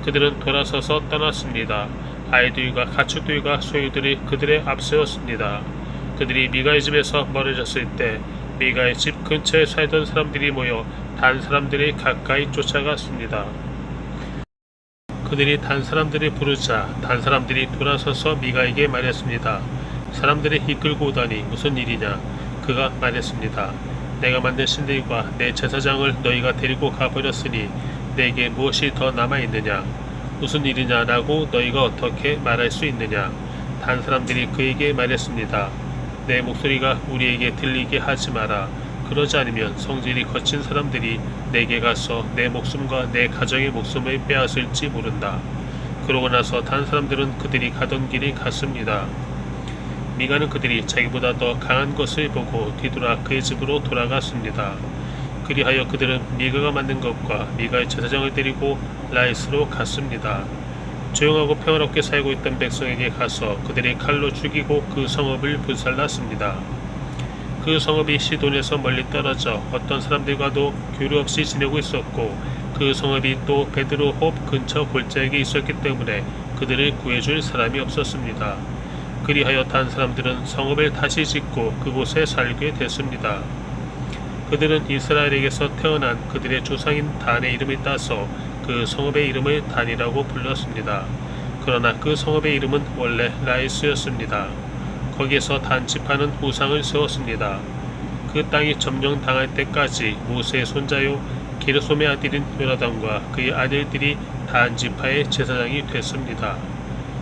[SPEAKER 1] 그들은 돌아서서 떠났습니다. 아이들과 가축들과 소유들이 그들의 앞세웠습니다. 그들이 미가의 집에서 멀어졌을 때 미가의 집 근처에 살던 사람들이 모여 단 사람들이 가까이 쫓아갔습니다. 그들이 단 사람들을 부르자 단 사람들이 돌아서서 미가에게 말했습니다. 사람들이 이끌고 오다니 무슨 일이냐? 그가 말했습니다. 내가 만든 신들과 내 제사장을 너희가 데리고 가버렸으니 내게 무엇이 더 남아있느냐? 무슨 일이냐라고 너희가 어떻게 말할 수 있느냐? 단 사람들이 그에게 말했습니다. 내 목소리가 우리에게 들리게 하지 마라. 그러지 않으면 성질이 거친 사람들이 내게 가서 내 목숨과 내 가정의 목숨을 빼앗을지 모른다. 그러고 나서 단 사람들은 그들이 가던 길을 갔습니다. 미가는 그들이 자기보다 더 강한 것을 보고 뒤돌아 그의 집으로 돌아갔습니다. 그리하여 그들은 미가가 만든 것과 미가의 제사장을 데리고 라이스로 갔습니다. 조용하고 평화롭게 살고 있던 백성에게 가서 그들이 칼로 죽이고 그 성읍을 불살랐습니다. 그 성읍이 시돈에서 멀리 떨어져 어떤 사람들과도 교류 없이 지내고 있었고 그 성읍이 또 베드로홉 근처 골짜기에 있었기 때문에 그들을 구해줄 사람이 없었습니다. 그리하여 단 사람들은 성읍을 다시 짓고 그곳에 살게 됐습니다. 그들은 이스라엘에게서 태어난 그들의 조상인 단의 이름을 따서 그 성읍의 이름을 단이라고 불렀습니다. 그러나 그 성읍의 이름은 원래 라이스였습니다. 거기에서 단 지파는 우상을 세웠습니다. 그 땅이 점령당할 때까지 모세의 손자요 게르솜의 아들인 요나단과 그의 아들들이 단 지파의 제사장이 됐습니다.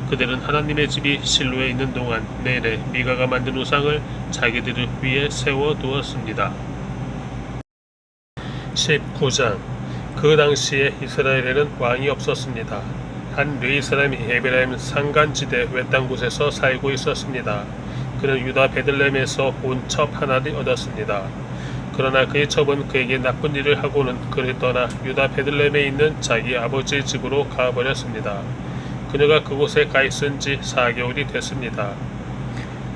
[SPEAKER 1] 그들은 하나님의 집이 실로에 있는 동안 내내 미가가 만든 우상을 자기들을 위해 세워두었습니다. 19장. 그 당시에 이스라엘에는 왕이 없었습니다. 한 르이 사람이 에브라임 산간지대 외딴 곳에서 살고 있었습니다. 그는 유다 베들레헴에서 온 첩 하나를 얻었습니다. 그러나 그의 첩은 그에게 나쁜 일을 하고는 그를 떠나 유다 베들레헴에 있는 자기 아버지의 집으로 가버렸습니다. 그녀가 그곳에 가 있은 지 4개월이 됐습니다.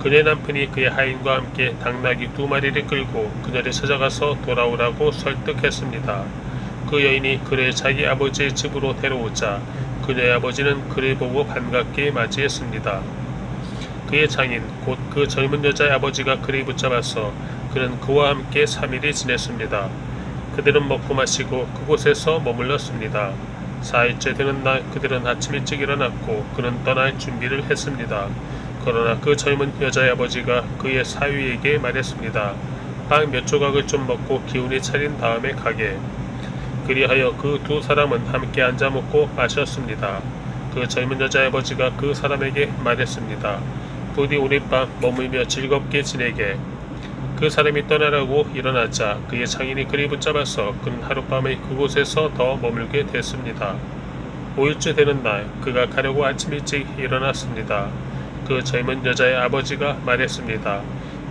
[SPEAKER 1] 그녀의 남편이 그의 하인과 함께 당나귀 2마리를 끌고 그녀를 찾아가서 돌아오라고 설득했습니다. 그 여인이 그를 자기 아버지의 집으로 데려오자 그녀의 아버지는 그를 보고 반갑게 맞이했습니다. 그의 장인 곧 그 젊은 여자의 아버지가 그를 붙잡아서 그는 그와 함께 3일을 지냈습니다. 그들은 먹고 마시고 그곳에서 머물렀습니다. 4일째 되는 날 그들은 아침 일찍 일어났고 그는 떠날 준비를 했습니다. 그러나 그 젊은 여자의 아버지가 그의 사위에게 말했습니다. 빵 몇 조각을 좀 먹고 기운이 차린 다음에 가게. 그리하여 그 2 사람은 함께 앉아 먹고 마셨습니다. 그 젊은 여자의 아버지가 그 사람에게 말했습니다. 부디 오늘 밤 머물며 즐겁게 지내게. 그 사람이 떠나라고 일어나자 그의 장인이 그를 붙잡아서 그는 하룻밤을 그곳에서 더 머물게 됐습니다. 5일째 되는 날 그가 가려고 아침 일찍 일어났습니다. 그 젊은 여자의 아버지가 말했습니다.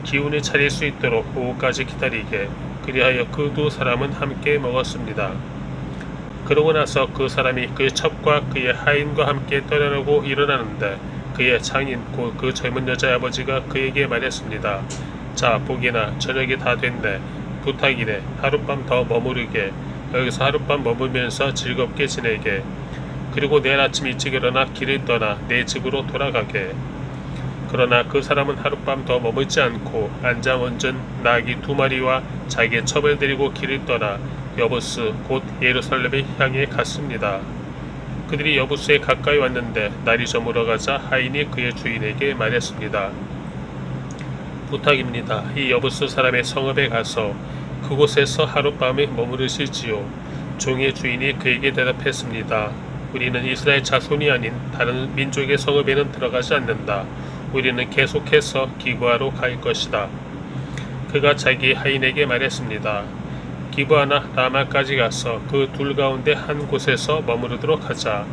[SPEAKER 1] 기운을 차릴 수 있도록 오후까지 기다리게. 그리하여 그 2 사람은 함께 먹었습니다. 그러고 나서 그 사람이 그의 첩과 그의 하인과 함께 떠나려고 일어나는데 그의 장인 곧 그 젊은 여자의 아버지가 그에게 말했습니다. 자, 보기나 저녁이 다 됐네. 부탁이네. 하룻밤 더 머무르게. 여기서 하룻밤 머물면서 즐겁게 지내게. 그리고 내일 아침 일찍 일어나 길을 떠나 내 집으로 돌아가게. 그러나 그 사람은 하룻밤 더 머물지 않고 안장 얹은 나귀 2마리와 자기의 첩을 데리고 길을 떠나 여부스 곧 예루살렘을 향해 갔습니다. 그들이 여부스에 가까이 왔는데 날이 저물어가자 하인이 그의 주인에게 말했습니다. 부탁입니다. 이 여부스 사람의 성읍에 가서 그곳에서 하룻밤을 머무르실지요. 종의 주인이 그에게 대답했습니다. 우리는 이스라엘 자손이 아닌 다른 민족의 성읍에는 들어가지 않는다. 우리는 계속해서 기브아로 갈 것이다. 그가 자기 하인에게 말했습니다. 기브아나 라마까지 가서 그 2 가운데 한 곳에서 머무르도록 하자.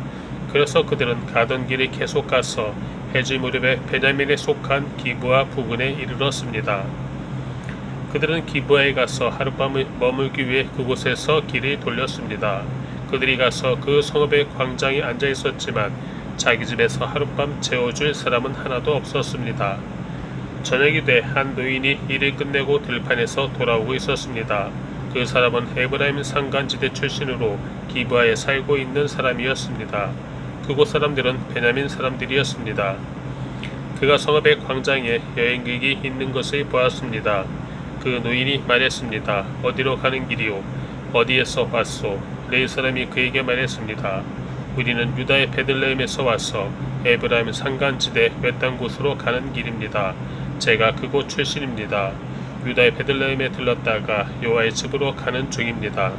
[SPEAKER 1] 그래서 그들은 가던 길을 계속 가서 해질 무렵에 베냐민에 속한 기브아 부근에 이르렀습니다. 그들은 기브아에 가서 하룻밤을 머물기 위해 그곳에서 길을 돌렸습니다. 그들이 가서 그 성읍의 광장에 앉아 있었지만 자기 집에서 하룻밤 재워줄 사람은 하나도 없었습니다. 저녁이 돼 한 노인이 일을 끝내고 들판에서 돌아오고 있었습니다. 그 사람은 에브라임 산간지대 출신으로 기브아에 살고 있는 사람이었습니다. 그곳 사람들은 베냐민 사람들이었습니다. 그가 성읍의 광장에 여행객이 있는 것을 보았습니다. 그 노인이 말했습니다. 어디로 가는 길이요? 어디에서 왔소? 네 사람이 그에게 말했습니다. 우리는 유다의 베들레헴에서 와서 에브라임 산간지대 외딴 곳으로 가는 길입니다. 제가 그곳 출신입니다. 유다의 베들레헴에 들렀다가 여호와의 집으로 가는 중입니다.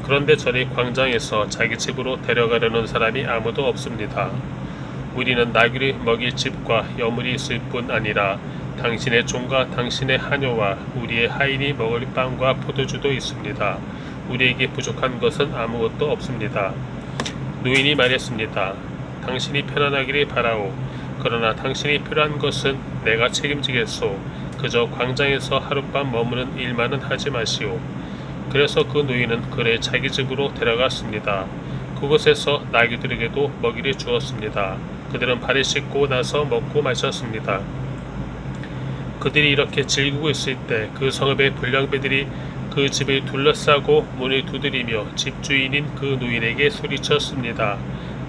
[SPEAKER 1] 그런데 저리 광장에서 자기 집으로 데려가려는 사람이 아무도 없습니다. 우리는 나귀를 먹일 집과 여물이 있을 뿐 아니라 당신의 종과 당신의 하녀와 우리의 하인이 먹을 빵과 포도주도 있습니다. 우리에게 부족한 것은 아무것도 없습니다. 노인이 말했습니다. 당신이 편안하기를 바라오. 그러나 당신이 필요한 것은 내가 책임지겠소. 그저 광장에서 하룻밤 머무는 일만은 하지 마시오. 그래서 그 노인은 그를 자기 집으로 데려갔습니다. 그곳에서 나귀들에게도 먹이를 주었습니다. 그들은 발을 씻고 나서 먹고 마셨습니다. 그들이 이렇게 즐기고 있을 때 그 성읍의 불량배들이 그 집을 둘러싸고 문을 두드리며 집주인인 그 노인에게 소리쳤습니다.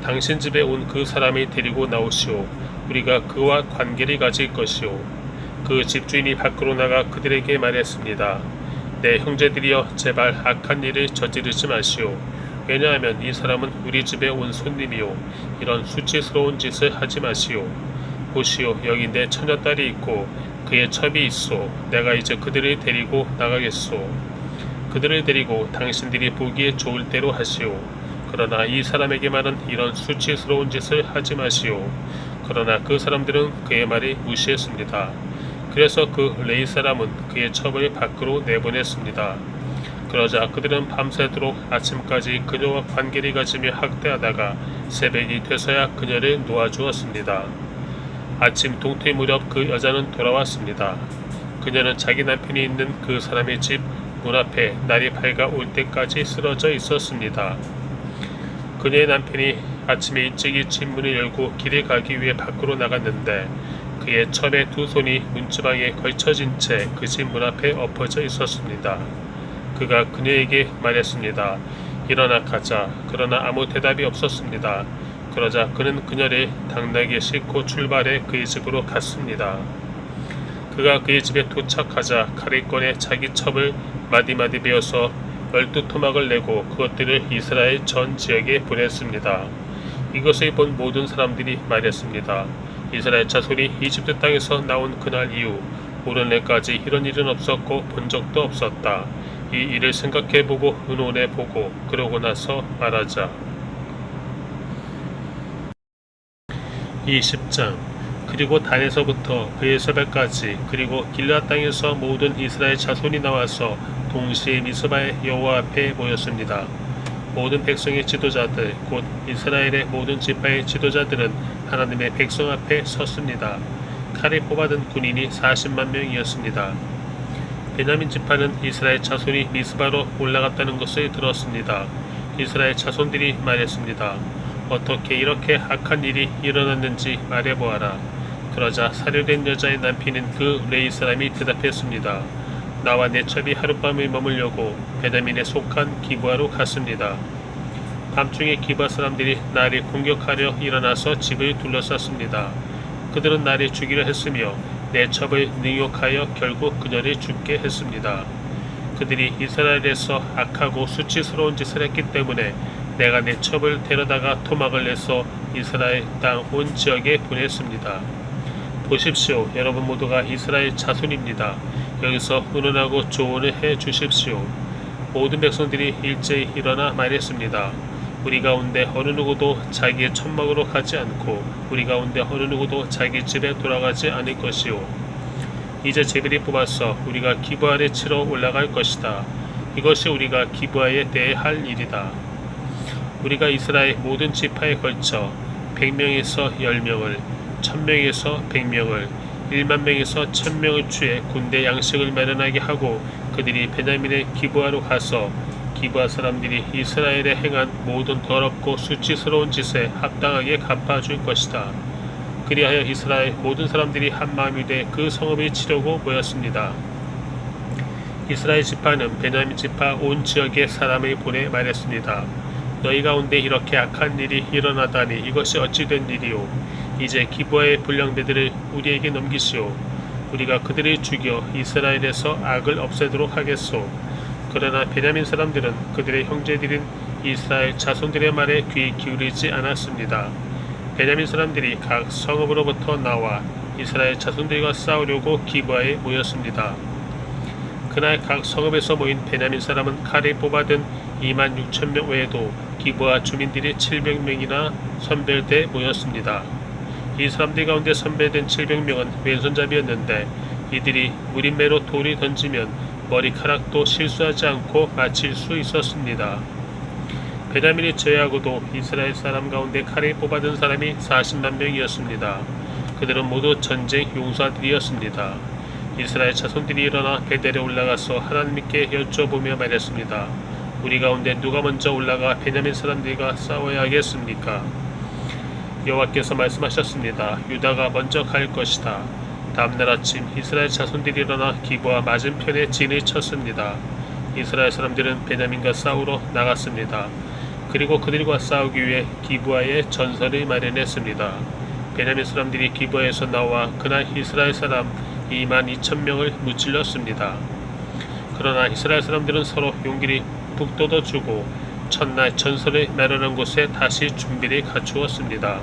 [SPEAKER 1] 당신 집에 온 그 사람을 데리고 나오시오. 우리가 그와 관계를 가질 것이오. 그 집주인이 밖으로 나가 그들에게 말했습니다. 내 형제들이여, 제발 악한 일을 저지르지 마시오. 왜냐하면 이 사람은 우리 집에 온 손님이오. 이런 수치스러운 짓을 하지 마시오. 보시오, 여기 내 처녀딸이 있고 그의 첩이 있소. 내가 이제 그들을 데리고 나가겠소. 그들을 데리고 당신들이 보기에 좋을 대로 하시오. 그러나 이 사람에게만은 이런 수치스러운 짓을 하지 마시오. 그러나 그 사람들은 그의 말을 무시했습니다. 그래서 그 레이 사람은 그의 첩을 밖으로 내보냈습니다. 그러자 그들은 밤새도록 아침까지 그녀와 관계를 가지며 학대하다가 새벽이 돼서야 그녀를 놓아주었습니다. 아침 동토 무렵 그 여자는 돌아왔습니다. 그녀는 자기 남편이 있는 그 사람의 집 문 앞에 날이 밝아올 때까지 쓰러져 있었습니다. 그녀의 남편이 아침에 일찍이 집 문을 열고 길을 가기 위해 밖으로 나갔는데 그의 첩의 두 손이 문지방에 걸쳐진 채 그 집 문 앞에 엎어져 있었습니다. 그가 그녀에게 말했습니다. 일어나 가자. 그러나 아무 대답이 없었습니다. 그러자 그는 그녀를 당나귀에 싣고 출발해 그의 집으로 갔습니다. 그가 그의 집에 도착하자 칼을 꺼내 자기 첩을 마디마디 베어서 12토막을 내고 그것들을 이스라엘 전 지역에 보냈습니다. 이것을 본 모든 사람들이 말했습니다. 이스라엘 자손이 이집트 땅에서 나온 그날 이후 오늘날까지 이런 일은 없었고 본 적도 없었다. 이 일을 생각해보고 의논해보고 그러고 나서 말하자. 20장. 그리고 단에서부터 브에셀까지 그리고 길앗 땅에서 모든 이스라엘 자손이 나와서 동시에 미스바의 여호와 앞에 모였습니다. 모든 백성의 지도자들 곧 이스라엘의 모든 지파의 지도자들은 하나님의 백성 앞에 섰습니다. 칼을 뽑아든 군인이 40만 명이었습니다. 베냐민 지파는 이스라엘 자손이 미스바로 올라갔다는 것을 들었습니다. 이스라엘 자손들이 말했습니다. 어떻게 이렇게 악한 일이 일어났는지 말해보아라. 그러자 살해된 여자의 남편인 그 레이 사람이 대답했습니다. 나와 내 첩이 하룻밤을 머물려고 베냐민에 속한 기브아로 갔습니다. 밤중에 기브아 사람들이 나를 공격하려 일어나서 집을 둘러쌌습니다. 그들은 나를 죽이려 했으며 내 첩을 능욕하여 결국 그녀를 죽게 했습니다. 그들이 이스라엘에서 악하고 수치스러운 짓을 했기 때문에 내가 내 첩을 데려다가 토막을 내서 이스라엘 땅 온 지역에 보냈습니다. 보십시오. 여러분 모두가 이스라엘 자손입니다. 여기서 의논하고 조언을 해 주십시오. 모든 백성들이 일제히 일어나 말했습니다. 우리 가운데 어느 누구도 자기의 천막으로 가지 않고 우리 가운데 어느 누구도 자기 집에 돌아가지 않을 것이요. 이제 제비를 뽑아서 우리가 기브아를 치러 올라갈 것이다. 이것이 우리가 기브아에 대해 할 일이다. 우리가 이스라엘 모든 지파에 걸쳐 100명에서 10명을, 1000명에서 100명을, 1만 명에서 1000명을 취해 군대 양식을 마련하게 하고 그들이 베냐민의 기브아로 가서 기브아 사람들이 이스라엘에 행한 모든 더럽고 수치스러운 짓에 합당하게 갚아줄 것이다. 그리하여 이스라엘 모든 사람들이 한마음이 돼 그 성읍을 치려고 모였습니다. 이스라엘 지파는 베냐민 지파 온 지역에 사람을 보내 말했습니다. 너희 가운데 이렇게 악한 일이 일어나다니 이것이 어찌 된 일이오. 이제 기브아의 불량배들을 우리에게 넘기시오. 우리가 그들을 죽여 이스라엘에서 악을 없애도록 하겠소. 그러나 베냐민 사람들은 그들의 형제들인 이스라엘 자손들의 말에 귀 기울이지 않았습니다. 베냐민 사람들이 각 성읍으로부터 나와 이스라엘 자손들과 싸우려고 기브아에 모였습니다. 그날 각 성읍에서 모인 베냐민 사람은 칼을 뽑아든 2만 6천 명 외에도 기브아 주민들이 700명이나 선별돼 모였습니다. 이 사람들 가운데 선별된 700명은 왼손잡이였는데 이들이 무림매로 돌이 던지면 머리카락도 실수하지 않고 맞힐 수 있었습니다. 베냐민이 제외하고도 이스라엘 사람 가운데 칼을 뽑아든 사람이 40만 명이었습니다. 그들은 모두 전쟁 용사들이었습니다. 이스라엘 자손들이 일어나 베델에 올라가서 하나님께 여쭤보며 말했습니다. 우리 가운데 누가 먼저 올라가 베냐민 사람들과 싸워야 하겠습니까? 여호와께서 말씀하셨습니다. 유다가 먼저 갈 것이다. 다음날 아침 이스라엘 자손들이 일어나 기브아 맞은편에 진을 쳤습니다. 이스라엘 사람들은 베냐민과 싸우러 나갔습니다. 그리고 그들과 싸우기 위해 기브아에 전설을 마련했습니다. 베냐민 사람들이 기브아에서 나와 그날 이스라엘 사람 22,000명을 무찔렀습니다. 그러나 이스라엘 사람들은 서로 용기를 북돋아주고 첫날 전설을 마련한 곳에 다시 준비를 갖추었습니다.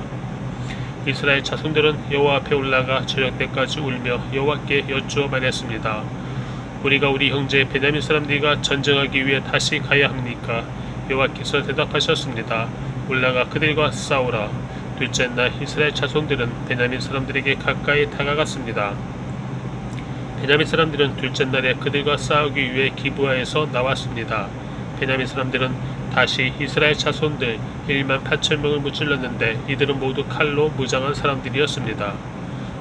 [SPEAKER 1] 이스라엘 자손들은 여호와 앞에 올라가 저녁 때까지 울며 여호와께 여쭈어 말했습니다. 우리가 우리 형제 베냐민 사람들과 전쟁하기 위해 다시 가야 합니까? 여호와께서 대답하셨습니다. 올라가 그들과 싸우라. 둘째 날 이스라엘 자손들은 베냐민 사람들에게 가까이 다가갔습니다. 베냐민 사람들은 둘째 날에 그들과 싸우기 위해 기브아에서 나왔습니다. 베냐민 사람들은 다시 이스라엘 자손들 18,000명을 무찔렀는데 이들은 모두 칼로 무장한 사람들이었습니다.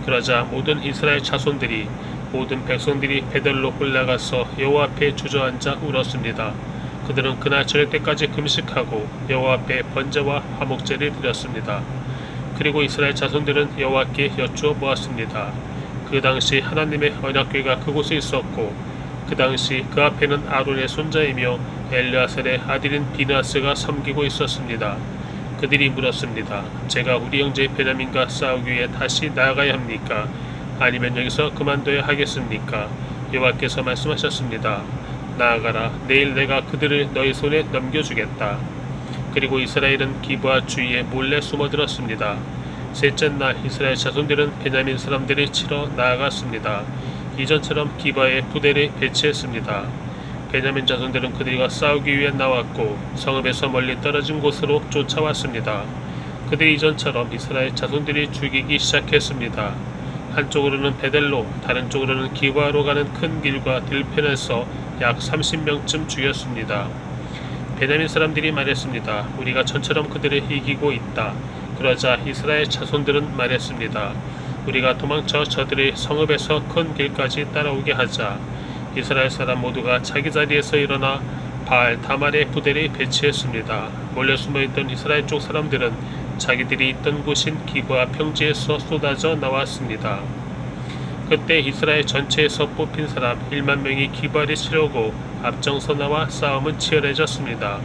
[SPEAKER 1] 그러자 모든 이스라엘 자손들이 모든 백성들이 베델로 올라가서 여호와 앞에 주저앉아 울었습니다. 그들은 그날 저녁 때까지 금식하고 여호와 앞에 번제와 화목제를 드렸습니다. 그리고 이스라엘 자손들은 여호와께 여쭈어 보았습니다. 그 당시 하나님의 언약궤가 그곳에 있었고 그 당시 그 앞에는 아론의 손자이며 엘르아살의 아들인 비느하스가 섬기고 있었습니다. 그들이 물었습니다. 제가 우리 형제 베냐민과 싸우기 위해 다시 나아가야 합니까? 아니면 여기서 그만둬야 하겠습니까? 여호와께서 말씀하셨습니다. 나아가라. 내일 내가 그들을 너희 손에 넘겨주겠다. 그리고 이스라엘은 기브아 주위에 몰래 숨어들었습니다. 셋째 날 이스라엘 자손들은 베냐민 사람들을 치러 나아갔습니다. 이전처럼 기브아에 부대를 배치했습니다. 베냐민 자손들은 그들과 싸우기 위해 나왔고 성읍에서 멀리 떨어진 곳으로 쫓아왔습니다. 그들이 이전처럼 이스라엘 자손들이 죽이기 시작했습니다. 한쪽으로는 베델로, 다른 쪽으로는 기브아로 가는 큰 길과 들편에서 약 30명쯤 죽였습니다. 베냐민 사람들이 말했습니다. 우리가 전처럼 그들을 이기고 있다. 그러자 이스라엘 자손들은 말했습니다. 우리가 도망쳐 저들의 성읍에서 큰 길까지 따라오게 하자. 이스라엘 사람 모두가 자기 자리에서 일어나 바알 다말의 부대를 배치했습니다. 몰래 숨어있던 이스라엘 쪽 사람들은 자기들이 있던 곳인 기브아 평지에서 쏟아져 나왔습니다. 그때 이스라엘 전체에서 뽑힌 사람 1만 명이 기브아를 치려고 앞장서 나와 싸움은 치열해졌습니다.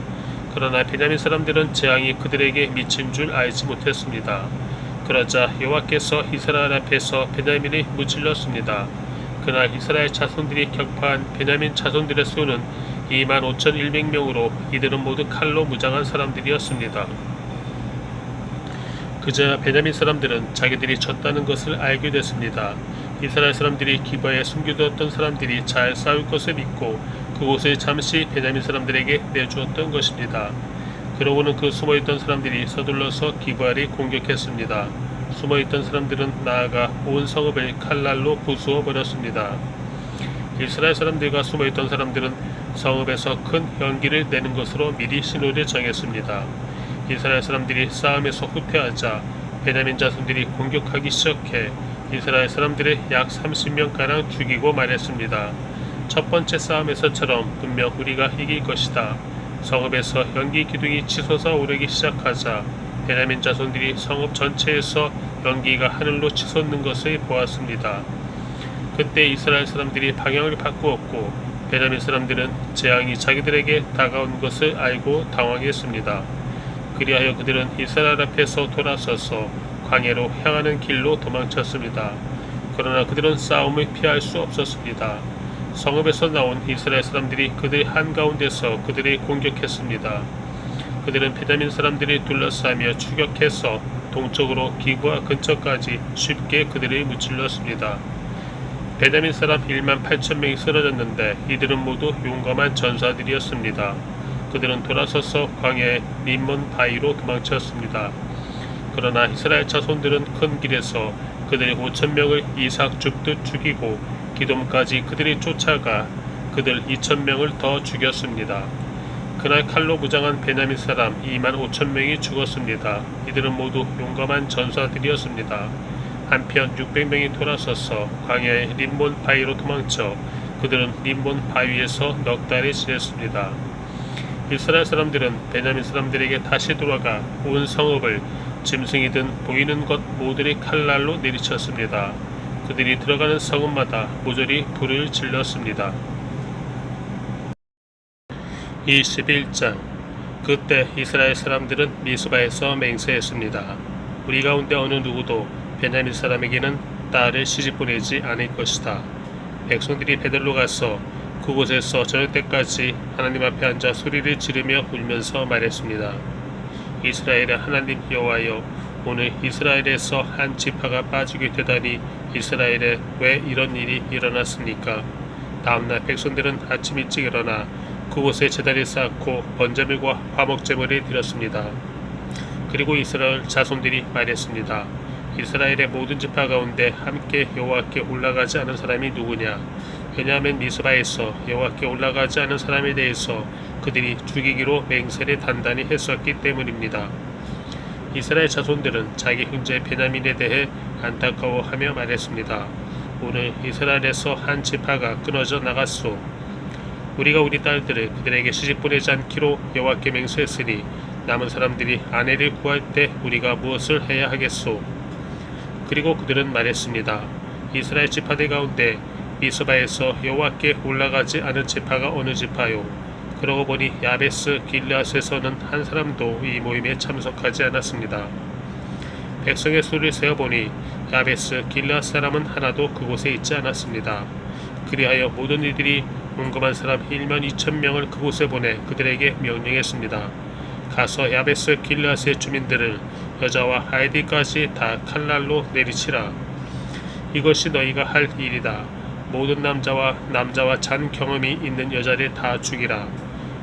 [SPEAKER 1] 그러나 베냐민 사람들은 재앙이 그들에게 미친 줄 알지 못했습니다. 그러자 여호와께서 이스라엘 앞에서 베냐민을 무찔렀습니다. 그날 이스라엘 자손들이 격파한 베냐민 자손들의 수는 25,100명으로 이들은 모두 칼로 무장한 사람들이었습니다. 그제야 베냐민 사람들은 자기들이 졌다는 것을 알게 됐습니다. 이스라엘 사람들이 기브아에 숨겨두었던 사람들이 잘 싸울 것을 믿고 그곳을 잠시 베냐민 사람들에게 내주었던 것입니다. 그러고는 그 숨어있던 사람들이 서둘러서 기브아를 공격했습니다. 숨어있던 사람들은 나아가 온 성읍을 칼날로 부수어 버렸습니다. 이스라엘 사람들과 숨어있던 사람들은 성읍에서 큰 연기를 내는 것으로 미리 신호를 정했습니다. 이스라엘 사람들이 싸움에서 후퇴하자 베냐민 자손들이 공격하기 시작해 이스라엘 사람들을 약 30명가량 죽이고 말했습니다. 첫 번째 싸움에서처럼 분명 우리가 이길 것이다. 성읍에서 연기 기둥이 치솟아 오르기 시작하자 베냐민 자손들이 성읍 전체에서 연기가 하늘로 치솟는 것을 보았습니다. 그때 이스라엘 사람들이 방향을 바꾸었고 베냐민 사람들은 재앙이 자기들에게 다가온 것을 알고 당황했습니다. 그리하여 그들은 이스라엘 앞에서 돌아서서 광야로 향하는 길로 도망쳤습니다. 그러나 그들은 싸움을 피할 수 없었습니다. 성읍에서 나온 이스라엘 사람들이 그들 한가운데서 그들을 공격했습니다. 그들은 베냐민 사람들이 둘러싸며 추격해서 동쪽으로 기브아 근처까지 쉽게 그들을 무찔렀습니다. 베냐민 사람 18,000명이 쓰러졌는데 이들은 모두 용감한 전사들이었습니다. 그들은 돌아서서 광야의 림몬 바위로 도망쳤습니다. 그러나 이스라엘 자손들은 큰 길에서 그들 5,000명을 이삭 죽듯 죽이고 기돔까지 그들이 쫓아가 그들 2,000명을 더 죽였습니다. 그날 칼로 무장한 베냐민 사람 25,000명이 죽었습니다. 이들은 모두 용감한 전사들이었습니다. 한편 600명이 돌아서서 광야의 림몬 바위로 도망쳐 그들은 림몬 바위에서 넉 달을 지냈습니다. 이스라엘 사람들은 베냐민 사람들에게 다시 돌아가 온 성읍을 짐승이든 보이는 것 모두를 칼날로 내리쳤습니다. 그들이 들어가는 성읍마다 모조리 불을 질렀습니다. 21장. 그때 이스라엘 사람들은 미스바에서 맹세했습니다. 우리 가운데 어느 누구도 베냐민 사람에게는 딸을 시집 보내지 않을 것이다. 백성들이 베들로 가서 그곳에서 저녁 때까지 하나님 앞에 앉아 소리를 지르며 울면서 말했습니다. 이스라엘의 하나님 여호와여, 오늘 이스라엘에서 한 지파가 빠지게 되다니 이스라엘에 왜 이런 일이 일어났습니까? 다음날 백성들은 아침 일찍 일어나 그곳에 제단을 쌓고 번제물과 화목제물을 드렸습니다. 그리고 이스라엘 자손들이 말했습니다. 이스라엘의 모든 지파 가운데 함께 여호와께 올라가지 않은 사람이 누구냐? 왜냐하면 미스바에서 여호와께 올라가지 않은 사람에 대해서 그들이 죽이기로 맹세를 단단히 했었기 때문입니다. 이스라엘 자손들은 자기 형제 베냐민에 대해 안타까워하며 말했습니다. 오늘 이스라엘에서 한 지파가 끊어져 나갔소. 우리가 우리 딸들을 그들에게 시집 보내지 않기로 여호와께 맹세했으니 남은 사람들이 아내를 구할 때 우리가 무엇을 해야 하겠소? 그리고 그들은 말했습니다. 이스라엘 지파들 가운데 미스바에서 여호와께 올라가지 않은 지파가 어느 지파요? 그러고 보니 야베스 길르앗에서는 한 사람도 이 모임에 참석하지 않았습니다. 백성의 수를 세어보니 야베스 길르앗 사람은 하나도 그곳에 있지 않았습니다. 그리하여 모든 이들이 용감한 사람 1만 2천 명을 그곳에 보내 그들에게 명령했습니다. 가서 야베스 길르앗의 주민들을 여자와 아이들까지 다 칼날로 내리치라. 이것이 너희가 할 일이다. 모든 남자와 잔 경험이 있는 여자를 다 죽이라.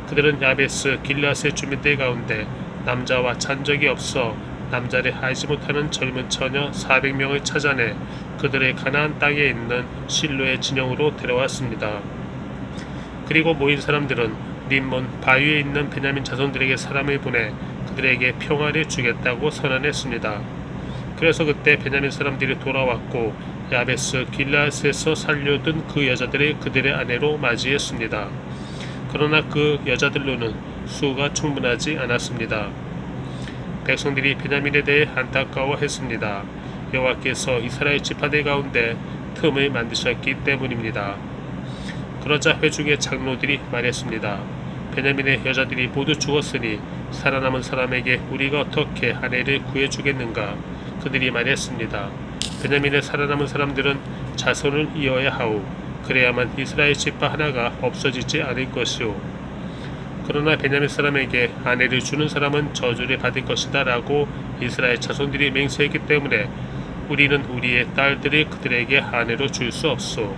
[SPEAKER 1] 그들은 야베스 길르앗의 주민들 가운데 남자와 잔 적이 없어 남자를 알지 못하는 젊은 처녀 400명을 찾아내 그들의 가나안 땅에 있는 실로의 진영으로 데려왔습니다. 그리고 모인 사람들은 림몬 바위에 있는 베냐민 자손들에게 사람을 보내 그들에게 평화를 주겠다고 선언했습니다. 그래서 그때 베냐민 사람들이 돌아왔고 야베스 길르앗에서 살려둔 그 여자들을 그들의 아내로 맞이했습니다. 그러나 그 여자들로는 수가 충분하지 않았습니다. 백성들이 베냐민에 대해 안타까워했습니다. 여호와께서 이스라엘 지파들 가운데 틈을 만드셨기 때문입니다. 그러자 회중의 장로들이 말했습니다. 베냐민의 여자들이 모두 죽었으니 살아남은 사람에게 우리가 어떻게 아내를 구해주겠는가? 그들이 말했습니다. 베냐민의 살아남은 사람들은 자손을 이어야 하오. 그래야만 이스라엘 지파 하나가 없어지지 않을 것이오. 그러나 베냐민 사람에게 아내를 주는 사람은 저주를 받을 것이다 라고 이스라엘 자손들이 맹세했기 때문에 우리는 우리의 딸들을 그들에게 아내로 줄 수 없소.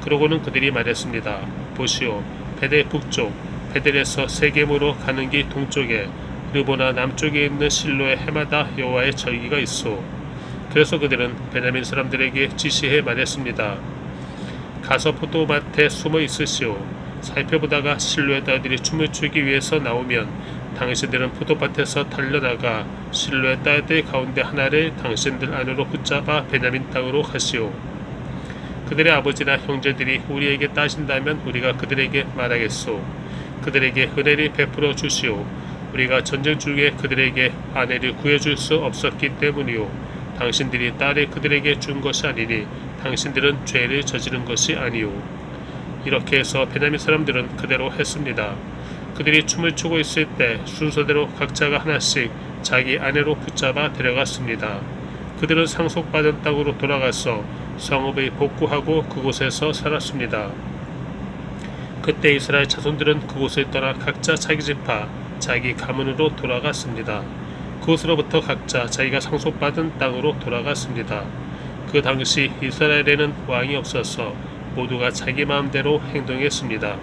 [SPEAKER 1] 그러고는 그들이 말했습니다. 보시오, 베델 북쪽, 베델에서 세겜으로 가는 길 동쪽에 르보나 남쪽에 있는 실로의 해마다 여호와의 절기가 있소. 그래서 그들은 베냐민 사람들에게 지시해 말했습니다. 가서 포도밭에 숨어 있으시오. 살펴보다가 실로의 딸들이 춤을 추기 위해서 나오면 당신들은 포도밭에서 달려나가 실로의 딸들 가운데 하나를 당신들 안으로 붙잡아 베냐민 땅으로 가시오. 그들의 아버지나 형제들이 우리에게 따진다면 우리가 그들에게 말하겠소. 그들에게 은혜를 베풀어 주시오. 우리가 전쟁 중에 그들에게 아내를 구해줄 수 없었기 때문이오. 당신들이 딸을 그들에게 준 것이 아니니 당신들은 죄를 저지른 것이 아니오. 이렇게 해서 베냐민 사람들은 그대로 했습니다. 그들이 춤을 추고 있을 때 순서대로 각자가 하나씩 자기 아내로 붙잡아 데려갔습니다. 그들은 상속받은 땅으로 돌아가서 성읍을 복구하고 그곳에서 살았습니다. 그때 이스라엘 자손들은 그곳을 떠나 각자 자기 지파, 자기 가문으로 돌아갔습니다. 그곳으로부터 각자 자기가 상속받은 땅으로 돌아갔습니다. 그 당시 이스라엘에는 왕이 없어서 모두가 자기 마음대로 행동했습니다.